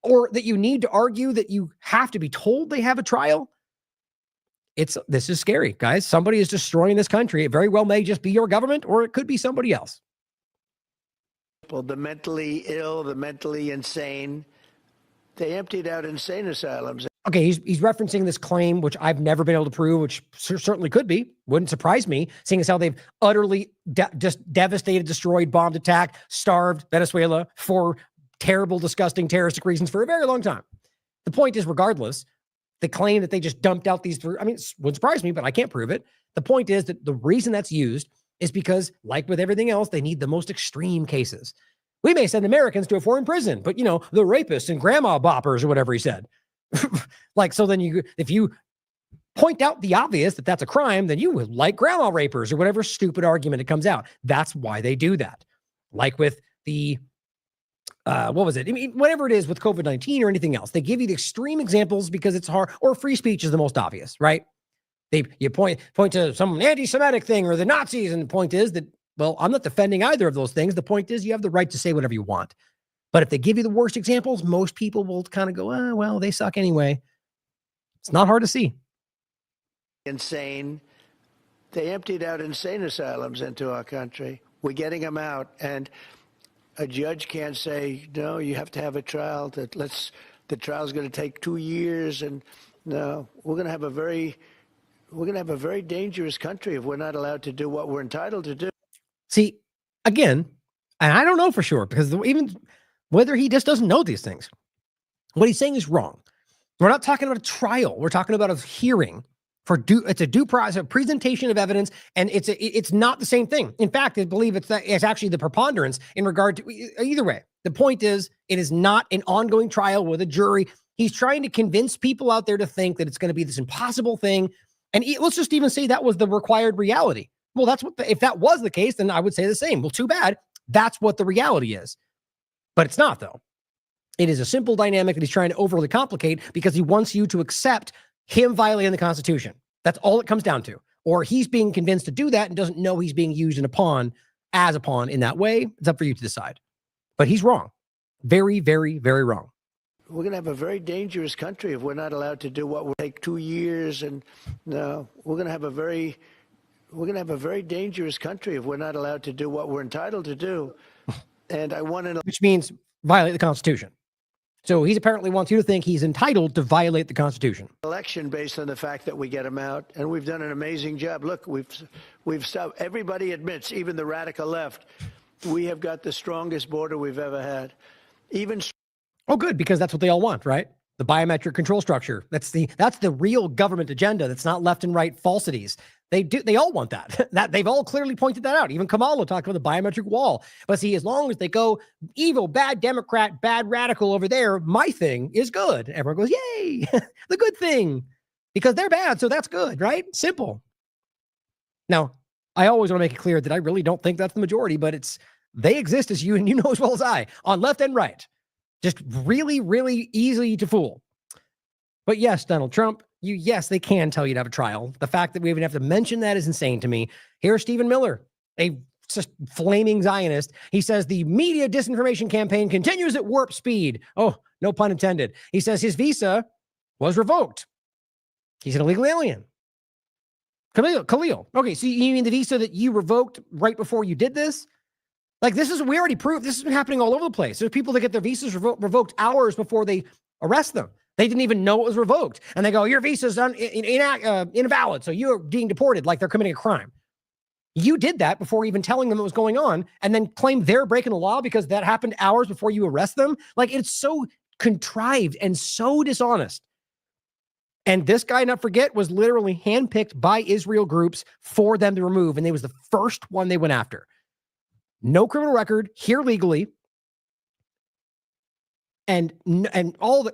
S5: Or that you need to argue that you have to be told they have a trial. This is scary, guys. Somebody is destroying this country. It very well may just be your government, or it could be somebody else.
S9: The mentally ill, the mentally insane, they emptied out insane asylums.
S5: Okay, he's referencing this claim, which I've never been able to prove, which certainly could be. Wouldn't surprise me, seeing as how they've utterly just devastated, destroyed, bombed, attacked, starved Venezuela for terrible, disgusting, terroristic reasons for a very long time. The point is, regardless, the claim that they just dumped out these three, it wouldn't surprise me, but I can't prove it. The point is that the reason that's used is because, like with everything else, they need the most extreme cases. We may send Americans to a foreign prison, but, the rapists and grandma boppers or whatever he said. So then if you point out the obvious that that's a crime, then you would like grandma rapers or whatever stupid argument it comes out. That's why they do that. Like with the, what was it? I mean, whatever it is with COVID-19 or anything else, they give you the extreme examples because it's hard, or free speech is the most obvious, right? You point to some anti-Semitic thing or the Nazis, and the point is that, well, I'm not defending either of those things. The point is you have the right to say whatever you want. But if they give you the worst examples, most people will kind of go, oh, well, they suck anyway. It's not hard to see.
S9: Insane. They emptied out insane asylums into our country. We're getting them out. And a judge can't say, no, you have to have a trial. The trial's going to take 2 years. And no, we're going to have a very dangerous country if we're not allowed to do what we're entitled to do.
S5: See, again, and I don't know for sure, because even whether he just doesn't know these things, what he's saying is wrong. We're not talking about a trial. We're talking about a hearing it's a due process, a presentation of evidence, and it's not the same thing. In fact, I believe it's actually the preponderance in regard to either way. The point is, it is not an ongoing trial with a jury. He's trying to convince people out there to think that it's going to be this impossible thing. And let's just even say that was the required reality. Well, that's what, if that was the case, then I would say the same. Well, too bad. That's what the reality is. But it's not, though. It is a simple dynamic that he's trying to overly complicate because he wants you to accept him violating the Constitution. That's all it comes down to. Or he's being convinced to do that and doesn't know he's being used as a pawn in that way. It's up for you to decide. But he's wrong. Very, very, very wrong.
S9: We're going to have a very dangerous country if we're not allowed to do what will take 2 years. And no, we're going to have a very dangerous country if we're not allowed to do what we're entitled to do. And I want to,
S5: which means violate the Constitution. So he apparently wants you to think he's entitled to violate the Constitution.
S9: Election based on the fact that we get him out, and we've done an amazing job. Look, we've stopped. Everybody admits, even the radical left, we have got the strongest border we've ever had. Oh, good, because that's what they all want, right? The biometric control structure. That's the real government agenda. That's not left and right falsities. They all want that. That they've all clearly pointed that out. Even Kamala talked about the biometric wall. But see, as long as they go evil, bad Democrat, bad radical over there, my thing is good. Everyone goes, yay, the good thing, because they're bad, so that's good, right? Simple. Now, I always want to make it clear that I really don't think that's the majority, but they exist, as you know as well as I, on left and right. Just really, really easy to fool. But yes, Donald Trump, yes, they can tell you to have a trial. The fact that we even have to mention that is insane to me. Here's Stephen Miller, a just flaming Zionist. He says the media disinformation campaign continues at warp speed. Oh, no pun intended. He says his visa was revoked. He's an illegal alien. Khalil. Okay, so you mean the visa that you revoked right before you did this? Like, we already proved this has been happening all over the place. There's people that get their visas revoked hours before they arrest them. They didn't even know it was revoked. And they go, your visa's invalid, so you're being deported, like they're committing a crime. You did that before even telling them what was going on, and then claim they're breaking the law because that happened hours before you arrest them. Like, it's so contrived and so dishonest. And this guy, not forget, was literally handpicked by Israel groups for them to remove, and they was the first one they went after. No criminal record, here legally, and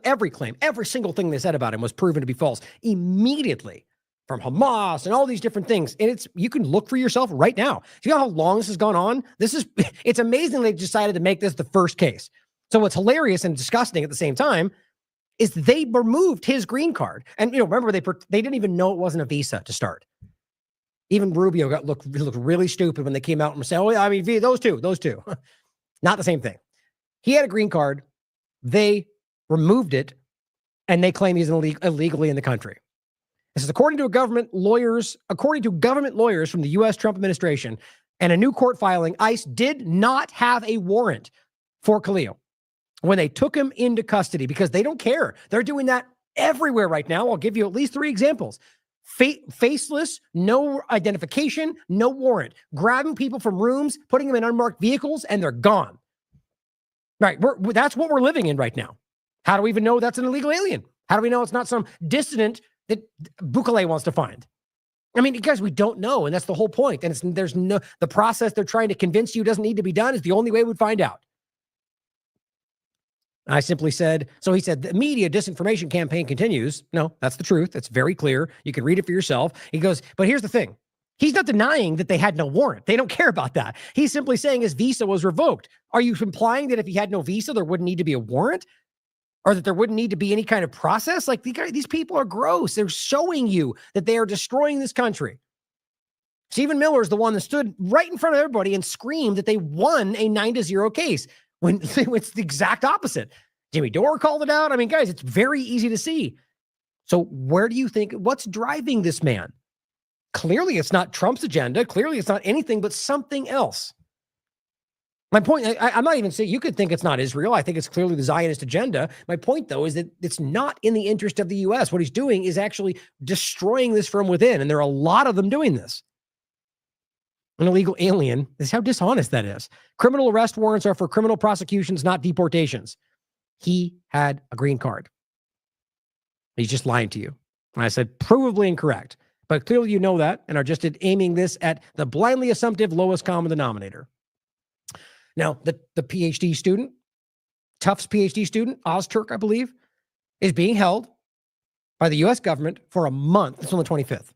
S9: every claim, every single thing they said about him was proven to be false immediately from Hamas and all these different things. And you can look for yourself right now. You know how long this has gone on? It's amazing they decided to make this the first case. So what's hilarious and disgusting at the same time is they removed his green card. And remember, they didn't even know it wasn't a visa to start. Even Rubio looked really stupid when they came out and said, "Oh, I mean, those two." Not the same thing. He had a green card. They removed it, and they claim he's illegally in the country. This is according to government lawyers from the U.S. Trump administration, and a new court filing. ICE did not have a warrant for Khalil when they took him into custody because they don't care. They're doing that everywhere right now. I'll give you at least 3 examples. Faceless, no identification, no warrant. Grabbing people from rooms, putting them in unmarked vehicles, and they're gone. Right, that's what we're living in right now. How do we even know that's an illegal alien? How do we know it's not some dissident that Bukele wants to find? I mean, guys, we don't know, and that's the whole point. And the process they're trying to convince you doesn't need to be done is the only way we'd find out. I simply said, so he said, the media disinformation campaign continues. No, that's the truth. It's very clear. You can read it for yourself. He goes, but here's the thing. He's not denying that they had no warrant. They don't care about that. He's simply saying his visa was revoked. Are you implying that if he had no visa, there wouldn't need to be a warrant? Or that there wouldn't need to be any kind of process? Like, these people are gross. They're showing you that they are destroying this country. Stephen Miller is the one that stood right in front of everybody and screamed that they won a 9-0 case when it's the exact opposite. Jimmy Dore called it out. I mean, guys, it's very easy to see. So where do you think, what's driving this man? Clearly, it's not Trump's agenda. Clearly, it's not anything but something else. My point, I'm not even saying, you could think it's not Israel. I think it's clearly the Zionist agenda. My point, though, is that it's not in the interest of the U.S. What he's doing is actually destroying this from within, and there are a lot of them doing this. An illegal alien is how dishonest that is. Criminal arrest warrants are for criminal prosecutions, not deportations. He had a green card. He's just lying to you. And I said, provably incorrect. But clearly you know that and are just aiming this at the blindly assumptive lowest common denominator. Now, the PhD student, Tufts PhD student, Ozturk, I believe, is being held by the U.S. government for a month. It's on the 25th.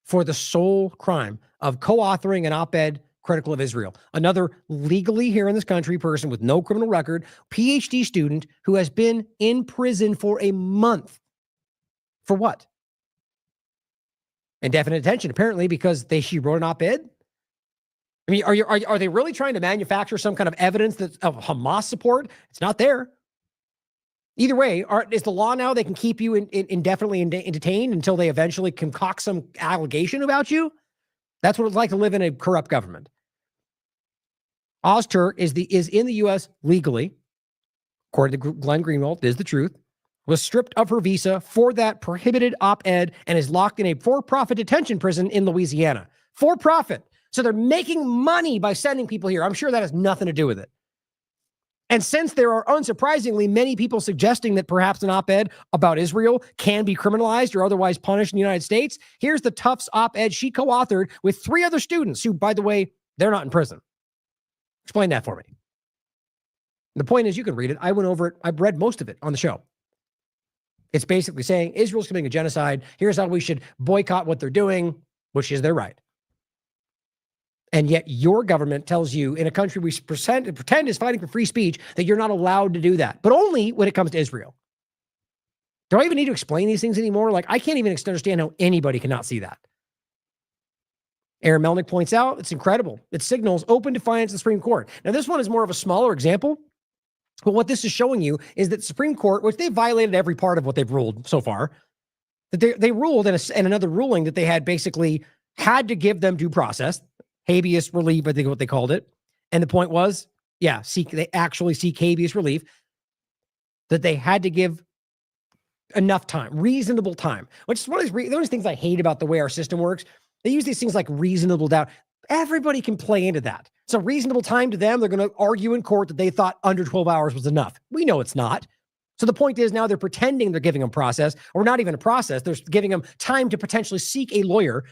S9: For the sole crime of co-authoring an op-ed critical of Israel. Another legally here in this country person with no criminal record, PhD student who has been in prison for a month. For what? Indefinite detention, apparently, because she wrote an op-ed. I mean, are they really trying to manufacture some kind of evidence of Hamas support? It's not there. Either way, is the law now they can keep you indefinitely detained until they eventually concoct some allegation about you? That's what it's like to live in a corrupt government. Ozturk is in the U.S. legally, according to Glenn Greenwald, is the truth, was stripped of her visa for that prohibited op-ed and is locked in a for-profit detention prison in Louisiana. For profit. So they're making money by sending people here. I'm sure that has nothing to do with it. And since there are unsurprisingly many people suggesting that perhaps an op-ed about Israel can be criminalized or otherwise punished in the United States, here's the Tufts op-ed she co-authored with 3 other students who, by the way, they're not in prison. Explain that for me. The point is, you can read it. I went over it. I've read most of it on the show. It's basically saying Israel's committing a genocide. Here's how we should boycott what they're doing, which is their right. And yet your government tells you in a country we pretend is fighting for free speech that you're not allowed to do that, but only when it comes to Israel. Do I even need to explain these things anymore? Like, I can't even understand how anybody cannot see that. Aaron Melnick points out, it's incredible. It signals open defiance of the Supreme Court. Now, this one is more of a smaller example, but what this is showing you is that the Supreme Court, which they've violated every part of what they've ruled so far, that they ruled in another ruling that they had basically had to give them due process, habeas relief, I think what they called it. And the point was, they actually seek habeas relief, that they had to give enough time, reasonable time, which is one of those things I hate about the way our system works. They use these things like reasonable doubt. Everybody can play into that. So reasonable time to them, they're going to argue in court that they thought under 12 hours was enough. We know it's not. So the point is now they're pretending they're giving them process, or not even a process. They're giving them time to potentially seek a lawyer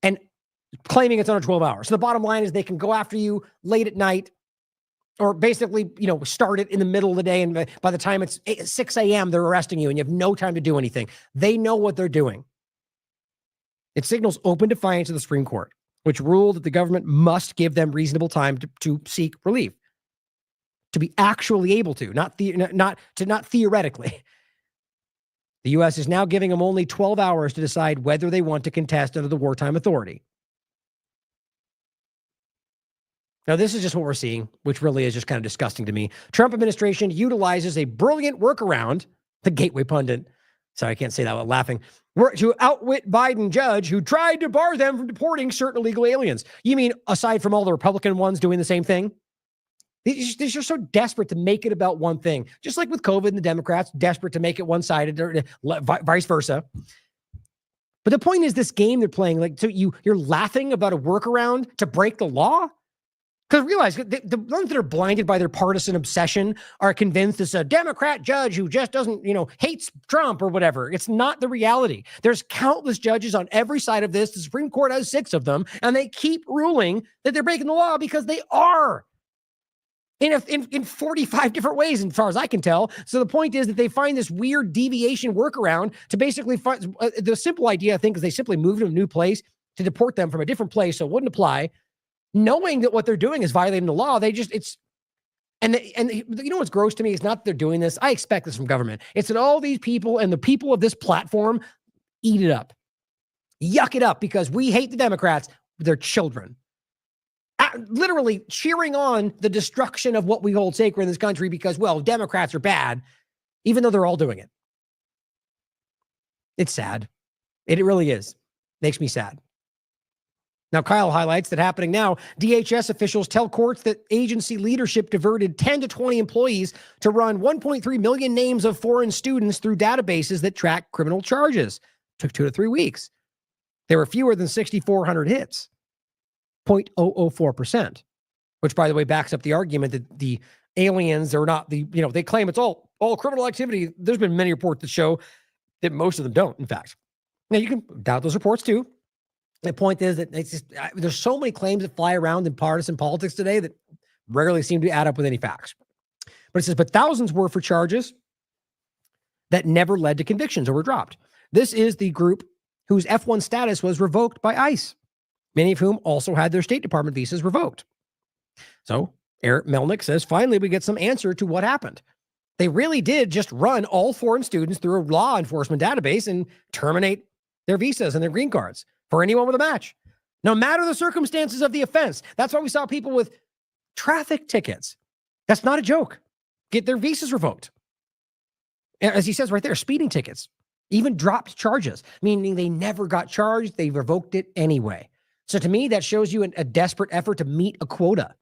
S9: and claiming it's under 12 hours. So the bottom line is they can go after you late at night, or basically, start it in the middle of the day. And by the time it's 6 a.m., they're arresting you and you have no time to do anything. They know what they're doing. It signals open defiance of the Supreme Court, which ruled that the government must give them reasonable time to seek relief, to be actually able to, not theoretically. The U.S. is now giving them only 12 hours to decide whether they want to contest under the wartime authority. Now, this is just what we're seeing, which really is just kind of disgusting to me. Trump administration utilizes a brilliant workaround, the Gateway pundit, sorry, I can't say that without laughing, to outwit Biden judge who tried to bar them from deporting certain illegal aliens. You mean aside from all the Republican ones doing the same thing? They're just so desperate to make it about one thing. Just like with COVID and the Democrats, desperate to make it one-sided or vice versa. But the point is this game they're playing, like, so you're laughing about a workaround to break the law? Because realize the ones that are blinded by their partisan obsession are convinced it's a Democrat judge who just doesn't, hates Trump or whatever. It's not the reality. There's countless judges on every side of this. The Supreme Court has 6 of them, and they keep ruling that they're breaking the law because they are. in 45 different ways, as far as I can tell. So the point is that they find this weird deviation workaround to basically find the simple idea, I think, is they simply moved to a new place to deport them from a different place so it wouldn't apply, knowing that what they're doing is violating the law. And you know what's gross to me is not that they're doing this. I expect this from government. It's that all these people and the people of this platform eat it up, yuck it up, because we hate the Democrats, their children. Literally cheering on the destruction of what we hold sacred in this country because, well, Democrats are bad, even though they're all doing it. It's sad. It really is. Makes me sad. Now, Kyle highlights that happening now, DHS officials tell courts that agency leadership diverted 10 to 20 employees to run 1.3 million names of foreign students through databases that track criminal charges. Took 2 to 3 weeks. There were fewer than 6,400 hits, 0.004%, which, by the way, backs up the argument that the aliens are not they claim it's all criminal activity. There's been many reports that show that most of them don't, in fact. Now, you can doubt those reports too. The point is that there's so many claims that fly around in partisan politics today that rarely seem to add up with any facts. But it says, but thousands were for charges that never led to convictions or were dropped. This is the group whose F1 status was revoked by ICE, many of whom also had their State Department visas revoked. So Eric Melnick says, finally, we get some answer to what happened. They really did just run all foreign students through a law enforcement database and terminate their visas and their green cards for anyone with a match, no matter the circumstances of the offense. That's why we saw people with traffic tickets. That's not a joke. Get their visas revoked. As he says right there, speeding tickets, even dropped charges, meaning they never got charged. They revoked it anyway. So to me, that shows you a desperate effort to meet a quota,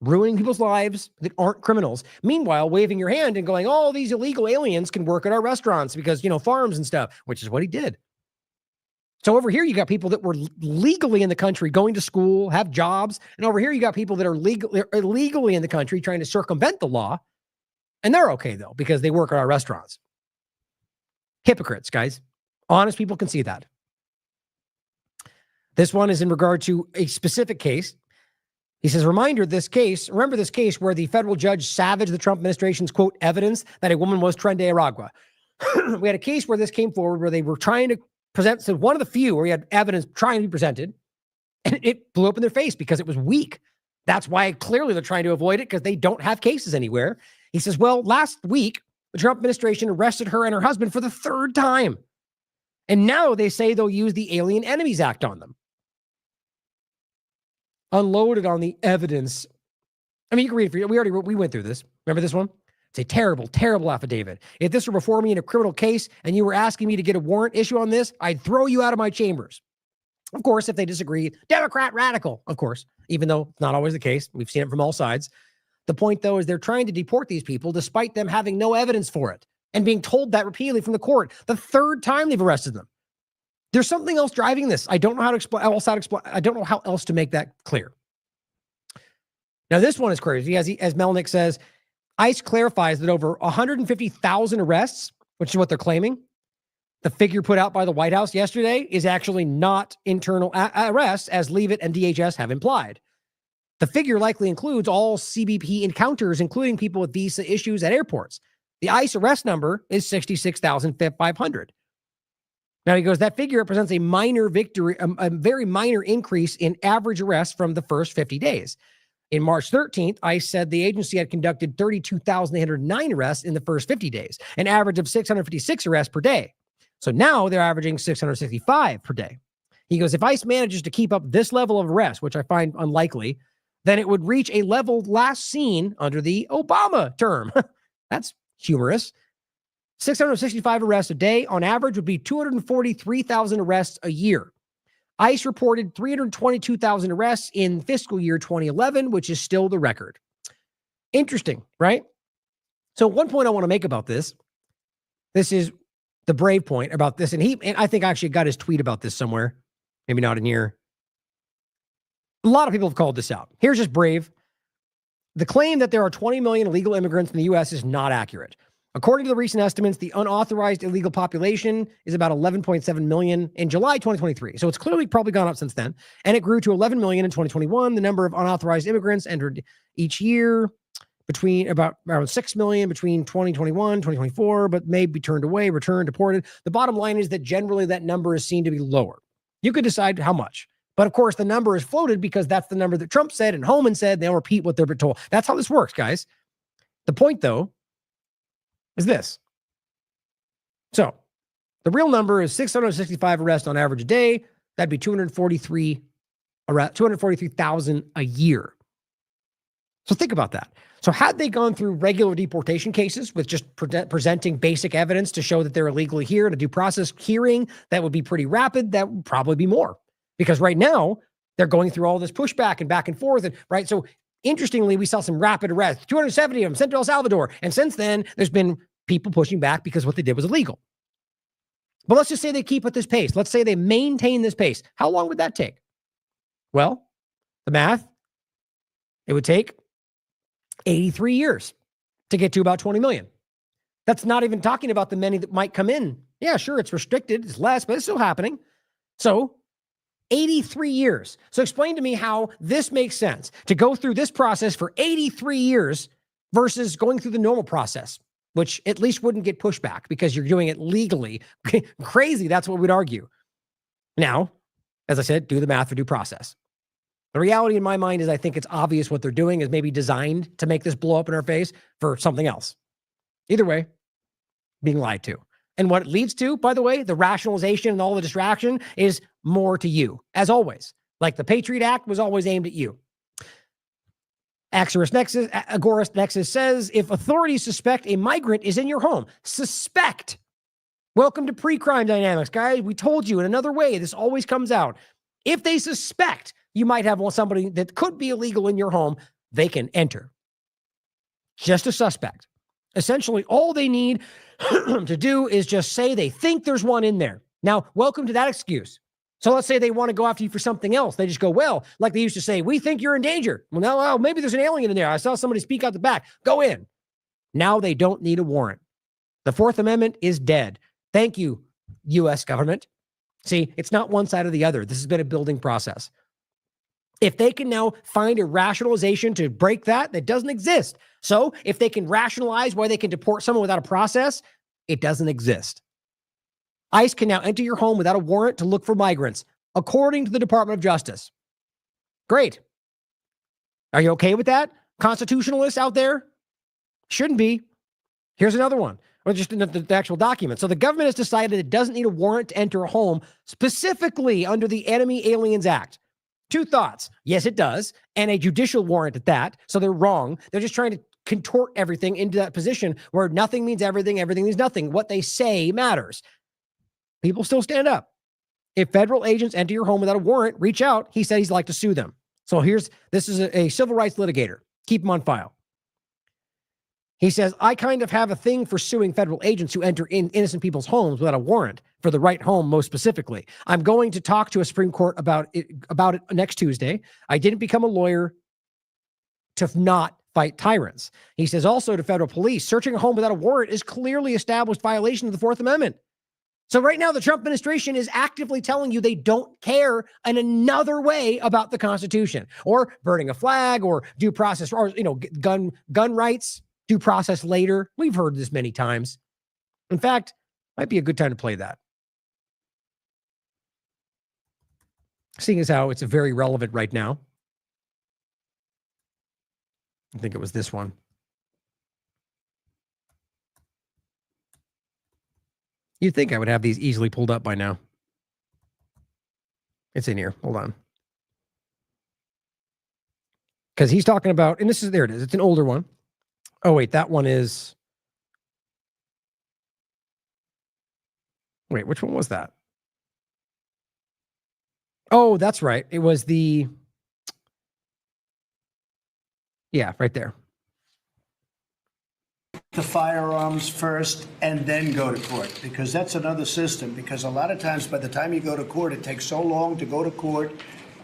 S9: ruining people's lives that aren't criminals. Meanwhile, waving your hand and going, oh, these illegal aliens can work at our restaurants because, farms and stuff, which is what he did. So over here, you got people that were legally in the country, going to school, have jobs. And over here, you got people that are illegally in the country trying to circumvent the law. And they're okay, though, because they work at our restaurants. Hypocrites, guys. Honest people can see that. This one is in regard to a specific case. He says, remember this case where the federal judge savaged the Trump administration's, quote, evidence that a woman was Tren de Aragua. We had a case where this came forward where they were trying to present, so one of the few where he had evidence trying to be presented, and it blew up in their face because it was weak. That's why clearly they're trying to avoid it, because they don't have cases anywhere. He says, well, last week, the Trump administration arrested her and her husband for the 3rd time. And now they say they'll use the Alien Enemies Act on them. Unloaded on the evidence. I mean, you can read it. We went through this. Remember this one? It's a terrible, terrible affidavit. If this were before me in a criminal case and you were asking me to get a warrant issue on this, I'd throw you out of my chambers. Of course, if they disagree, Democrat radical, of course, even though it's not always the case. We've seen it from all sides. The point, though, is they're trying to deport these people despite them having no evidence for it and being told that repeatedly from the court. The 3rd time they've arrested them. There's something else driving this. I don't know how to explain. I don't know how else to make that clear. Now, this one is crazy. As Melnick says, ICE clarifies that over 150,000 arrests, which is what they're claiming, the figure put out by the White House yesterday is actually not internal arrests, as Leavitt and DHS have implied. The figure likely includes all CBP encounters, including people with visa issues at airports. The ICE arrest number is 66,500. Now, he goes, that figure represents a minor victory, a very minor increase in average arrests from the first 50 days. In March 13th, ICE said the agency had conducted 32,809 arrests in the first 50 days, an average of 656 arrests per day. So now they're averaging 665 per day. He goes, if ICE manages to keep up this level of arrests, which I find unlikely, then it would reach a level last seen under the Obama term. That's humorous. 665 arrests a day on average would be 243,000 arrests a year. ICE reported 322,000 arrests in fiscal year 2011, which is still the record. Interesting, right? So one point I want to make about this is the Brave point about this. And I think I actually got his tweet about this somewhere. Maybe not in here. A lot of people have called this out. Here's just Brave. The claim that there are 20 million illegal immigrants in the U.S. is not accurate. According to the recent estimates, the unauthorized illegal population is about 11.7 million in July 2023. So it's clearly probably gone up since then. And it grew to 11 million in 2021. The number of unauthorized immigrants entered each year
S5: between around 6 million between 2021, 2024, but may be turned away, returned, deported. The bottom line is that generally that number is seen to be lower. You could decide how much. But of course, the number is floated because that's the number that Trump said and Homan said. They'll repeat what they're told. That's how this works, guys. The point, though, is this. So the real number is 665 arrests on average a day. That'd be 243,000 a year. So think about that. So had they gone through regular deportation cases with just presenting basic evidence to show that they're illegally here in a due process hearing, that would be pretty rapid. That would probably be more. Because right now, they're going through all this pushback and back and forth. And right. So interestingly, we saw some rapid arrests, 270 of them sent to El Salvador. And since then, there's been people pushing back because what they did was illegal. But let's just say they keep at this pace. Let's say they maintain this pace. How long would that take? Well, the math, it would take 83 years to get to about 20 million. That's not even talking about the many that might come in. Yeah, sure, it's restricted, it's less, but it's still happening. So 83 years. So explain to me how this makes sense to go through this process for 83 years versus going through the normal process, which at least wouldn't get pushback because you're doing it legally. Crazy, that's what we'd argue. Now, as I said, do the math for due process. The reality in my mind is I think it's obvious what they're doing is maybe designed to make this blow up in our face for something else. Either way, being lied to. And what it leads to, by the way, the rationalization and all the distraction is more to you, as always. Like the Patriot Act was always aimed at you. Agorist Nexus says, if authorities suspect a migrant is in your home, suspect. Welcome to pre-crime dynamics, guys. We told you in another way, this always comes out. If they suspect you might have somebody that could be illegal in your home, they can enter. Just a suspect. Essentially, all they need to do is just say they think there's one in there. Now, welcome to that excuse. So let's say they want to go after you for something else. They just go, well, like they used to say, we think you're in danger. Well, now, well, maybe there's an alien in there. I saw somebody speak out the back. Go in. Now they don't need a warrant. The Fourth Amendment is dead. Thank you, U.S. government. See, it's not one side or the other. This has been a building process. If they can now find a rationalization to break that doesn't exist. So if they can rationalize why they can deport someone without a process, it doesn't exist. ICE can now enter your home without a warrant to look for migrants, according to the Department of Justice. Great. Are you okay with that? Constitutionalists out there? Shouldn't be. Here's another one. Or just in the actual document. So the government has decided it doesn't need a warrant to enter a home, specifically under the Enemy Aliens Act. Two thoughts. Yes, it does. And a judicial warrant at that. So they're wrong. They're just trying to contort everything into that position where nothing means everything, everything means nothing. What they say matters. People still stand up. If federal agents enter your home without a warrant, reach out. He said he'd like to sue them. So this is a civil rights litigator. Keep him on file. He says, I kind of have a thing for suing federal agents who enter in innocent people's homes without a warrant for the right home, most specifically. I'm going to talk to a Supreme Court about it next Tuesday. I didn't become a lawyer to not fight tyrants. He says also to federal police, searching a home without a warrant is clearly established violation of the Fourth Amendment. So right now, the Trump administration is actively telling you they don't care in another way about the Constitution or burning a flag or due process or, gun rights. Due process later. We've heard this many times. In fact, might be a good time to play that. Seeing as how it's very relevant right now. I think it was this one. You'd think I would have these easily pulled up by now. It's in here. Hold on. Because he's talking about, and there it is. It's an older one. Oh, wait, that one is... Wait, which one was that? Oh, that's right. It was the... Yeah, right there.
S10: The firearms first and then go to court, because that's another system. Because a lot of times by the time you go to court, it takes so long to go to court to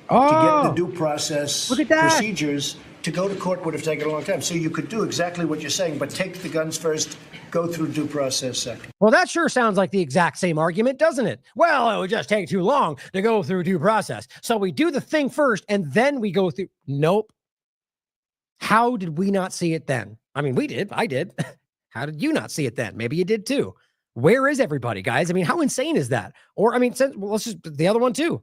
S10: get the due process procedures. To go to court would have taken a long time. So you could do exactly what you're saying, but take the guns first, go through due process second.
S5: Well, that sure sounds like the exact same argument, doesn't it? Well, it would just take too long to go through due process. So we do the thing first and then we go through. Nope.
S9: How did we not see it then? I mean, we did. I did. How did you not see it then? Maybe you did too. Where is everybody, guys? I mean, how insane is that? Or, I mean, let's just the other one too.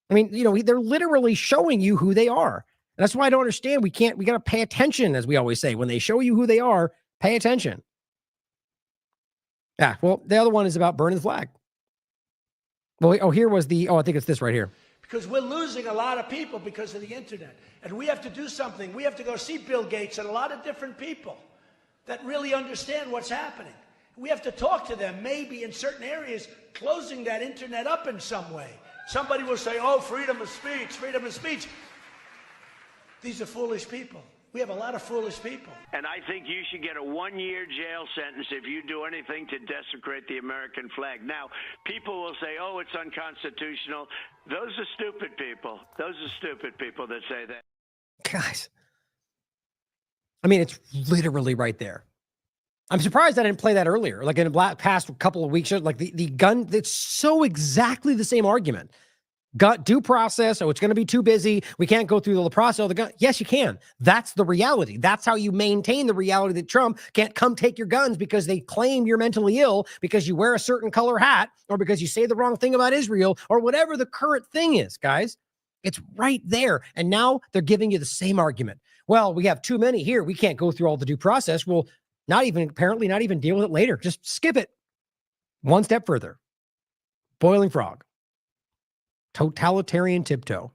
S9: I mean, they're literally showing you who they are. And that's why I don't understand. We got to pay attention, as we always say. When they show you who they are, pay attention. Yeah, well, the other one is about burning the flag. Well, here was I think it's this right here.
S10: Because we're losing a lot of people because of the internet. And we have to do something. We have to go see Bill Gates and a lot of different people that really understand what's happening. We have to talk to them, maybe in certain areas, closing that internet up in some way. Somebody will say, oh, freedom of speech, freedom of speech. These are foolish people. We have a lot of foolish people.
S11: And I think you should get a 1-year jail sentence if you do anything to desecrate the American flag. Now, people will say, oh, it's unconstitutional. Those are stupid people. Those are stupid people that say that.
S9: Guys, I mean, it's literally right there. I'm surprised I didn't play that earlier, like in the past couple of weeks. Like the gun, it's so exactly the same argument. Got due process. Oh, it's going to be too busy. We can't go through the process of the gun. Yes, you can. That's the reality. That's how you maintain the reality that Trump can't come take your guns because they claim you're mentally ill because you wear a certain color hat or because you say the wrong thing about Israel or whatever the current thing is, guys. It's right there. And now they're giving you the same argument. Well, we have too many here. We can't go through all the due process. Well, apparently not even deal with it later. Just skip it. One step further. Boiling frog. Totalitarian tiptoe.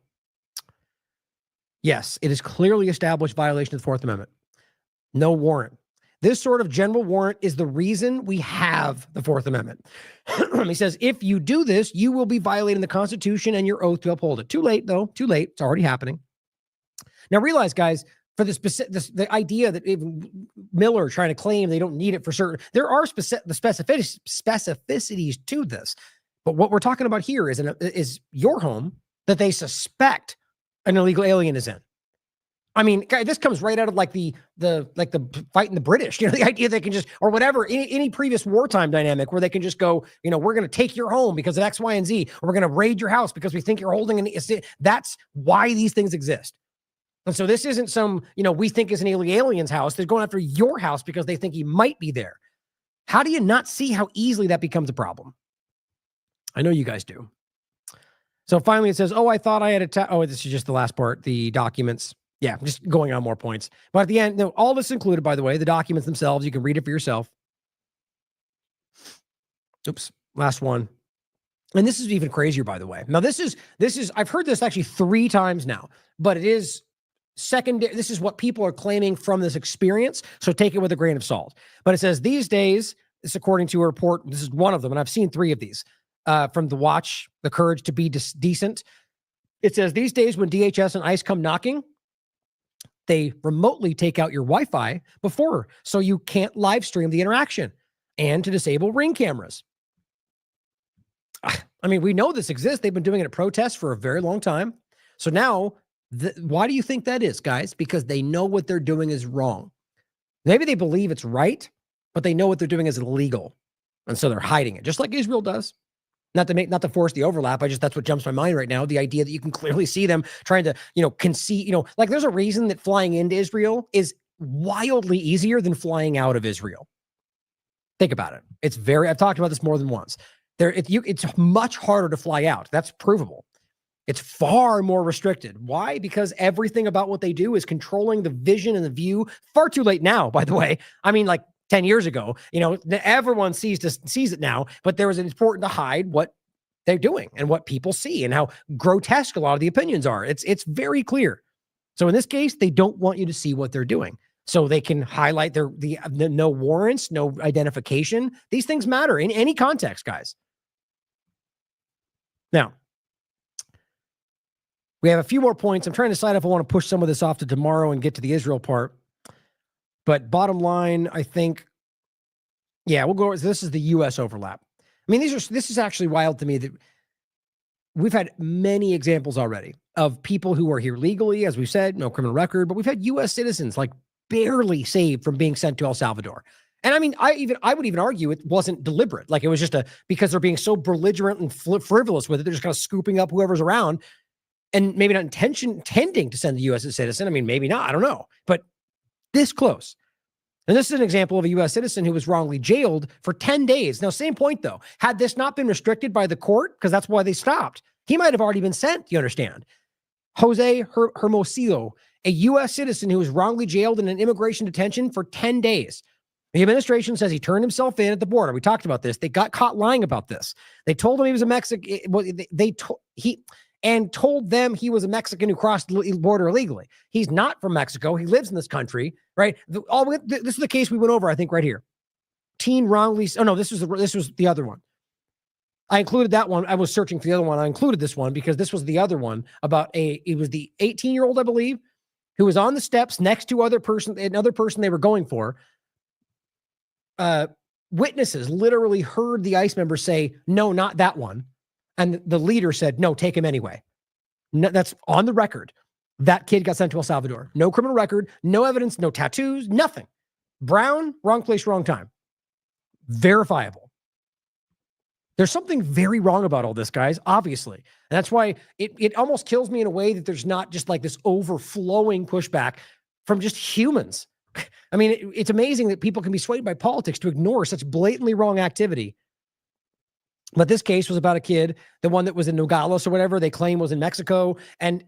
S9: Yes, it is clearly established violation of the Fourth Amendment. No warrant. This sort of general warrant is the reason we have the Fourth Amendment. He says, if you do this, you will be violating the Constitution and your oath to uphold it. Too late, though. Too late. It's already happening. Now, realize, guys, for the idea that Miller trying to claim they don't need it for certain, there are specificities to this. But what we're talking about here is your home that they suspect an illegal alien is in. I mean, guys, this comes right out of like the fighting the British, the idea they can just, or whatever, any previous wartime dynamic where they can just go, we're going to take your home because of X, Y, and Z, or we're going to raid your house because we think you're holding that's why these things exist. And so this isn't some, we think is an alien's house. They're going after your house because they think he might be there. How do you not see how easily that becomes a problem? I know you guys do. So finally it says, I thought I had this is just the last part, the documents. Yeah, just going on more points. But at the end, all this included, by the way, the documents themselves, you can read it for yourself. Oops, last one. And this is even crazier, by the way. Now, this is, I've heard this actually 3 times now, but it is secondary. This is what people are claiming from this experience. So take it with a grain of salt. But it says these days, this according to a report, this is one of them, and I've seen 3 of these from The Watch, The Courage to Be Decent. It says these days when DHS and ICE come knocking, they remotely take out your Wi-Fi before, so you can't live stream the interaction, and to disable Ring cameras. I mean, we know this exists. They've been doing it at protests for a very long time. So now, why do you think that is, guys? Because they know what they're doing is wrong. Maybe they believe it's right, but they know what they're doing is illegal. And so they're hiding it, just like Israel does. Not to force the overlap. That's what jumps to my mind right now. The idea that you can clearly see them trying to, concede, like there's a reason that flying into Israel is wildly easier than flying out of Israel. Think about it. I've talked about this more than once. It's much harder to fly out. That's provable. It's far more restricted. Why? Because everything about what they do is controlling the vision and the view. Far too late now, by the way. I mean, like 10 years ago, everyone sees it now, but there was important to hide what they're doing and what people see and how grotesque a lot of the opinions are. It's very clear. So in this case, they don't want you to see what they're doing. So they can highlight the no warrants, no identification. These things matter in any context, guys. Now, we have a few more points. I'm trying to decide if I want to push some of this off to tomorrow and get to the Israel part. But bottom line, I think, we'll go. This is the U.S. overlap. I mean, this is actually wild to me that we've had many examples already of people who are here legally, as we've said, no criminal record, but we've had U.S. citizens like barely saved from being sent to El Salvador. And I mean, I would even argue it wasn't deliberate. Like it was just because they're being so belligerent and frivolous with it, they're just kind of scooping up whoever's around. and maybe not intending to send the U.S. citizen. I mean, maybe not. I don't know. But this close. And this is an example of a U.S. citizen who was wrongly jailed for 10 days. Now, same point, though. Had this not been restricted by the court, because that's why they stopped, he might have already been sent, you understand. Jose Hermosillo, a U.S. citizen who was wrongly jailed in an immigration detention for 10 days. The administration says he turned himself in at the border. We talked about this. They got caught lying about this. They told him he was a Mexican. And told them he was a Mexican who crossed the border illegally. He's not from Mexico. He lives in this country, right? This is the case we went over, I think, right here. Teen wrongly. Oh no, this was the other one. I included that one. I was searching for the other one. I included this one because this was the other one about it was the 18-year-old, I believe, who was on the steps next to another person they were going for. Witnesses literally heard the ICE member say, "No, not that one." And the leader said, "No, take him anyway." No, that's on the record. That kid got sent to El Salvador. No criminal record, no evidence, no tattoos, nothing. Brown, wrong place, wrong time. Verifiable. There's something very wrong about all this, guys, obviously. And that's why it almost kills me in a way that there's not just like this overflowing pushback from just humans. I mean, it's amazing that people can be swayed by politics to ignore such blatantly wrong activity. But this case was about a kid, the one that was in Nogales or whatever they claim was in Mexico. And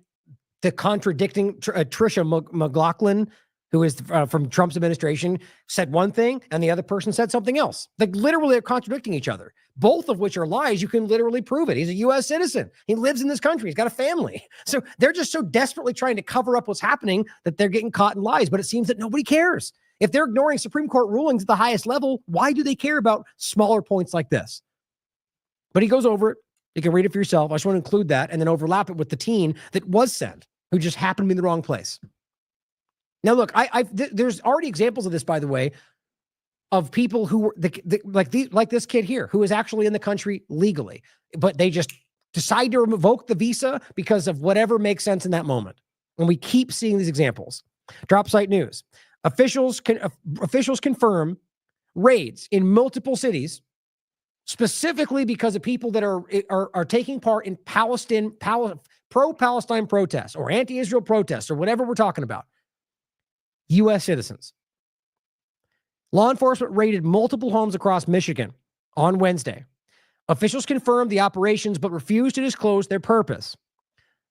S9: the contradicting Tricia McLaughlin, who is from Trump's administration, said one thing and the other person said something else. Like literally they're contradicting each other, both of which are lies. You can literally prove it. He's a U.S. citizen. He lives in this country. He's got a family. So they're just so desperately trying to cover up what's happening that they're getting caught in lies. But it seems that nobody cares. If they're ignoring Supreme Court rulings at the highest level, why do they care about smaller points like this? But he goes over it. You can read it for yourself. I just want to include that and then overlap it with the teen that was sent, who just happened to be in the wrong place. Now, look, there's already examples of this, by the way, of people who were like this kid here, who is actually in the country legally, but they just decide to revoke the visa because of whatever makes sense in that moment. And we keep seeing these examples. Drop site news. Officials confirm raids in multiple cities, specifically because of people that are taking part in pro-Palestine protests or anti-Israel protests or whatever we're talking about. U.S. citizens. Law enforcement raided multiple homes across Michigan on Wednesday. Officials confirmed the operations but refused to disclose their purpose.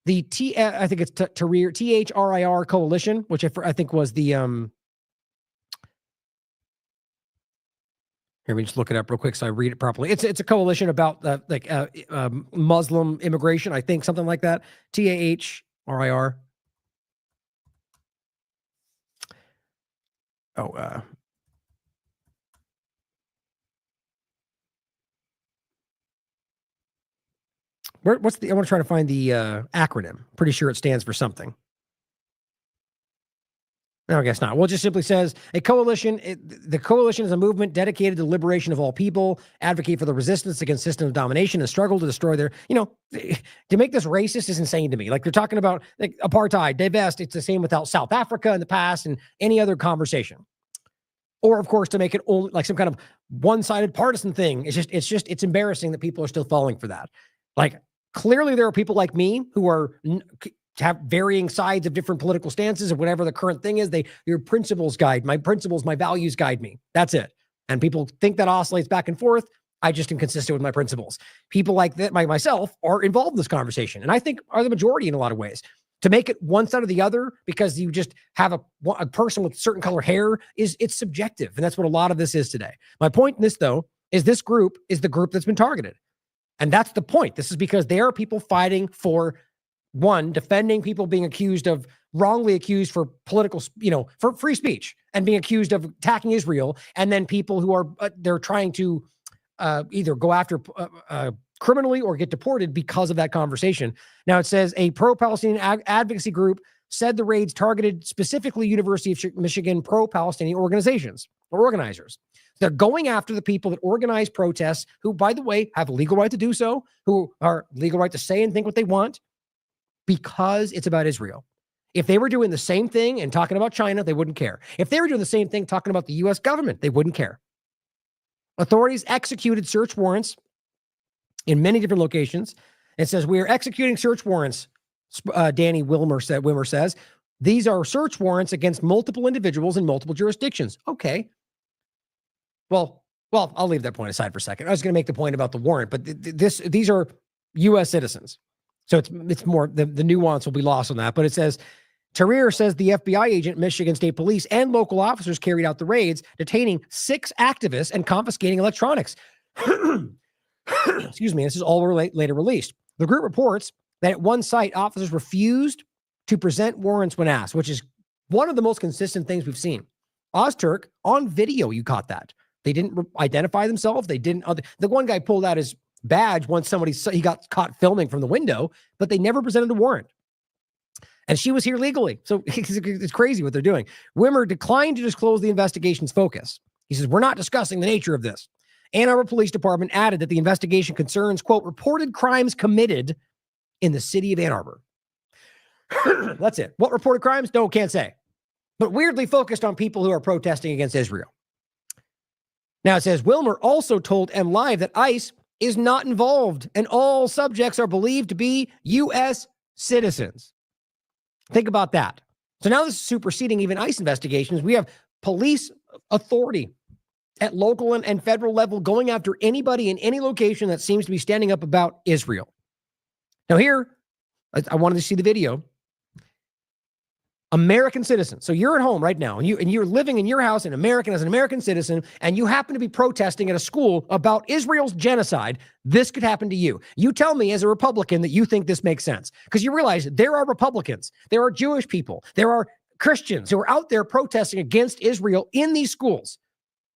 S9: The I think it's THRIR coalition, which I think was the Here, let me just look it up real quick so I read it properly. It's a coalition about Muslim immigration, I think, something like that. TAHRIR. What's the? I want to try to find the acronym. Pretty sure it stands for something. No, I guess not. Well, it just simply says a coalition. The coalition is a movement dedicated to the liberation of all people, advocate for the resistance against system of domination, and struggle to destroy their, to make this racist is insane to me. Like they're talking about like apartheid, divest. It's the same without South Africa in the past and any other conversation. Or, of course, to make it only like some kind of one-sided partisan thing. It's embarrassing that people are still falling for that. Like clearly there are people like me who have varying sides of different political stances or whatever the current thing is. Your principles guide my principles, my values guide me. That's it. And people think that oscillates back and forth. I just am consistent with my principles. People like that, myself, are involved in this conversation, and I think are the majority in a lot of ways. To make it one side or the other because you just have a person with certain color hair it's subjective, and that's what a lot of this is today. My point in this, though, is this group is the group that's been targeted, and that's the point. This is because there are people fighting for. One, defending people being wrongly accused for political, for free speech and being accused of attacking Israel. And then people who are, they're trying to either go after criminally or get deported because of that conversation. Now it says a pro-Palestinian advocacy group said the raids targeted specifically University of Michigan pro-Palestinian organizations or organizers. They're going after the people that organize protests who, by the way, have a legal right to do so, who are legal right to say and think what they want. Because it's about Israel. If they were doing the same thing and talking about China, they wouldn't care. If they were doing the same thing talking about the U.S. government, they wouldn't care. Authorities executed search warrants in many different locations. It says we are executing search warrants
S5: Danny Wimmer says, these are search warrants against multiple individuals in multiple jurisdictions. Okay. Well, I'll leave that point aside for a second. I was going to make the point about the warrant, but these are U.S. citizens. So it's more, the nuance will be lost on that. But it says, Terrier says the FBI agent, Michigan State Police, and local officers carried out the raids, detaining 6 activists and confiscating electronics. Excuse me. This is all later released. The group reports that at one site, officers refused to present warrants when asked, which is one of the most consistent things we've seen. Ozturk, on video, you caught that. They didn't identify themselves. They didn't. The one guy pulled out his badge once he got caught filming from the window, but they never presented a warrant. And she was here legally. So it's crazy what they're doing. Wimmer declined to disclose the investigation's focus. He says, we're not discussing the nature of this. Ann Arbor Police Department added that the investigation concerns, quote, reported crimes committed in the city of Ann Arbor. That's it. What reported crimes? No, can't say. But weirdly focused on people who are protesting against Israel. Now it says, Wilmer also told MLive that ICE is not involved and all subjects are believed to be U.S. citizens. Think about that. So now this is superseding even ICE investigations. We have police authority at local and federal level going after anybody in any location that seems to be standing up about Israel. Now here, I wanted to see the video. American citizen. So you're at home right now and you're living in your house as an American citizen, and you happen to be protesting at a school about Israel's genocide. This could happen to you. You tell me as a Republican that you think this makes sense, because you realize there are Republicans, there are Jewish people, there are Christians who are out there protesting against Israel in these schools.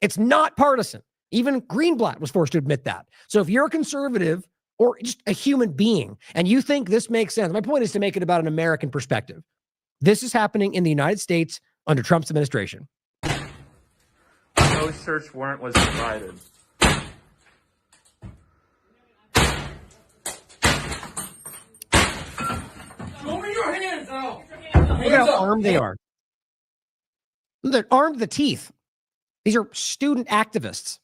S5: It's not partisan. Even Greenblatt was forced to admit that. So if you're a conservative or just a human being and you think this makes sense, my point is to make it about an American perspective. This is happening in the United States under Trump's administration.
S12: No search warrant was provided.
S5: Show me your hands out. Look at how armed they are. They're armed to the teeth. These are student activists.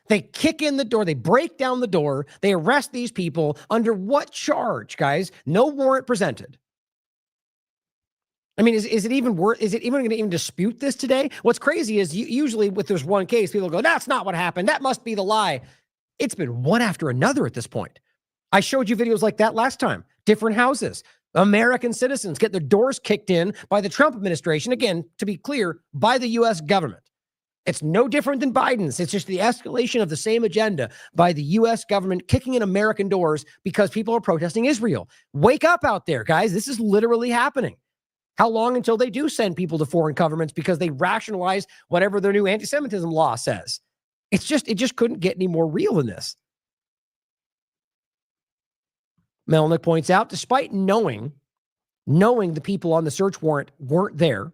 S5: They kick in the door. They break down the door. They arrest these people under what charge, guys? No warrant presented. I mean, is it even going to even dispute this today? What's crazy is usually with this one case, people go, that's not what happened. That must be the lie. It's been one after another at this point. I showed you videos like that last time. Different houses. American citizens get their doors kicked in by the Trump administration. Again, to be clear, by the U.S. government. It's no different than Biden's. It's just the escalation of the same agenda by the U.S. government kicking in American doors because people are protesting Israel. Wake up out there, guys. This is literally happening. How long until they do send people to foreign governments because they rationalize whatever their new anti-Semitism law says? It just couldn't get any more real than this. Melnick points out, despite knowing the people on the search warrant weren't there,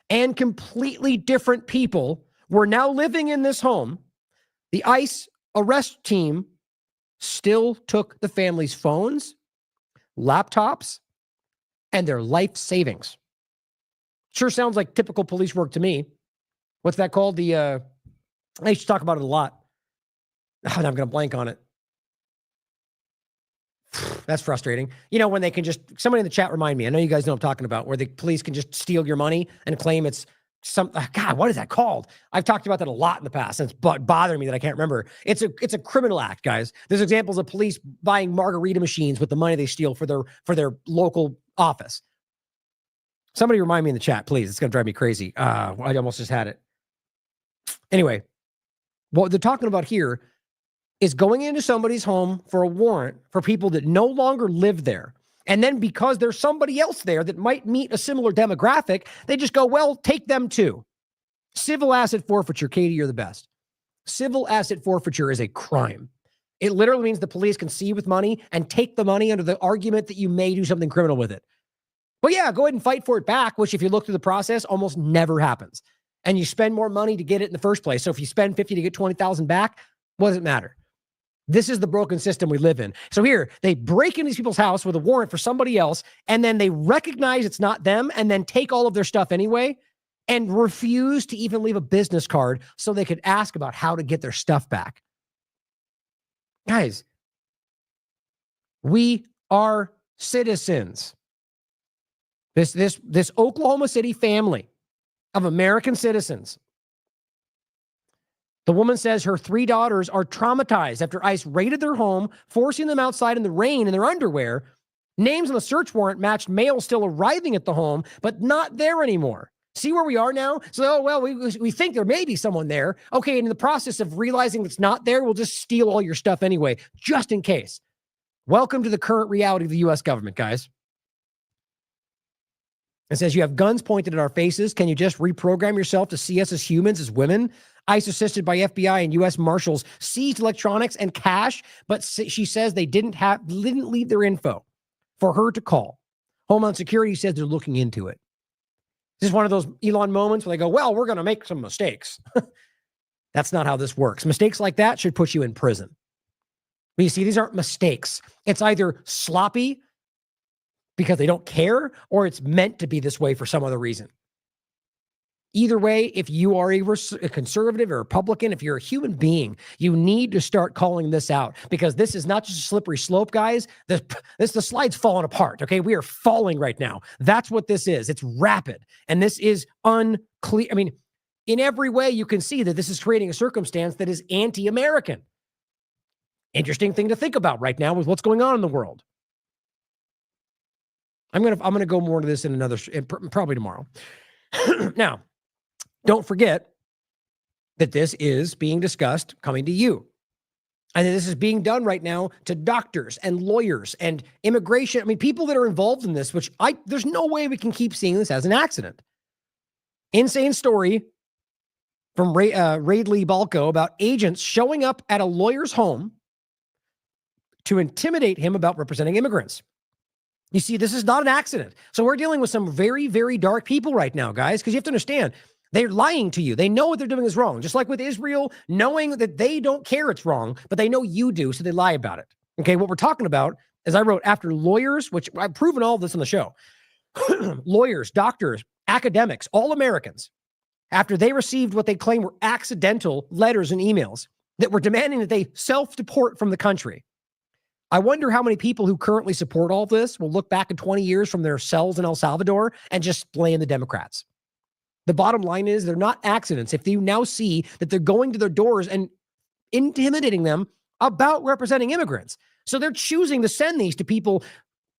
S5: and completely different people were now living in this home, the ICE arrest team still took the family's phones, laptops, and their life savings. Sure sounds like typical police work to me. What's that called? I used to talk about it a lot. Oh, I'm going to blank on it. That's frustrating. You know, when they can just, somebody in the chat remind me, I know you guys know what I'm talking about, where the police can just steal your money and claim it's God, what is that called? I've talked about that a lot in the past, and it's bothering me that I can't remember. It's a criminal act, guys. There's examples of police buying margarita machines with the money they steal for their local office. Somebody remind me in the chat, please. It's going to drive me crazy. I almost just had it. Anyway, what they're talking about here is going into somebody's home for a warrant for people that no longer live there. And then because there's somebody else there that might meet a similar demographic, they just go, well, take them too. Civil asset forfeiture, Katie, you're the best. Civil asset forfeiture is a crime. It literally means the police can see you with money and take the money under the argument that you may do something criminal with it. But yeah, go ahead and fight for it back, which if you look through the process, almost never happens. And you spend more money to get it in the first place. So if you spend 50 to get 20,000 back, what does it matter? This is the broken system we live in. So here, they break into these people's house with a warrant for somebody else, and then they recognize it's not them, and then take all of their stuff anyway, and refuse to even leave a business card so they could ask about how to get their stuff back. Guys, we are
S9: citizens. This Oklahoma City family of American citizens. The woman says her 3 daughters are traumatized after ICE raided their home, forcing them outside in the rain in their underwear. Names on the search warrant matched males still arriving at the home, but not there anymore. See where we are now? So, oh, well, we think there may be someone there. Okay, and in the process of realizing it's not there, we'll just steal all your stuff anyway, just in case. Welcome to the current reality of the U.S. government, guys. It says, you have guns pointed at our faces. Can you just reprogram yourself to see us as humans, as women? ICE, assisted by FBI and U.S. Marshals, seized electronics and cash, but she says they didn't leave their info for her to call. Homeland Security says they're looking into it. This is one of those Elon moments where they go, well, we're going to make some mistakes. That's not how this works. Mistakes like that should put you in prison. But you see, these aren't mistakes. It's either sloppy because they don't care, or it's meant to be this way for some other reason. Either way, if you are a conservative or Republican, if you're a human being, you need to start calling this out, because this is not just a slippery slope, guys. The slide's falling apart, okay? We are falling right now. That's what this is. It's rapid, and this is unclear. I mean, in every way, you can see that this is creating a circumstance that is anti-American. Interesting thing to think about right now with what's going on in the world. I'm gonna go more into this in probably tomorrow. Now, don't forget that this is being discussed coming to you. And this is being done right now to doctors and lawyers and immigration. I mean, people that are involved in this, which there's no way we can keep seeing this as an accident. Insane story from Radley Balco about agents showing up at a lawyer's home to intimidate him about representing immigrants. You see, this is not an accident. So we're dealing with some very, very dark people right now, guys, because you have to understand, they're lying to you. They know what they're doing is wrong. Just like with Israel, knowing that they don't care it's wrong, but they know you do, so they lie about it. Okay, what we're talking about, as I wrote, after lawyers, which I've proven all of this on the show, lawyers, doctors, academics, all Americans, after they received what they claim were accidental letters and emails that were demanding that they self-deport from the country. I wonder how many people who currently support all this will look back in 20 years from their cells in El Salvador and just blame the Democrats. The bottom line is they're not accidents. If you now see that they're going to their doors and intimidating them about representing immigrants. So they're choosing to send these to people,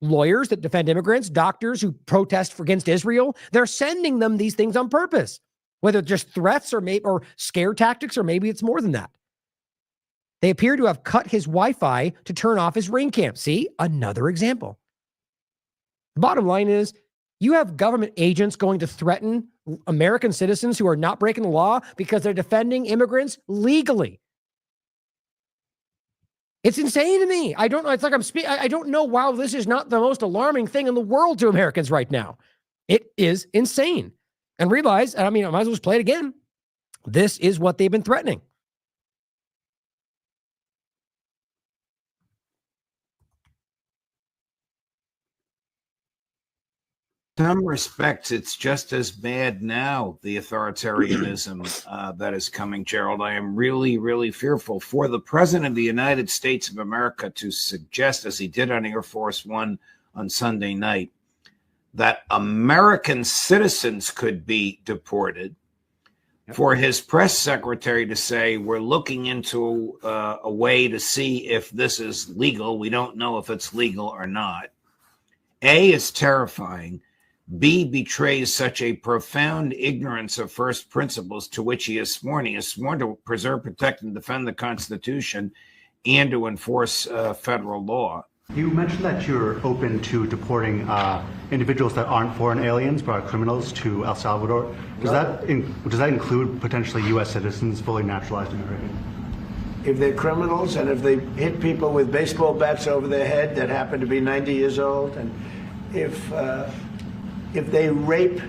S9: lawyers that defend immigrants, doctors who protest against Israel. They're sending them these things on purpose, whether just threats or scare tactics, or maybe it's more than that. They appear to have cut his Wi-Fi to turn off his ring cam. See, another example. The bottom line is you have government agents going to threaten American citizens who are not breaking the law because they're defending immigrants legally. It's insane to me. I don't know. It's like I don't know why this is not the most alarming thing in the world to Americans right now. It is insane. And realize, I mean, I might as well just play it again. This is what they've been threatening.
S13: Some respects, it's just as bad now, the authoritarianism that is coming, Gerald. I am really, really fearful for the President of the United States of America to suggest, as he did on Air Force One on Sunday night, that American citizens could be deported. Yep. For his press secretary to say, we're looking into a way to see if this is legal. We don't know if it's legal or not. A, is terrifying. B, betrays such a profound ignorance of first principles to which he is sworn. He is sworn to preserve, protect, and defend the Constitution and to enforce federal law.
S14: You mentioned that you're open to deporting individuals that aren't foreign aliens but are criminals to El Salvador. Does that include potentially U.S. citizens, fully naturalized Americans?
S10: If they're criminals and if they hit people with baseball bats over their head that happen to be 90 years old, and if they rape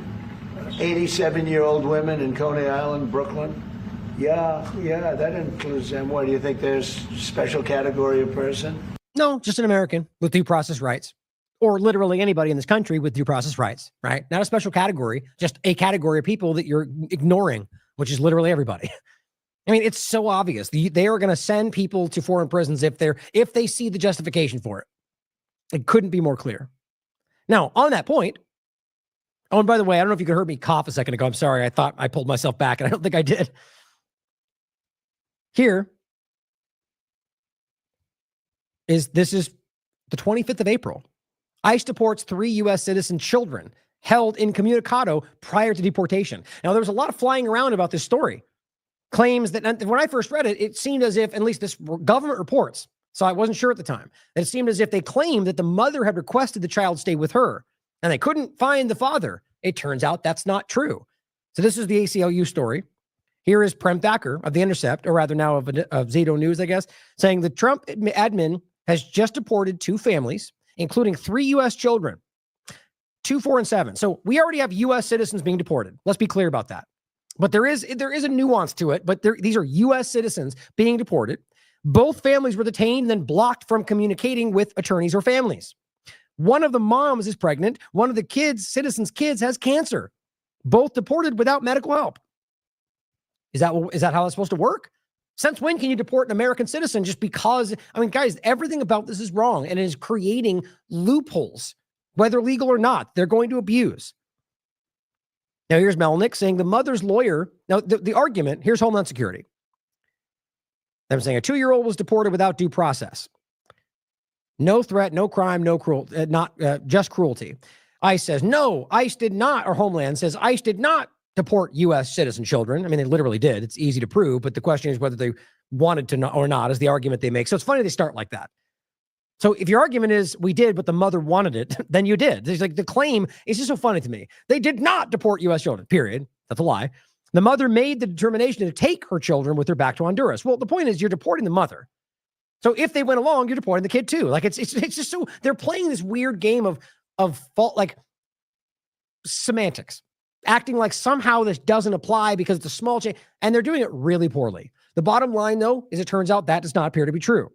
S10: 87-year-old women in Coney Island, Brooklyn, yeah, that includes them. What, do you think there's a special category of person?
S9: No, just an American with due process rights, or literally anybody in this country with due process rights, right? Not a special category, just a category of people that you're ignoring, which is literally everybody. I mean, it's so obvious. They are going to send people to foreign prisons if they see the justification for it. It couldn't be more clear. Now, on that point, oh, and by the way, I don't know if you could hear me cough a second ago. I'm sorry. I thought I pulled myself back, and I don't think I did. This is the 25th of April. ICE deports 3 U.S. citizen children held incommunicado prior to deportation. Now, there was a lot of flying around about this story. Claims that, when I first read it, it seemed as if, at least this government reports, so I wasn't sure at the time, that it seemed as if they claimed that the mother had requested the child stay with her, and they couldn't find the father. It turns out that's not true. So this is the ACLU story. Here is Prem Thacker of The Intercept, or rather now of Zito News, I guess, saying the Trump admin has just deported 2 families, including 3 U.S. children, 2, 4, and 7. So we already have U.S. citizens being deported. Let's be clear about that. But there is a nuance to it, but these are U.S. citizens being deported. Both families were detained and then blocked from communicating with attorneys or families. One of the moms is pregnant. One of the citizens' kids has cancer. Both deported without medical help. Is that how it's supposed to work? Since when can you deport an American citizen just because? I mean, guys, everything about this is wrong and it is creating loopholes, whether legal or not. They're going to abuse. Now, here's Melnick saying the mother's lawyer. Now, the argument, here's Homeland Security. I'm saying a 2-year-old was deported without due process. No threat, no crime, no cruelty, just cruelty. ICE says, no, ICE did not, or Homeland says ICE did not deport U.S. citizen children. I mean, they literally did. It's easy to prove, but the question is whether they wanted to or not is the argument they make. So it's funny they start like that. So if your argument is we did, but the mother wanted it, then you did. It's like the claim is just so funny to me. They did not deport U.S. children, period. That's a lie. The mother made the determination to take her children with her back to Honduras. Well, the point is you're deporting the mother. So if they went along, you're deporting the kid too. Like it's just so they're playing this weird game of fault, like semantics, acting like somehow this doesn't apply because it's a small change, and they're doing it really poorly. The bottom line, though, is it turns out that does not appear to be true.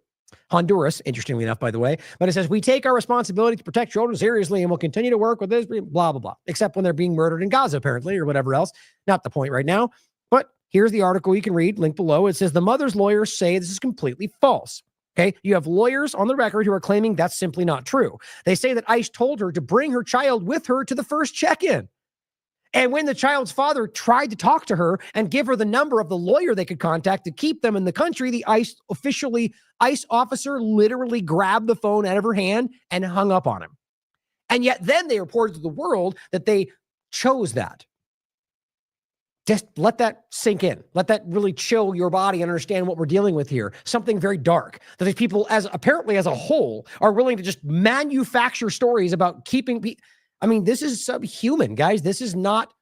S9: Honduras, interestingly enough, by the way, but it says we take our responsibility to protect children seriously and will continue to work with this, blah, blah, blah, except when they're being murdered in Gaza, apparently, or whatever else. Not the point right now. But here's the article you can read, link below. It says the mother's lawyers say this is completely false. Okay, you have lawyers on the record who are claiming that's simply not true. They say that ICE told her to bring her child with her to the first check-in. And when the child's father tried to talk to her and give her the number of the lawyer they could contact to keep them in the country, the ICE officer literally grabbed the phone out of her hand and hung up on him. And yet then they reported to the world that they chose that. Just let that sink in. Let that really chill your body and understand what we're dealing with here. Something very dark that these people, apparently as a whole, are willing to just manufacture stories about keeping people. I mean, this is subhuman, guys. This is not,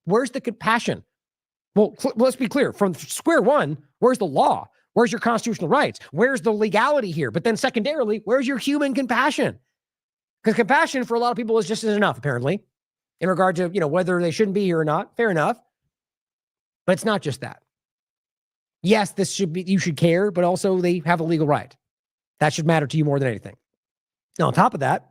S9: where's the compassion? Well, let's be clear. From square one, where's the law? Where's your constitutional rights? Where's the legality here? But then secondarily, where's your human compassion? Because compassion for a lot of people is just enough, apparently, in regard to, whether they shouldn't be here or not. Fair enough. But it's not just that. Yes, you should care, but also they have a legal right. That should matter to you more than anything. Now, on top of that,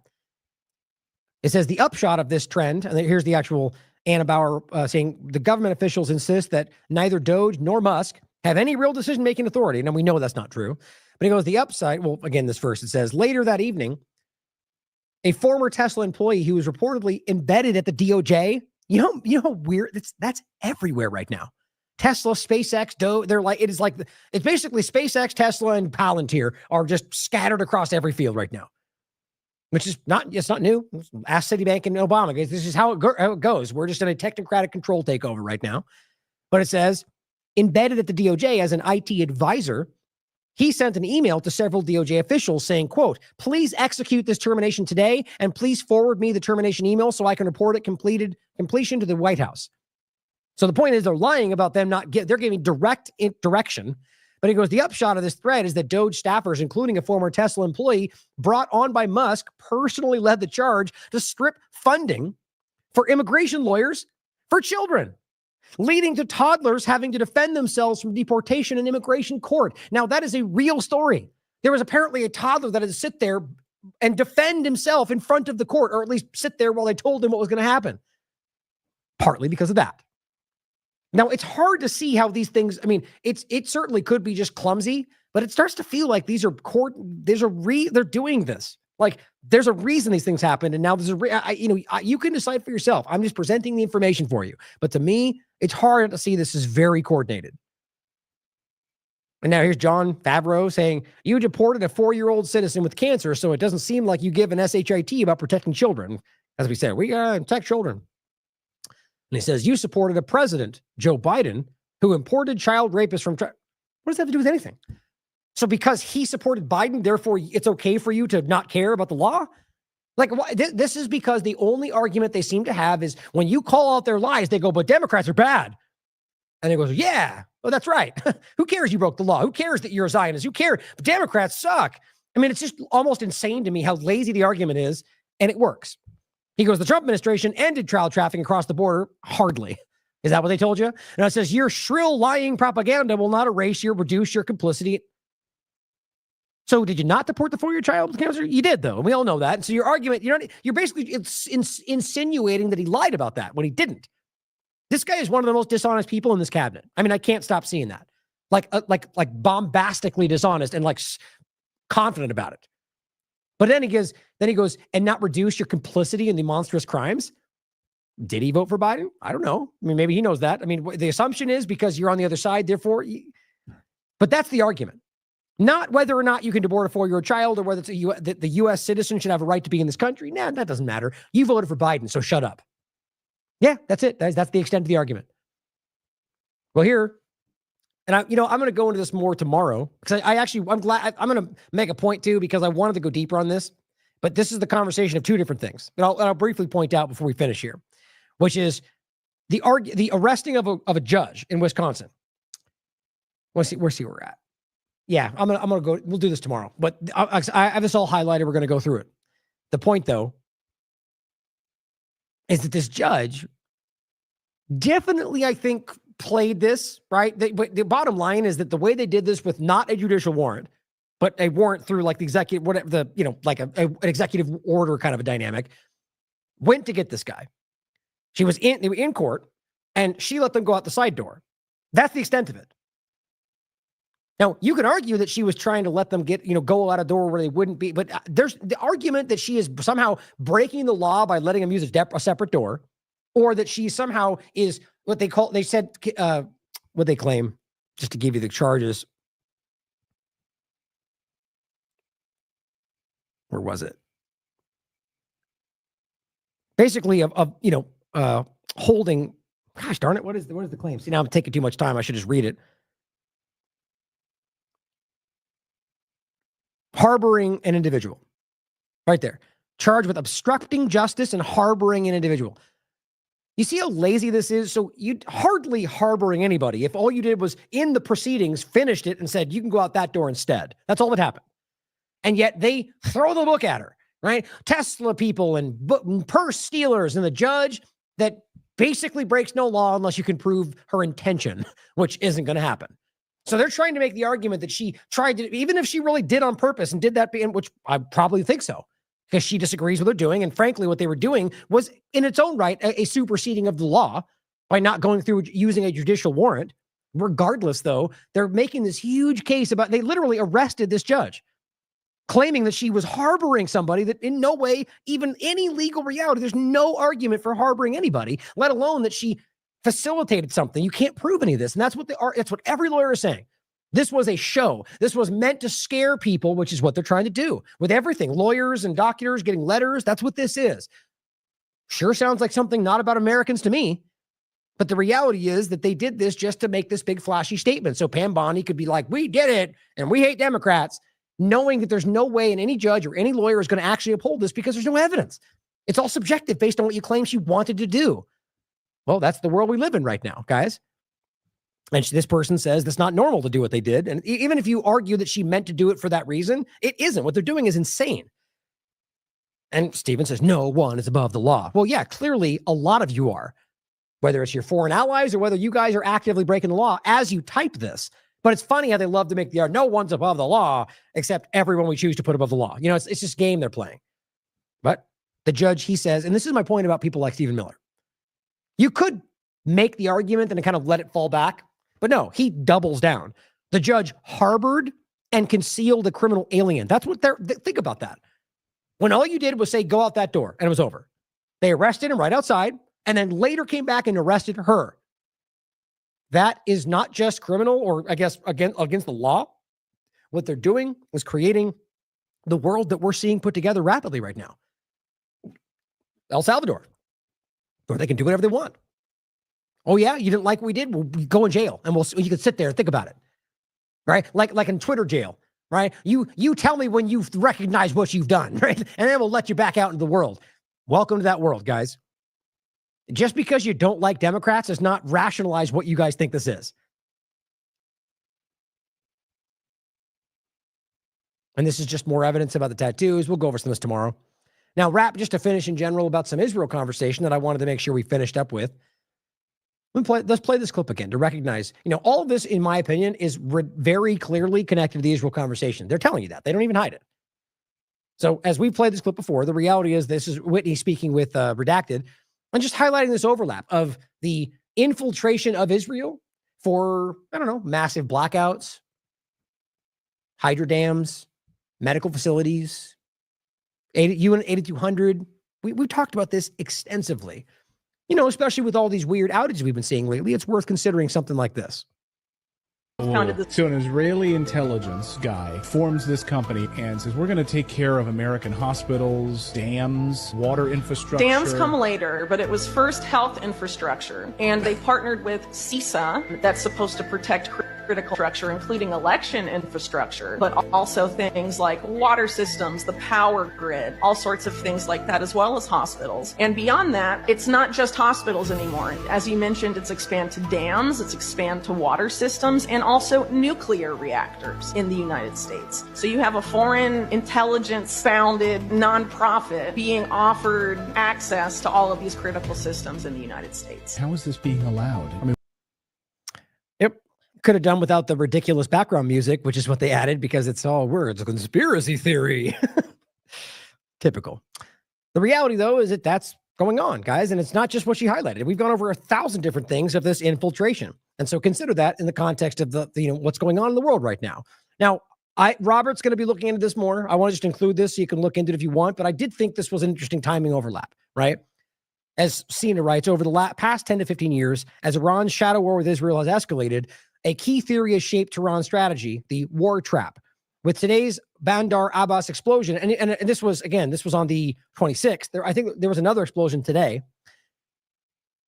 S9: it says the upshot of this trend, and here's the actual Anna Bauer saying the government officials insist that neither DOJ nor Musk have any real decision-making authority. Now, we know that's not true. But he goes, the upside, well, again, this verse, it says, later that evening, a former Tesla employee who was reportedly embedded at the DOJ, you know how weird, that's everywhere right now. Tesla, SpaceX, it's basically SpaceX, Tesla, and Palantir are just scattered across every field right now. Which is it's not new. Ask Citibank and Obama. This is how it goes. We're just in a technocratic control takeover right now. But it says, embedded at the DOJ as an IT advisor, he sent an email to several DOJ officials saying, quote, please execute this termination today and please forward me the termination email so I can report it completion to the White House. So the point is they're lying about them they're giving direct direction. But he goes, the upshot of this thread is that DOJ staffers, including a former Tesla employee brought on by Musk, personally led the charge to strip funding for immigration lawyers for children, leading to toddlers having to defend themselves from deportation in immigration court. Now, that is a real story. There was apparently a toddler that had to sit there and defend himself in front of the court, or at least sit there while they told him what was going to happen. Partly because of that. Now, it's hard to see how these things, I mean, it certainly could be just clumsy, but it starts to feel like they're doing this. Like, there's a reason these things happen, and now there's you can decide for yourself. I'm just presenting the information for you. But to me, it's hard to see this as very coordinated. And now here's John Favreau saying, you deported a 4-year-old citizen with cancer, so it doesn't seem like you give an SHIT about protecting children. As we said, we gotta protect children. And he says, you supported a president, Joe Biden, who imported child rapists from... What does that have to do with anything? So because he supported Biden, therefore it's okay for you to not care about the law? Like, this is because the only argument they seem to have is when you call out their lies, they go, but Democrats are bad. And he goes, yeah, well, that's right. Who cares you broke the law? Who cares that you're a Zionist? Who cares? Democrats suck. I mean, it's just almost insane to me how lazy the argument is, and it works. He goes, the Trump administration ended child trafficking across the border. Hardly. Is that what they told you? And it says, your shrill lying propaganda will not reduce your complicity. So did you not deport the 4-year child with cancer? You did, though. And we all know that. And so your argument, you're basically insinuating that he lied about that when he didn't. This guy is one of the most dishonest people in this cabinet. I mean, I can't stop seeing that. Like bombastically dishonest and confident about it. But then he goes, and not reduce your complicity in the monstrous crimes. Did he vote for Biden? I don't know. I mean, maybe he knows that. I mean, the assumption is because you're on the other side, therefore. But that's the argument. Not whether or not you can deport a 4-year-old child or whether it's the U.S. citizen should have a right to be in this country. Nah, that doesn't matter. You voted for Biden, so shut up. Yeah, that's it. That's the extent of the argument. Well, here, and I'm going to go into this more tomorrow because I'm glad I'm going to make a point too because I wanted to go deeper on this. But this is the conversation of two different things. And I'll briefly point out before we finish here, which is the arresting of a judge in Wisconsin. Let's see where we're at. Yeah, I'm gonna go. We'll do this tomorrow. But I have this all highlighted. We're going to go through it. The point, though, is that this judge definitely, I think, played this, right? But the bottom line is that the way they did this with not a judicial warrant, but a warrant through like the executive, whatever an executive order kind of a dynamic, went to get this guy. They were in court, and she let them go out the side door. That's the extent of it. Now, you could argue that she was trying to let them go out a door where they wouldn't be, but there's the argument that she is somehow breaking the law by letting them use a separate door, or that she somehow is what they claim, just to give you the charges. Where was it? Basically holding, gosh darn it, what is the claim? See, now I'm taking too much time. I should just read it. Harboring an individual. Right there. Charged with obstructing justice and harboring an individual. You see how lazy this is? So you hardly harboring anybody. If all you did was in the proceedings, finished it and said, you can go out that door instead. That's all that happened. And yet they throw the book at her, right? Tesla people and purse stealers, and the judge that basically breaks no law unless you can prove her intention, which isn't going to happen. So they're trying to make the argument that she tried to, even if she really did on purpose and did that, which I probably think so, because she disagrees with what they're doing. And frankly, what they were doing was in its own right, a superseding of the law by not going through using a judicial warrant. Regardless, though, they're making this huge case about, they literally arrested this judge, claiming that she was harboring somebody that in no way, even any legal reality, there's no argument for harboring anybody, let alone that she facilitated something. You can't prove any of this. And that's what that's what every lawyer is saying. This was a show. This was meant to scare people, which is what they're trying to do with everything. Lawyers and doctors getting letters. That's what this is. Sure sounds like something not about Americans to me. But the reality is that they did this just to make this big flashy statement. So Pam Bondi could be like, we did it and we hate Democrats, knowing that there's no way any judge or any lawyer is going to actually uphold this because there's no evidence. It's all subjective based on what you claim she wanted to do. Well, that's the world we live in right now, guys. And this person says that's not normal to do what they did. And even if you argue that she meant to do it for that reason, it isn't. What they're doing is insane. And Stephen says, no one is above the law. Well, yeah, clearly a lot of you are, whether it's your foreign allies or whether you guys are actively breaking the law as you type this. But it's funny how they love to make the argument, no one's above the law, except everyone we choose to put above the law. It's just game they're playing. But the judge, he says, and this is my point about people like Stephen Miller. You could make the argument and kind of let it fall back, but no, he doubles down. The judge harbored and concealed a criminal alien. That's what think about that. when all you did was say, go out that door, and it was over. They arrested him right outside and then later came back and arrested her. That is not just criminal or, I guess, against the law. What they're doing is creating the world that we're seeing put together rapidly right now. El Salvador, where they can do whatever they want. Oh, yeah, you didn't like what we did? We'll go in jail, and you can sit there and think about it, right? Like in Twitter jail, right? You tell me when you've recognized what you've done, right? And then we'll let you back out into the world. Welcome to that world, guys. Just because you don't like Democrats does not rationalize what you guys think this is. And this is just more evidence about the tattoos. We'll go over some of this tomorrow. Now, just to finish in general about some Israel conversation that I wanted to make sure we finished up with. Let's play this clip again to recognize, all of this, in my opinion, is very clearly connected to the Israel conversation. They're telling you that. They don't even hide it. So as we played this clip before, the reality is this is Whitney speaking with Redacted and just highlighting this overlap of the infiltration of Israel for, massive blackouts, hydro dams, medical facilities, UN 8200. We've talked about this extensively. Especially with all these weird outages we've been seeing lately, it's worth considering something like this.
S15: So an Israeli intelligence guy forms this company and says, we're going to take care of American hospitals, dams, water infrastructure.
S16: Dams come later, but it was first health infrastructure. And they partnered with CISA, that's supposed to protect critical structure, including election infrastructure, but also things like water systems, the power grid, all sorts of things like that, as well as hospitals. And beyond that, it's not just hospitals anymore. As you mentioned, it's expand to dams, it's expand to water systems, and also nuclear reactors in the United States. So you have a foreign intelligence-founded nonprofit being offered access to all of these critical systems in the United States.
S15: How is this being allowed?
S9: Yep. Could have done without the ridiculous background music, which is what they added because it's all words, conspiracy theory. Typical. The reality, though, is that that's going on, guys, and it's not just what she highlighted. We've gone over 1,000 different things of this infiltration. And so consider that in the context of the what's going on in the world right now. Now, Robert's going to be looking into this more. I want to just include this so you can look into it if you want, but I did think this was an interesting timing overlap, right? As Cena writes, over the past 10 to 15 years, as Iran's shadow war with Israel has escalated, a key theory has shaped Tehran's strategy, the war trap. With today's Bandar Abbas explosion, and this was on the 26th. I think there was another explosion today.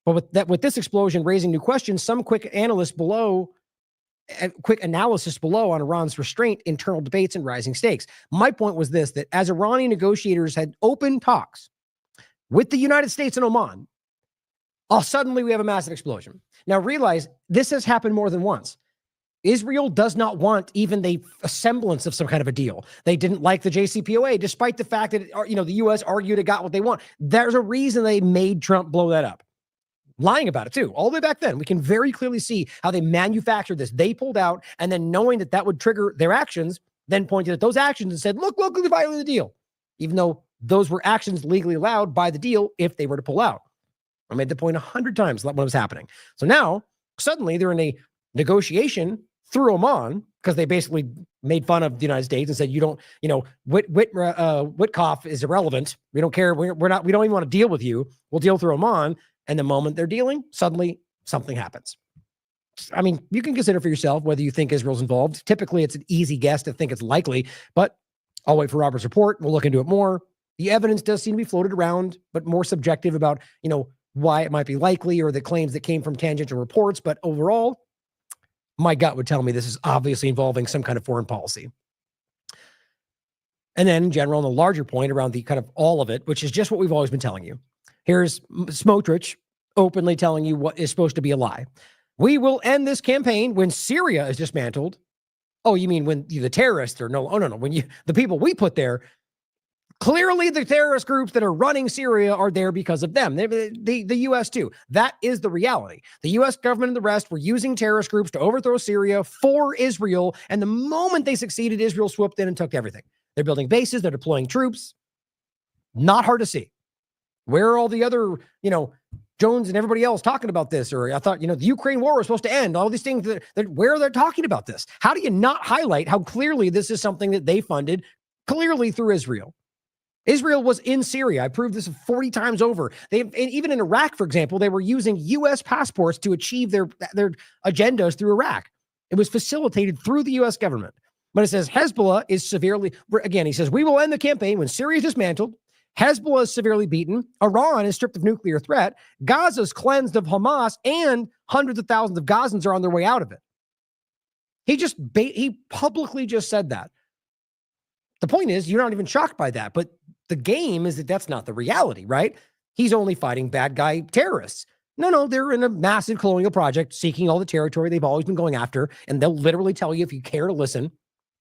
S9: But with this explosion raising new questions, some quick analysis below on Iran's restraint, internal debates, and rising stakes. My point was this, that as Iranian negotiators had open talks with the United States and Oman, suddenly we have a massive explosion. Now realize this has happened more than once. Israel does not want even a semblance of some kind of a deal. They didn't like the JCPOA, despite the fact that the U.S. argued it got what they want. There's a reason they made Trump blow that up. Lying about it too, all the way back then. We can very clearly see how they manufactured this. They pulled out, and then knowing that would trigger their actions, then pointed at those actions and said, look, they violated the deal. Even though those were actions legally allowed by the deal if they were to pull out. I made the point 100 times when it was happening. So now, suddenly, they're in a negotiation through Oman, because they basically made fun of the United States and said, Witkoff is irrelevant. We don't care. We don't even want to deal with you. We'll deal through Oman. And the moment they're dealing, suddenly something happens. I mean, you can consider for yourself whether you think Israel's involved. Typically, it's an easy guess to think it's likely, but I'll wait for Robert's report. We'll look into it more. The evidence does seem to be floated around, but more subjective about, why it might be likely or the claims that came from tangential reports. But overall, my gut would tell me this is obviously involving some kind of foreign policy. And then in general, on the larger point around the kind of all of it, which is just what we've always been telling you. Here's Smotrich openly telling you what is supposed to be a lie. We will end this campaign when Syria is dismantled. Oh, you mean when the terrorists are no. When the people we put there, clearly the terrorist groups that are running Syria are there because of them. The U.S. too. That is the reality. The U.S. government and the rest were using terrorist groups to overthrow Syria for Israel. And the moment they succeeded, Israel swooped in and took everything. They're building bases. They're deploying troops. Not hard to see. Where are all the other, Jones and everybody else talking about this? Or I thought, the Ukraine war was supposed to end. All these things where they're talking about this. How do you not highlight how clearly this is something that they funded clearly through Israel? Israel was in Syria. I proved this 40 times over. Even in Iraq, for example, they were using U.S. passports to achieve their agendas through Iraq. It was facilitated through the U.S. government. But it says Hezbollah is severely, again, he says, we will end the campaign when Syria is dismantled. Hezbollah is severely beaten. Iran is stripped of nuclear threat. Gaza is cleansed of Hamas, and hundreds of thousands of Gazans are on their way out of it. He publicly just said that. The point is, you're not even shocked by that. But the game is that that's not the reality, right? He's only fighting bad guy terrorists. No, they're in a massive colonial project seeking all the territory they've always been going after. And they'll literally tell you if you care to listen,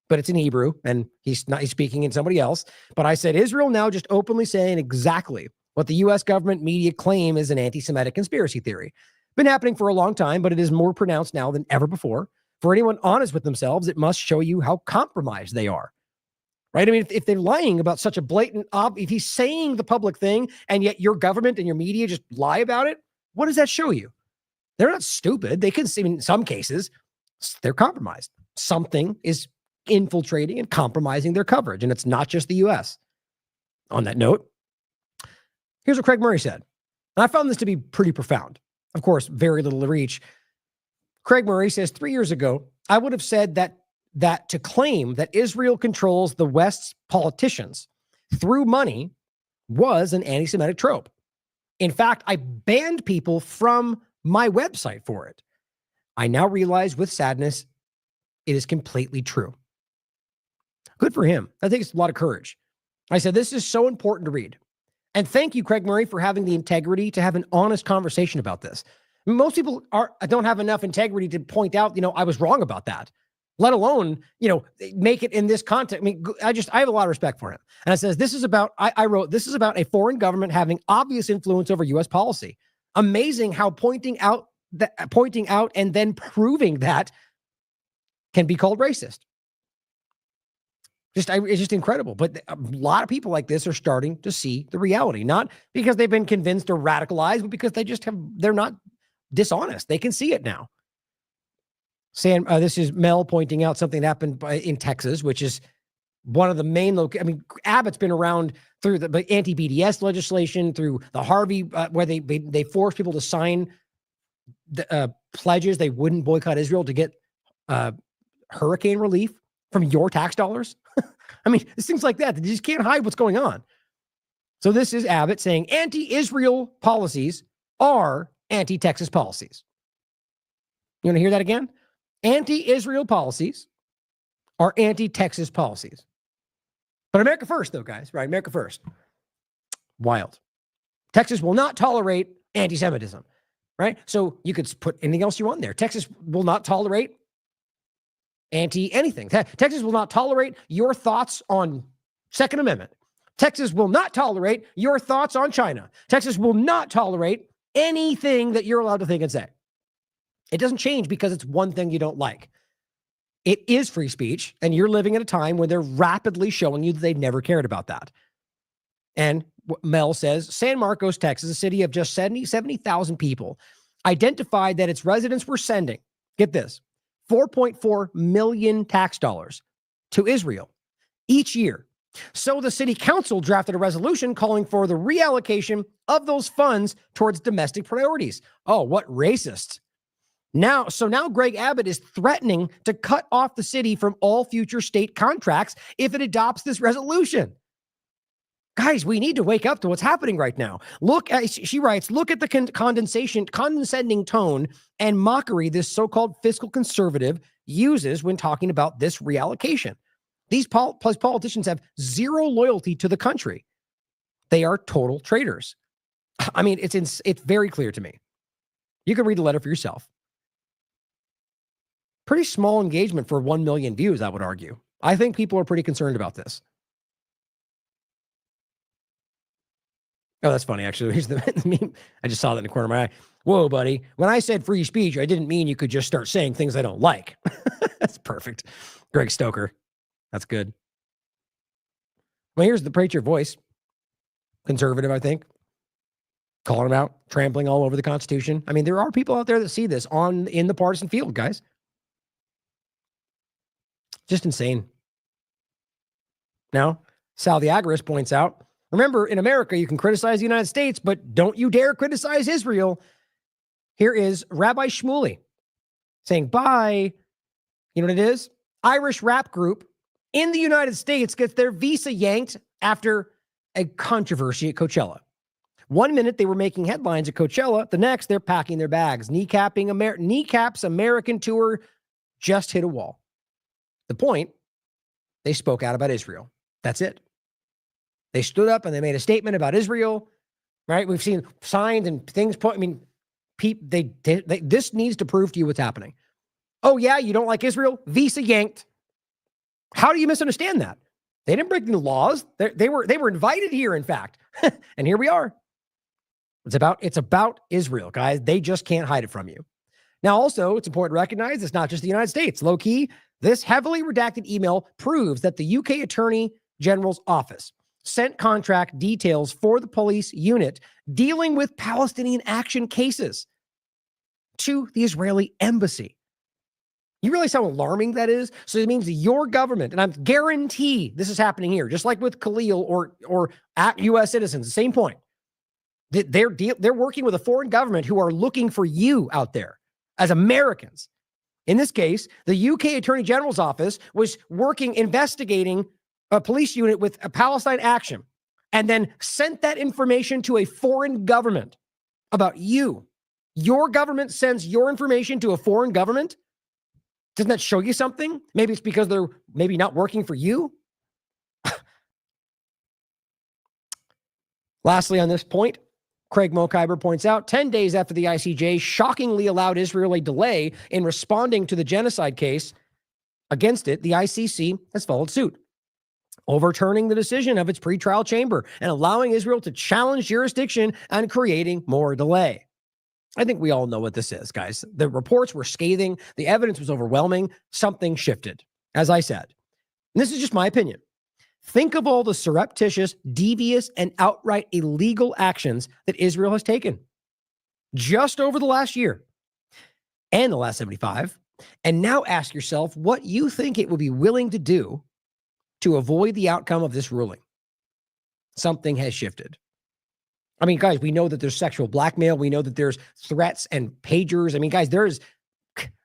S9: but it's in Hebrew and he's speaking in somebody else. But I said, Israel now just openly saying exactly what the U.S. government media claim is an anti-Semitic conspiracy theory. Been happening for a long time, but it is more pronounced now than ever before. For anyone honest with themselves, it must show you how compromised they are. Right? I mean, if they're lying about such a blatant, if he's saying the public thing and yet your government and your media just lie about it, what does that show you? They're not stupid. They can see, in some cases, they're compromised. Something is infiltrating and compromising their coverage, and it's not just the U.S. On that note, here's what Craig Murray said. And I found this to be pretty profound. Of course, very little to reach. Craig Murray says, 3 years ago, I would have said that to claim that Israel controls the West's politicians through money was an anti-Semitic trope. In fact, I banned people from my website for it. I now realize with sadness, it is completely true. Good for him. I think it's a lot of courage. I said, this is so important to read. And thank you, Craig Murray, for having the integrity to have an honest conversation about this. Most people don't have enough integrity to point out, I was wrong about that. Let alone, make it in this context. I mean, I have a lot of respect for him. And it says, this is about a foreign government having obvious influence over U.S. policy. Amazing how pointing out and then proving that can be called racist. It's just incredible. But a lot of people like this are starting to see the reality, not because they've been convinced or radicalized, but because they're not dishonest. They can see it now. This is Mel pointing out something that happened in Texas, which is one of the main Abbott's been around through the anti-BDS legislation, through the Harvey, where they forced people to sign the pledges they wouldn't boycott Israel to get hurricane relief from your tax dollars. I mean, it's things like that. You just can't hide what's going on. So this is Abbott saying anti-Israel policies are anti-Texas policies. You want to hear that again? Anti-Israel policies are anti-Texas policies. But America first, though, guys, right? America first. Wild. Texas will not tolerate anti-Semitism, right? So you could put anything else you want there. Texas will not tolerate anti-anything. Texas will not tolerate your thoughts on Second Amendment. Texas will not tolerate your thoughts on China. Texas will not tolerate anything that you're allowed to think and say. It doesn't change because it's one thing you don't like. It is free speech, and you're living at a time when they're rapidly showing you that they never cared about that. And Mel says, San Marcos, Texas, a city of just 70,000 people, identified that its residents were sending, get this, 4.4 million tax dollars to Israel each year. So the city council drafted a resolution calling for the reallocation of those funds towards domestic priorities. Oh, what racist. Now Greg Abbott is threatening to cut off the city from all future state contracts if it adopts this resolution. Guys, we need to wake up to what's happening right now. She writes, look at the condescending tone and mockery this so-called fiscal conservative uses when talking about this reallocation. These politicians have zero loyalty to the country. They are total traitors. I mean, it's very clear to me. You can read the letter for yourself. Pretty small engagement for 1 million views, I would argue. I think people are pretty concerned about this. Oh, that's funny, actually. Here's the meme. I just saw that in the corner of my eye. Whoa, buddy. When I said free speech, I didn't mean you could just start saying things I don't like. That's perfect. Greg Stoker. That's good. Well, here's the preacher voice. Conservative, I think. Calling him out, trampling all over the Constitution. I mean, there are people out there that see this in the partisan field, guys. Just insane. Now, Sal the Agorist points out,
S5: Remember, in America, you can criticize the United States, but don't you dare criticize Israel. Here is Rabbi Shmuley saying, bye. You know what it is? Irish rap group in the United States gets their visa yanked after a controversy at Coachella. 1 minute, they were making headlines at Coachella. The next, they're packing their bags. Kneecaps American tour just hit a wall. The point, they spoke out about Israel. That's it. They stood up and they made a statement about Israel, right? We've seen signs and things put, I mean, this needs to prove to you what's happening. Oh yeah, you don't like Israel? Visa yanked. How do you misunderstand that? They didn't break the laws. They were invited here, in fact. And here we are. It's about Israel, guys. They just can't hide it from you. Now, also, it's important to recognize it's not just the United States. Low key, this heavily redacted email proves that the UK Attorney General's office sent contract details for the police unit dealing with Palestinian action cases to the Israeli embassy. You realize how alarming that is? So it means your government, and I guarantee this is happening here, just like with Khalil or at U.S. citizens, the same point. They're working with a foreign government who are looking for you out there as Americans. In this case, the UK Attorney General's office was investigating a police unit with a Palestine action and then sent that information to a foreign government about you. Your government sends your information to a foreign government? Doesn't that show you something? Maybe it's because they're maybe not working for you. Lastly, on this point, Craig Mokhiber points out 10 days after the ICJ shockingly allowed Israel a delay in responding to the genocide case against it, the ICC has followed suit, overturning the decision of its pretrial chamber and allowing Israel to challenge jurisdiction and creating more delay. I think we all know what this is, guys. The reports were scathing. The evidence was overwhelming. Something shifted, as I said. And this is just my opinion. Think of all the surreptitious, devious, and outright illegal actions that Israel has taken just over the last year and the last 75. And now ask yourself what you think it would be willing to do to avoid the outcome of this ruling. Something has shifted. I mean, guys, we know that there's sexual blackmail. We know that there's threats and pagers. I mean, guys,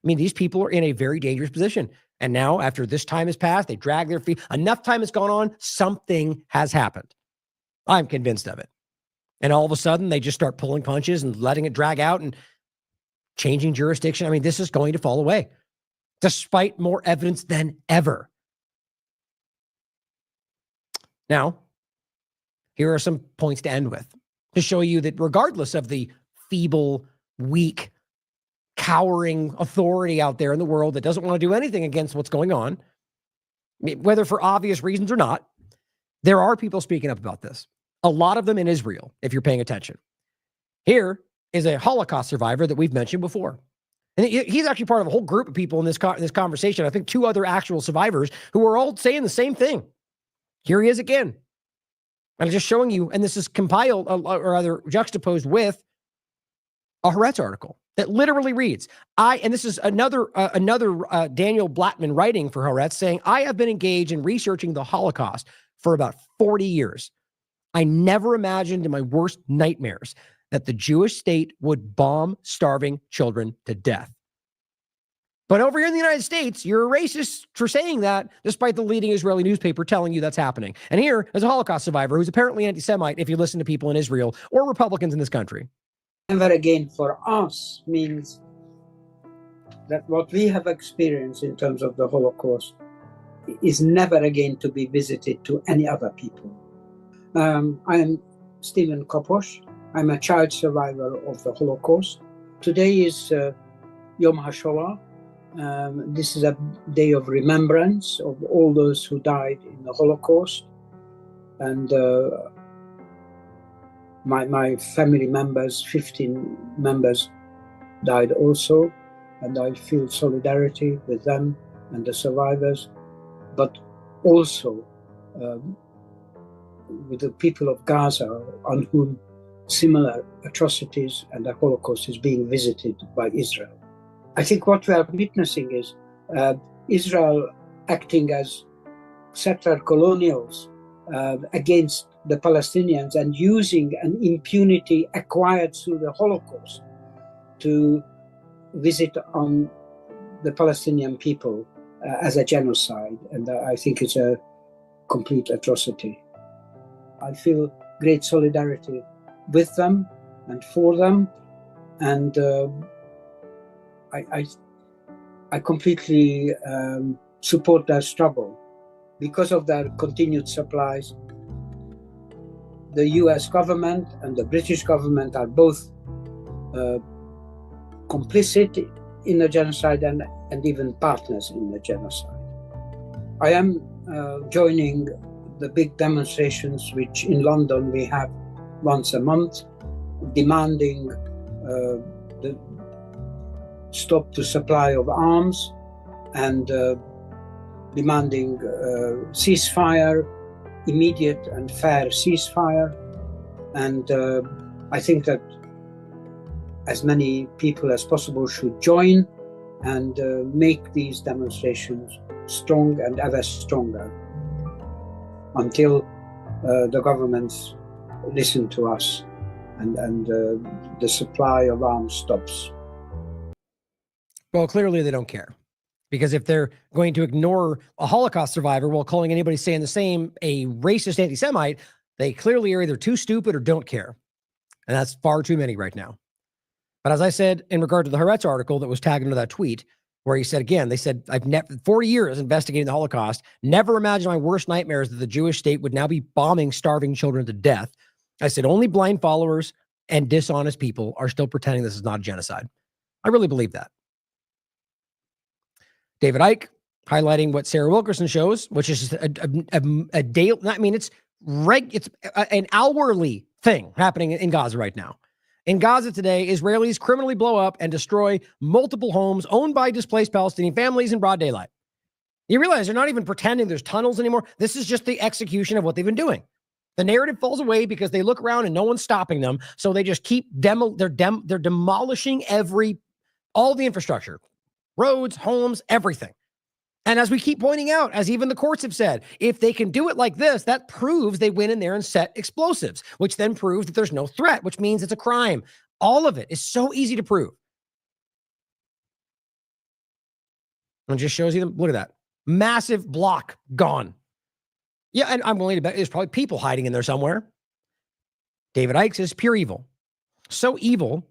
S5: these people are in a very dangerous position. And now, after this time has passed, they drag their feet. Enough time has gone on. Something has happened. I'm convinced of it. And all of a sudden, they just start pulling punches and letting it drag out and changing jurisdiction. I mean, this is going to fall away, despite more evidence than ever. Now, here are some points to end with, to show you that regardless of the feeble, weak, cowering authority out there in the world that doesn't want to do anything against what's going on, whether for obvious reasons or not, there are people speaking up about this. A lot of them in Israel, if you're paying attention. Here is a Holocaust survivor that we've mentioned before. And he's actually part of a whole group of people in this conversation. I think 2 other actual survivors who are all saying the same thing. Here he is again. I'm just showing you, and this is compiled or rather juxtaposed with a Haaretz article that literally reads, and this is another Daniel Blattman writing for Haaretz saying, I have been engaged in researching the Holocaust for about 40 years. I never imagined in my worst nightmares that the Jewish state would bomb starving children to death. But over here in the United States, you're a racist for saying that, despite the leading Israeli newspaper telling you that's happening. And here is a Holocaust survivor who's apparently anti-Semite if you listen to people in Israel or Republicans in this country.
S17: Never again for us means that what we have experienced in terms of the Holocaust is never again to be visited to any other people. I am Stephen Koposh. I'm a child survivor of the Holocaust. Today is Yom HaShoah. This is a day of remembrance of all those who died in the Holocaust. And my family members, 15 members, died also. And I feel solidarity with them and the survivors, but also with the people of Gaza on whom similar atrocities and the Holocaust is being visited by Israel. I think what we are witnessing is Israel acting as settler colonials against the Palestinians and using an impunity acquired through the Holocaust to visit on the Palestinian people as a genocide. And I think it's a complete atrocity. I feel great solidarity with them and for them. And I completely support their struggle. Because of their continued supplies, the US government and the British government are both complicit in the genocide and even partners in the genocide. I am joining the big demonstrations which in London we have once a month, demanding the stop to supply of arms and demanding ceasefire, immediate and fair ceasefire. And I think that as many people as possible should join and make these demonstrations strong and ever stronger until the governments listen to us and the supply of arms stops.
S5: Well, clearly they don't care. Because if they're going to ignore a Holocaust survivor while calling anybody saying the same a racist anti-Semite, they clearly are either too stupid or don't care. And that's far too many right now. But as I said, in regard to the Haaretz article that was tagged into that tweet, where he said, again, they said, I've 40 years investigating the Holocaust, never imagined my worst nightmares that the Jewish state would now be bombing starving children to death. I said, only blind followers and dishonest people are still pretending this is not a genocide. I really believe that. David Icke highlighting what Sarah Wilkerson shows, which is just a day. I mean, it's an hourly thing happening in Gaza right now. In Gaza today, Israelis criminally blow up and destroy multiple homes owned by displaced Palestinian families in broad daylight. You realize they're not even pretending there's tunnels anymore. This is just the execution of what they've been doing. The narrative falls away because they look around and no one's stopping them. So they just keep they're demolishing all the infrastructure. Roads, homes, everything. And as we keep pointing out, as even the courts have said, if they can do it like this, that proves they went in there and set explosives, which then proves that there's no threat, which means it's a crime. All of it is so easy to prove. And it just shows you, look at that. Massive block gone. Yeah, and I'm willing to bet there's probably people hiding in there somewhere. David Icke says pure evil. So evil,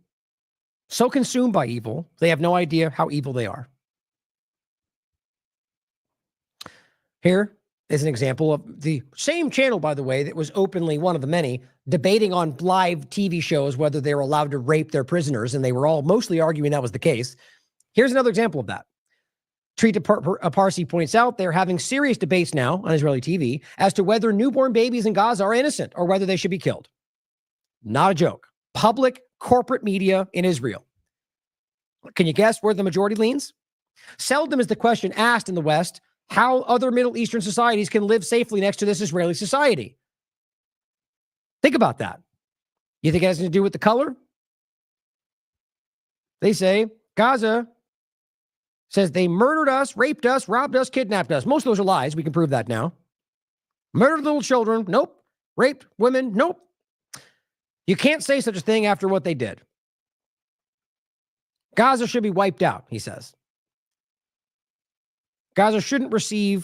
S5: so consumed by evil, they have no idea how evil they are. Here is an example of the same channel, by the way, that was openly one of the many debating on live TV shows whether they were allowed to rape their prisoners, and they were all mostly arguing that was the case. Here's another example of that. Trita Parsi points out they're having serious debates now on Israeli TV as to whether newborn babies in Gaza are innocent or whether they should be killed. Not a joke. Public corporate media in Israel. Can you guess where the majority leans? Seldom is the question asked in the West how other Middle Eastern societies can live safely next to this Israeli society. Think about that. You think it has anything to do with the color? They say Gaza says they murdered us, raped us, robbed us, kidnapped us. Most of those are lies. We can prove that now. Murdered little children. Nope. Raped women. Nope. You can't say such a thing after what they did. Gaza should be wiped out, he says. Gaza should be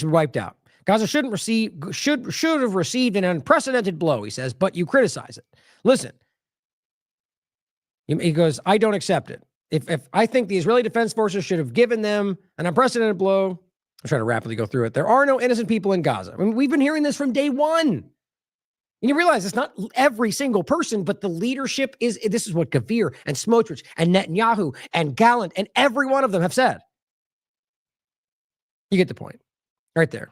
S5: wiped out. Gaza should have received an unprecedented blow, he says, but you criticize it. Listen, he goes, I don't accept it. If I think the Israeli Defense Forces should have given them an unprecedented blow, I'm trying to rapidly go through it. There are no innocent people in Gaza. I mean, we've been hearing this from day one. And you realize it's not every single person, but the leadership this is what Gavir and Smotrich and Netanyahu and Gallant and every one of them have said. You get the point right there.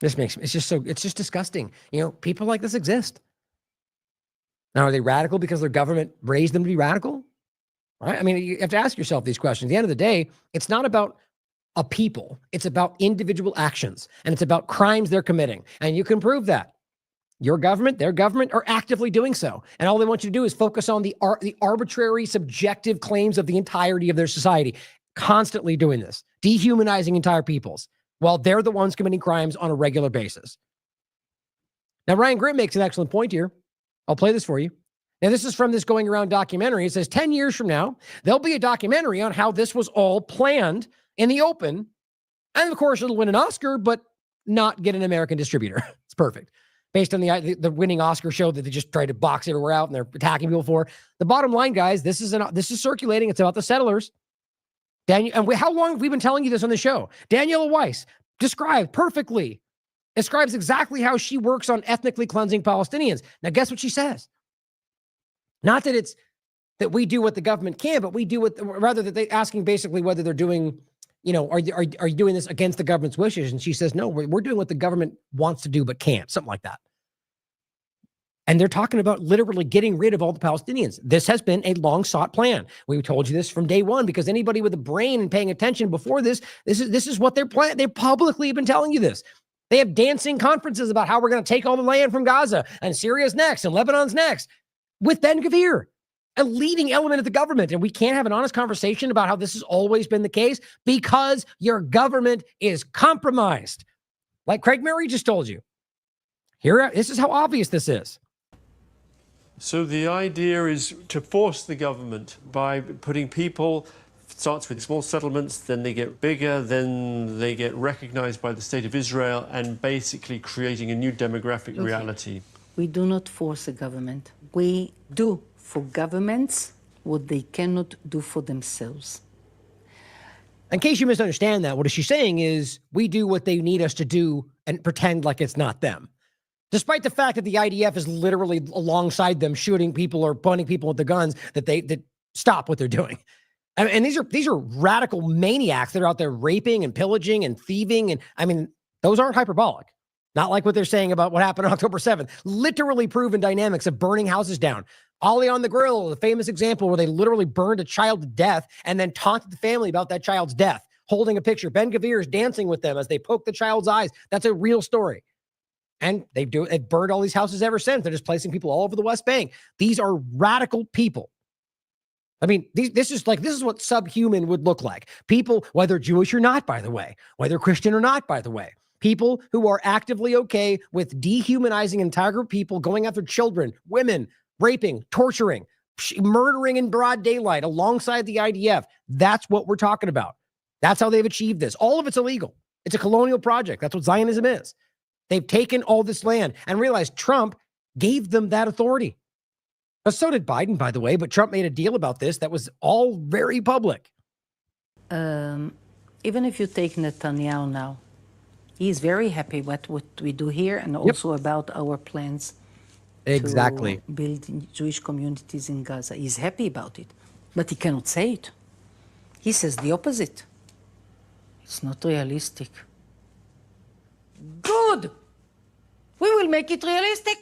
S5: It's just disgusting. You know, people like this exist. Now, are they radical because their government raised them to be radical? Right? I mean, you have to ask yourself these questions. At the end of the day, it's not about a people. It's about individual actions, and it's about crimes they're committing. And you can prove that. Your government, their government are actively doing so. And all they want you to do is focus on the arbitrary, subjective claims of the entirety of their society. constantly doing this, dehumanizing entire peoples, while they're the ones committing crimes on a regular basis. Now, Ryan Grimm makes an excellent point here. I'll play this for you. Now, this is from this Going Around documentary. It says 10 years from now, there'll be a documentary on how this was all planned in the open. And of course, it'll win an Oscar, but not get an American distributor. It's perfect. Based on the winning Oscar show that they just tried to box everywhere out and they're attacking people for. The bottom line, guys, this is circulating. It's about the settlers. How long have we been telling you this on the show? Daniela Weiss describes exactly how she works on ethnically cleansing Palestinians. Now, guess what she says? Not that it's that we do what the government can, but we do what, rather that they asking basically whether they're doing, are you doing this against the government's wishes? And she says, no, we're doing what the government wants to do, but can't, something like that. And they're talking about literally getting rid of all the Palestinians. This has been a long sought plan. We told you this from day one, because anybody with a brain and paying attention before this is what they're planning. They publicly have been telling you this. They have dancing conferences about how we're going to take all the land from Gaza, and Syria's next and Lebanon's next, with Ben-Gvir, a leading element of the government. And we can't have an honest conversation about how this has always been the case, because your government is compromised. Like Craig Murray just told you. This is how obvious this is.
S18: So the idea is to force the government by putting people, starts with small settlements, then they get bigger, then they get recognized by the state of Israel, and basically creating a new demographic reality.
S19: We do not force the government. We do for governments what they cannot do for themselves.
S5: In case you misunderstand that, what she's saying is we do what they need us to do and pretend like it's not them. Despite the fact that the IDF is literally alongside them, shooting people or pointing people with the guns, that stop what they're doing. And these are radical maniacs that are out there raping and pillaging and thieving. And those aren't hyperbolic. Not like what they're saying about what happened on October 7th. Literally proven dynamics of burning houses down. Ollie on the Grill, the famous example where they literally burned a child to death and then taunted the family about that child's death, holding a picture. Ben-Gvir is dancing with them as they poke the child's eyes. That's a real story. And they've burned all these houses ever since. They're just placing people all over the West Bank. These are radical people. This is what subhuman would look like. People, whether Jewish or not, by the way, whether Christian or not, by the way, people who are actively okay with dehumanizing an entire group of people, going after children, women, raping, torturing, murdering in broad daylight alongside the IDF. That's what we're talking about. That's how they've achieved this. All of it's illegal. It's a colonial project. That's what Zionism is. They've taken all this land and realized Trump gave them that authority. But so did Biden, by the way, but Trump made a deal about this that was all very public.
S19: Even if you take Netanyahu now, he's very happy with what we do here, and also about our plans to build Jewish communities in Gaza. He's happy about it, but he cannot say it. He says the opposite. It's not realistic. Good. We will make it realistic.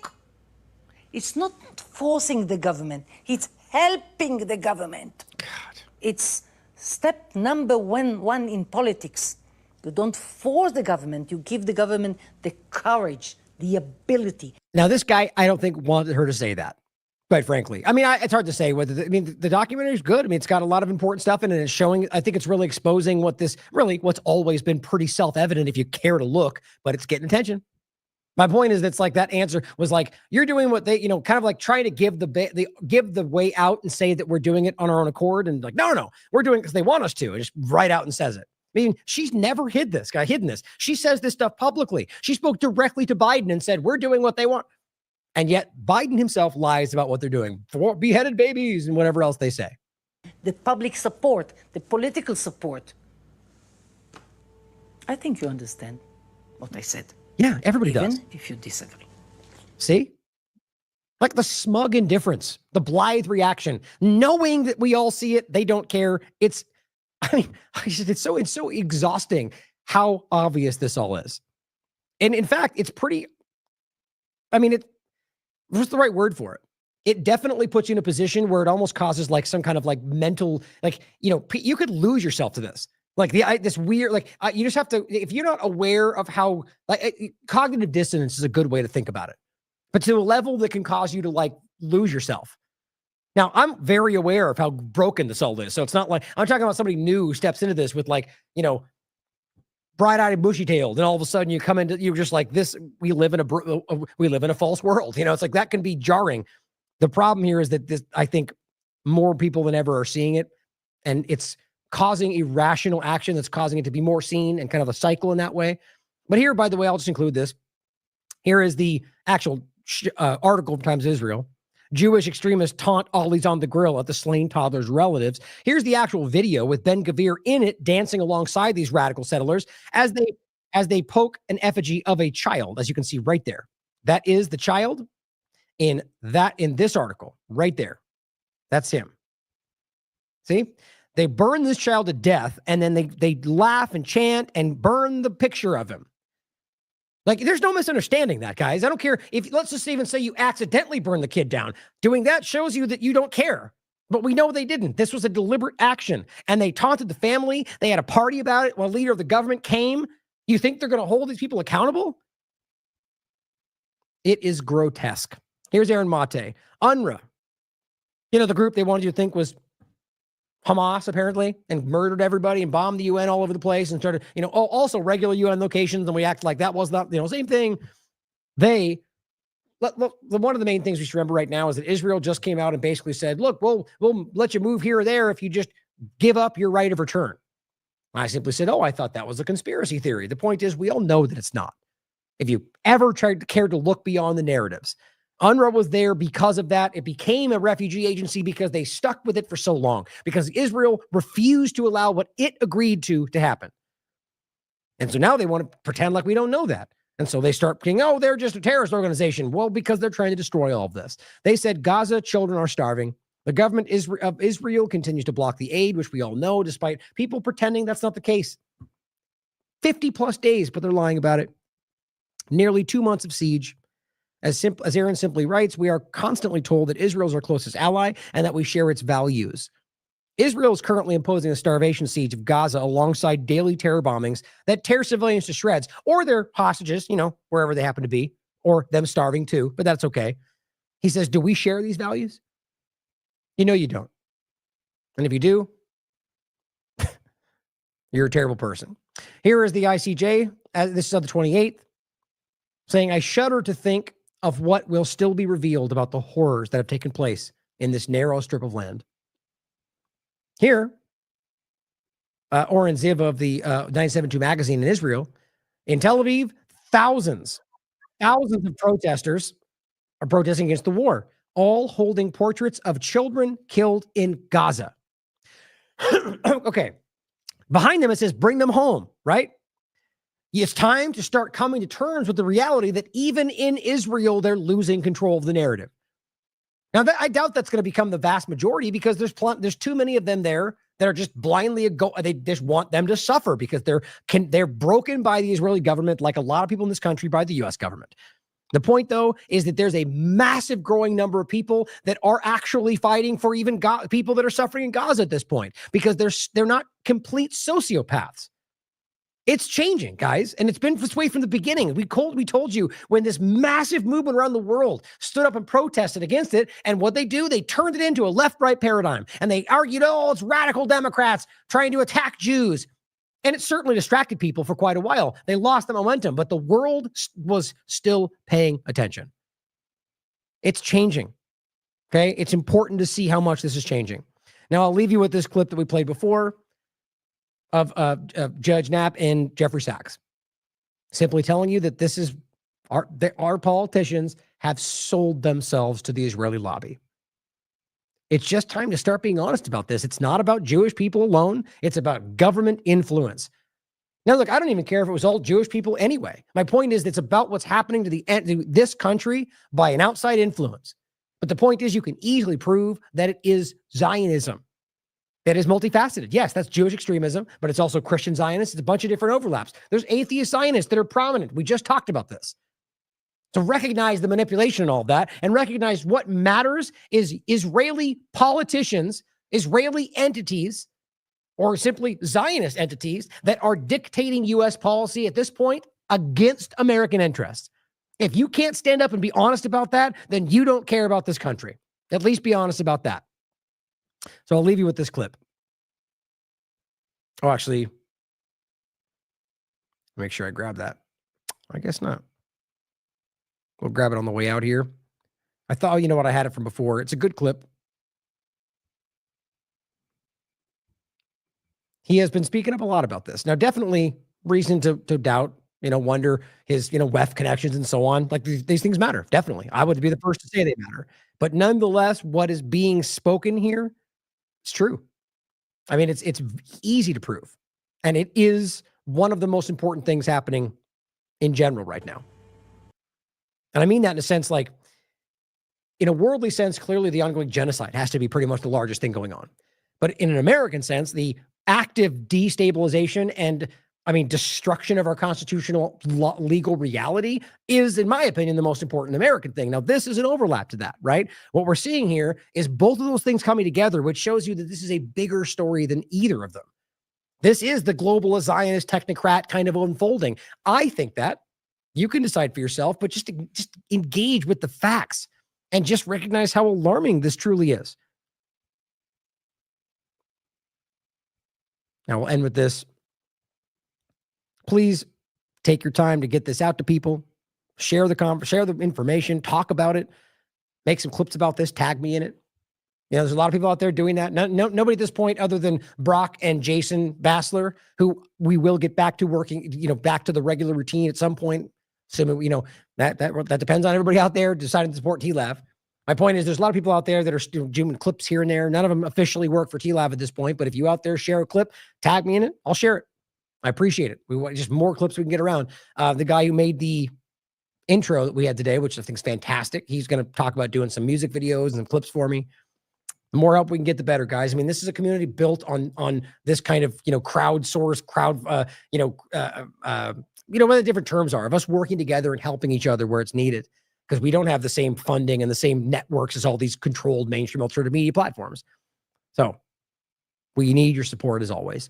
S19: It's not forcing the government. It's helping the government. God. It's step number one in politics. You don't force the government. You give the government the courage, the ability.
S5: Now, this guy, I don't think wanted her to say that, quite frankly. It's hard to say whether, the documentary is good. It's got a lot of important stuff in it. And it's showing, I think it's really exposing what's always been pretty self-evident if you care to look, but it's getting attention. My point is that's like that answer was like, you're doing what they, kind of like trying to give the way out and say that we're doing it on our own accord. And like, no, we're doing it because they want us to. And just right out and says it. She's never hidden this. She says this stuff publicly. She spoke directly to Biden and said, we're doing what they want. And yet Biden himself lies about what they're doing for beheaded babies and whatever else they say.
S19: The public support, the political support. I think you understand what I said.
S5: Yeah, everybody does.
S19: Even if you disagree.
S5: See? Like the smug indifference, the blithe reaction, knowing that we all see it, they don't care. It's so exhausting how obvious this all is. And in fact, it's pretty, what's the right word for it? It definitely puts you in a position where it almost causes like some kind of like mental, you could lose yourself to this. This weird, you just have to, if you're not aware of how, cognitive dissonance is a good way to think about it, but to a level that can cause you to lose yourself.
S9: Now, I'm very aware of how broken this all is. So it's not like I'm talking about somebody new who steps into this with like, bright-eyed, bushy-tailed, and all of a sudden you come into, you're just like this. We live in a false world. It's like that can be jarring. The problem here is that this, I think, more people than ever are seeing it, and it's causing irrational action that's causing it to be more seen and kind of a cycle in that way. But here, by the way, I'll just include this. Here is the actual article from Times Israel. Jewish extremists taunt ollies on the grill at the slain toddler's relatives. Here's the actual video with Ben Gvir in it, dancing alongside these radical settlers as they poke an effigy of a child, as you can see right there. That is the child in this article right there. That's him. See? They burn this child to death, and then they laugh and chant and burn the picture of him. Like, there's no misunderstanding that, guys. I don't care if, let's just even say you accidentally burn the kid down. Doing that shows you that you don't care. But we know they didn't. This was a deliberate action. And they taunted the family. They had a party about it while a leader of the government came. You think they're going to hold these people accountable? It is grotesque. Here's Aaron Mate. UNRWA. The group they wanted you to think was Hamas, apparently, and murdered everybody and bombed the UN all over the place and started, also regular UN locations, and we act like that was not, same thing. One of the main things we should remember right now is that Israel just came out and basically said, look, we'll let you move here or there if you just give up your right of return. I simply said, I thought that was a conspiracy theory. The point is, we all know that it's not. If you ever cared to look beyond the narratives, UNRWA was there because of that. It became a refugee agency because they stuck with it for so long, because Israel refused to allow what it agreed to happen. And so now they want to pretend like we don't know that. And so they start thinking, they're just a terrorist organization. Well, because they're trying to destroy all of this. They said Gaza children are starving. The government of Israel continues to block the aid, which we all know, despite people pretending that's not the case. 50 plus days, but they're lying about it. Nearly 2 months of siege. As Aaron simply writes, we are constantly told that Israel is our closest ally and that we share its values. Israel is currently imposing a starvation siege of Gaza alongside daily terror bombings that tear civilians to shreds, or their hostages, wherever they happen to be, or them starving too, but that's okay. He says, do we share these values? You don't. And if you do, you're a terrible person. Here is the ICJ, this is on the 28th, saying, I shudder to think of what will still be revealed about the horrors that have taken place in this narrow strip of land. Here, Oren Ziv of the 972 magazine in Israel, in Tel Aviv, thousands of protesters are protesting against the war, all holding portraits of children killed in Gaza. Okay. Behind them, it says, bring them home, right? It's time to start coming to terms with the reality that even in Israel, they're losing control of the narrative. Now, I doubt that's going to become the vast majority, because there's too many of them there that are just blindly they just want them to suffer because they're broken by the Israeli government, like a lot of people in this country by the U.S. government. The point, though, is that there's a massive growing number of people that are actually fighting for even people that are suffering in Gaza at this point, because they're not complete sociopaths. It's changing, guys, and it's been this way from the beginning. We told you when this massive movement around the world stood up and protested against it, and what they do, they turned it into a left-right paradigm, and they argued, it's radical Democrats trying to attack Jews, and it certainly distracted people for quite a while. They lost the momentum, but the world was still paying attention. It's changing, okay? It's important to see how much this is changing. Now, I'll leave you with this clip that we played before, of Judge Knapp and Jeffrey Sachs, simply telling you that this is our politicians have sold themselves to the Israeli lobby. It's just time to start being honest about this. It's not about Jewish people alone. It's about government influence. Now, look, I don't even care if it was all Jewish people anyway. My point is, it's about what's happening to this country by an outside influence. But the point is, you can easily prove that it is Zionism. That is multifaceted. Yes, that's Jewish extremism, but it's also Christian Zionists. It's a bunch of different overlaps. There's atheist Zionists that are prominent. We just talked about this. So recognize the manipulation and all of that, and recognize what matters is Israeli politicians, Israeli entities, or simply Zionist entities that are dictating U.S. policy at this point against American interests. If you can't stand up and be honest about that, then you don't care about this country. At least be honest about that. So I'll leave you with this clip. Oh, actually, make sure I grab that. I guess not. We'll grab it on the way out here. I thought, you know what, I had it from before. It's a good clip. He has been speaking up a lot about this. Now, definitely reason to doubt, wonder his, WEF connections and so on. Like these things matter. Definitely. I would be the first to say they matter. But nonetheless, what is being spoken here is true. I mean, it's easy to prove. And it is one of the most important things happening in general right now. And I mean that in a sense, like, in a worldly sense, clearly the ongoing genocide has to be pretty much the largest thing going on. But in an American sense, the active destabilization and, destruction of our constitutional legal reality is, in my opinion, the most important American thing. Now, this is an overlap to that, right? What we're seeing here is both of those things coming together, which shows you that this is a bigger story than either of them. This is the globalist Zionist technocrat kind of unfolding. I think that. You can decide for yourself, but just engage with the facts and just recognize how alarming this truly is. Now we'll end with this. Please take your time to get this out to people. Share the information, talk about it, make some clips about this, tag me in it. There's a lot of people out there doing that. Nobody at this point other than Brock and Jason Bassler, who we will get back to working, back to the regular routine at some point. So, that depends on everybody out there deciding to support TLAV. My point is there's a lot of people out there that are doing clips here and there. None of them officially work for TLAV at this point, but if you out there share a clip, tag me in it, I'll share it. I appreciate it. We want just more clips we can get around. The guy who made the intro that we had today, which I think is fantastic, he's going to talk about doing some music videos and clips for me. The more help we can get, the better, guys. This is a community built on this kind of, crowdsource, what the different terms are of us working together and helping each other where it's needed, because we don't have the same funding and the same networks as all these controlled mainstream alternative media platforms. So we need your support as always.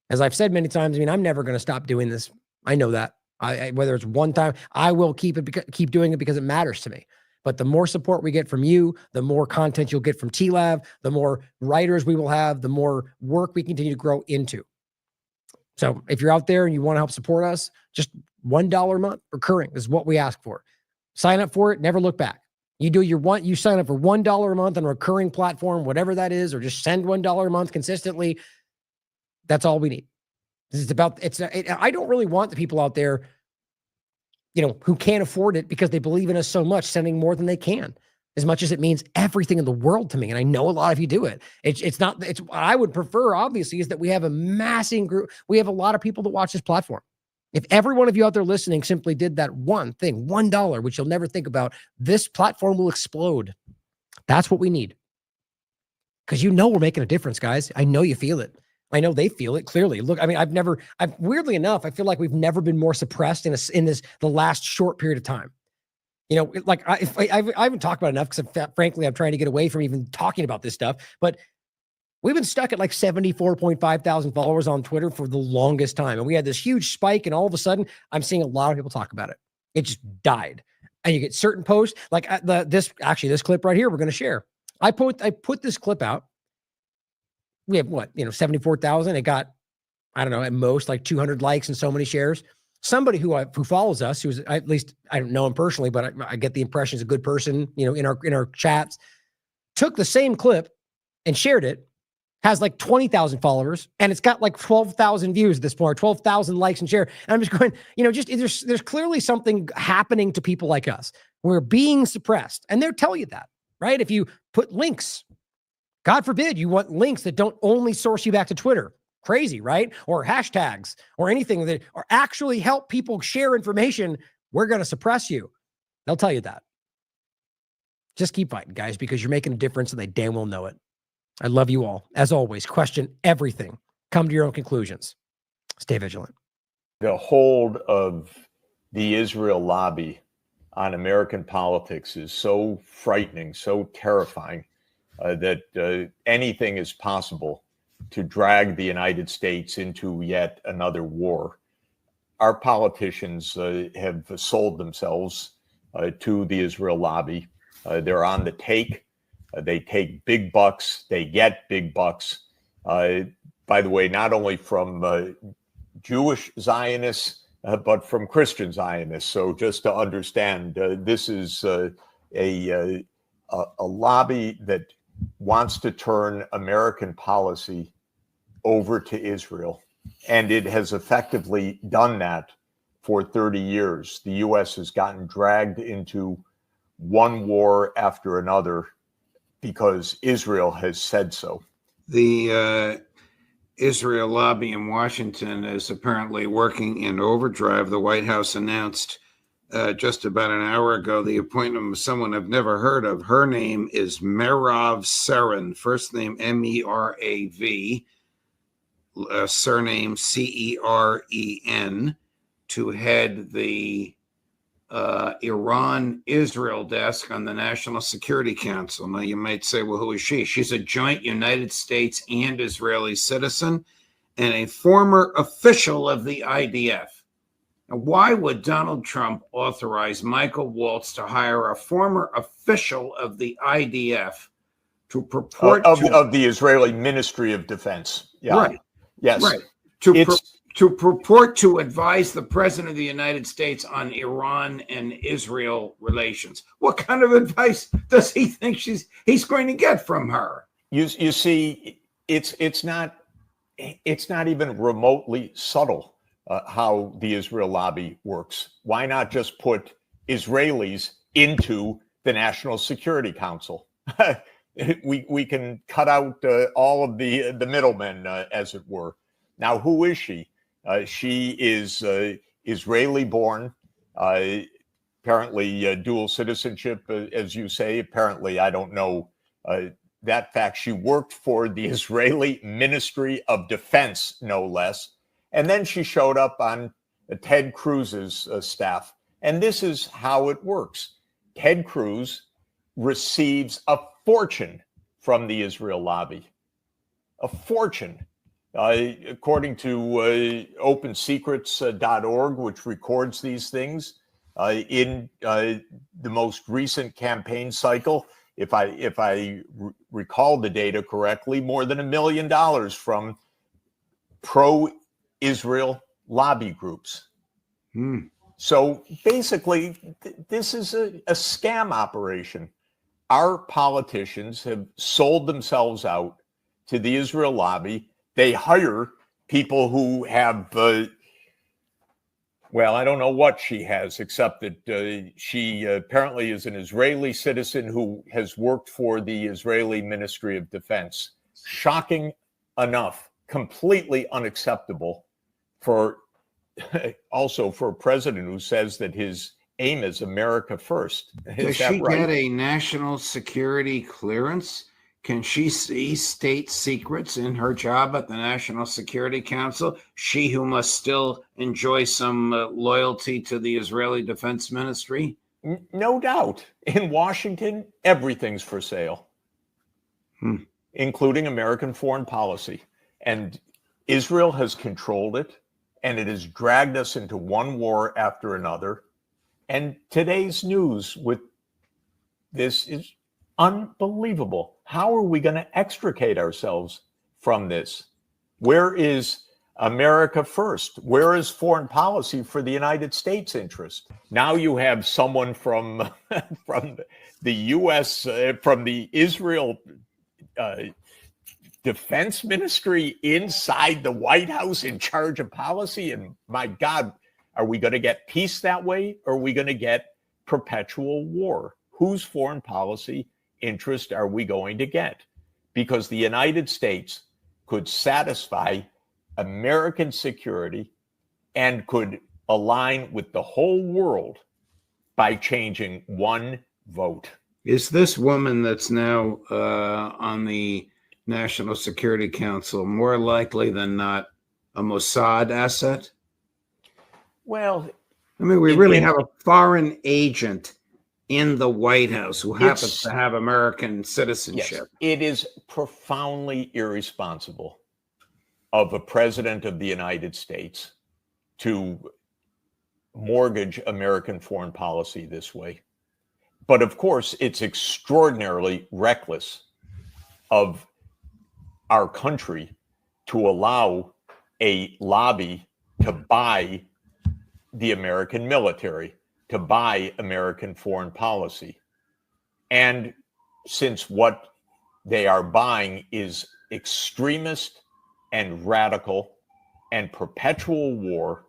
S9: As I've said many times, I'm never going to stop doing this. I know that. Whether it's one time, I will keep doing it because it matters to me. But the more support we get from you, the more content you'll get from TLAV, the more writers we will have, the more work we continue to grow into. So if you're out there and you want to help support us, just $1 a month recurring is what we ask for. Sign up for it. Never look back. You sign up for $1 a month on a recurring platform, whatever that is, or just send $1 a month consistently. That's all we need. I don't really want the people out there, who can't afford it because they believe in us so much, sending more than they can, as much as it means everything in the world to me. And I know a lot of you do it. It's what I would prefer, obviously, is that we have a massing group. We have a lot of people that watch this platform. If every one of you out there listening simply did that one thing, $1, which you'll never think about, this platform will explode. That's what we need. Because we're making a difference, guys. I know you feel it. I know they feel it clearly. Look, weirdly enough, I feel like we've never been more suppressed in the last short period of time. I haven't talked about it enough because frankly, I'm trying to get away from even talking about this stuff, but we've been stuck at like 74.5 thousand followers on Twitter for the longest time. And we had this huge spike, and all of a sudden I'm seeing a lot of people talk about it. It just died. And you get certain posts like this clip right here, we're going to share. I put this clip out. We have 74,000. It got, I don't know, at most like 200 likes and so many shares. Somebody who follows us, who's, at least I don't know him personally, but I get the impression he's a good person, in our chats, took the same clip and shared it, has like 20,000 followers, and it's got like 12,000 views at this point, 12,000 likes and share. And I'm just going, there's clearly something happening to people like us. We're being suppressed, and they're telling you that, right? If you put links, God forbid you want links that don't only source you back to Twitter. Crazy, right? Or hashtags or anything that or actually help people share information. We're going to suppress you. They'll tell you that. Just keep fighting, guys, because you're making a difference and they damn well know it. I love you all. As always, question everything. Come to your own conclusions. Stay vigilant.
S20: The hold of the Israel lobby on American politics is so frightening, so terrifying that anything is possible to drag the United States into yet another war. Our politicians have sold themselves to the Israel lobby. They're on the take. They take big bucks. They get big bucks. By the way, not only from Jewish Zionists, but from Christian Zionists. So just to understand, this is a lobby that wants to turn American policy over to Israel. And it has effectively done that for 30 years. The U.S. has gotten dragged into one war after another because Israel has said so.
S13: The Israel lobby in Washington is apparently working in overdrive. The White House announced just about an hour ago the appointment of someone I've never heard of. Her name is Merav Seren, first name Merav, surname Ceren, to head the Iran-Israel desk on the National Security Council. Now, you might say, well, who is she? She's a joint United States and Israeli citizen and a former official of the IDF. Now, why would Donald Trump authorize Michael Waltz to hire a former official of the IDF to purport
S20: of the Israeli Ministry of Defense? Yeah.
S13: Right.
S20: Yes.
S13: Right. To purport to advise the President of the United States on Iran and Israel relations. What kind of advice does he think he's going to get from her?
S20: You see, it's not even remotely subtle how the Israel lobby works. Why not just put Israelis into the National Security Council? we can cut out all of the middlemen, as it were. Now, who is she? She is Israeli-born, apparently dual citizenship, as you say. Apparently, I don't know that fact. She worked for the Israeli Ministry of Defense, no less. And then she showed up on Ted Cruz's staff. And this is how it works. Ted Cruz receives a fortune from the Israel lobby. A fortune. According to OpenSecrets.org, which records these things, in the most recent campaign cycle, if I recall the data correctly, more than $1 million from pro-Israel lobby groups. So basically, this is a scam operation. Our politicians have sold themselves out to the Israel lobby. They hire people who have, well, I don't know what she has, except that she apparently is an Israeli citizen who has worked for the Israeli Ministry of Defense. Shocking enough, completely unacceptable also for a president who says that his aim is America first.
S13: Does she get a national security clearance? Can she see state secrets in her job at the National Security Council? She who must still enjoy some loyalty to the Israeli Defense Ministry?
S20: No doubt. In Washington, everything's for sale, including American foreign policy. And Israel has controlled it, and it has dragged us into one war after another. And today's news with this is unbelievable. How are we going to extricate ourselves from this? Where is America first? Where is foreign policy for the United States interest? Now you have someone from the U.S., from the Israel Defense Ministry inside the White House in charge of policy. And my God, are we going to get peace that way? Or are we going to get perpetual war? Whose foreign policy interest are we going to get? Because the United States could satisfy American security and could align with the whole world by changing one vote.
S13: Is this woman that's now on the National Security Council more likely than not a Mossad asset?
S20: Well,
S13: I mean, we really have a foreign agent in the White House who happens to have American citizenship.
S20: Yes, it is profoundly irresponsible of a president of the United States to mortgage American foreign policy this way. But of course, it's extraordinarily reckless of our country to allow a lobby to buy the American military, to buy American foreign policy. And since what they are buying is extremist and radical and perpetual war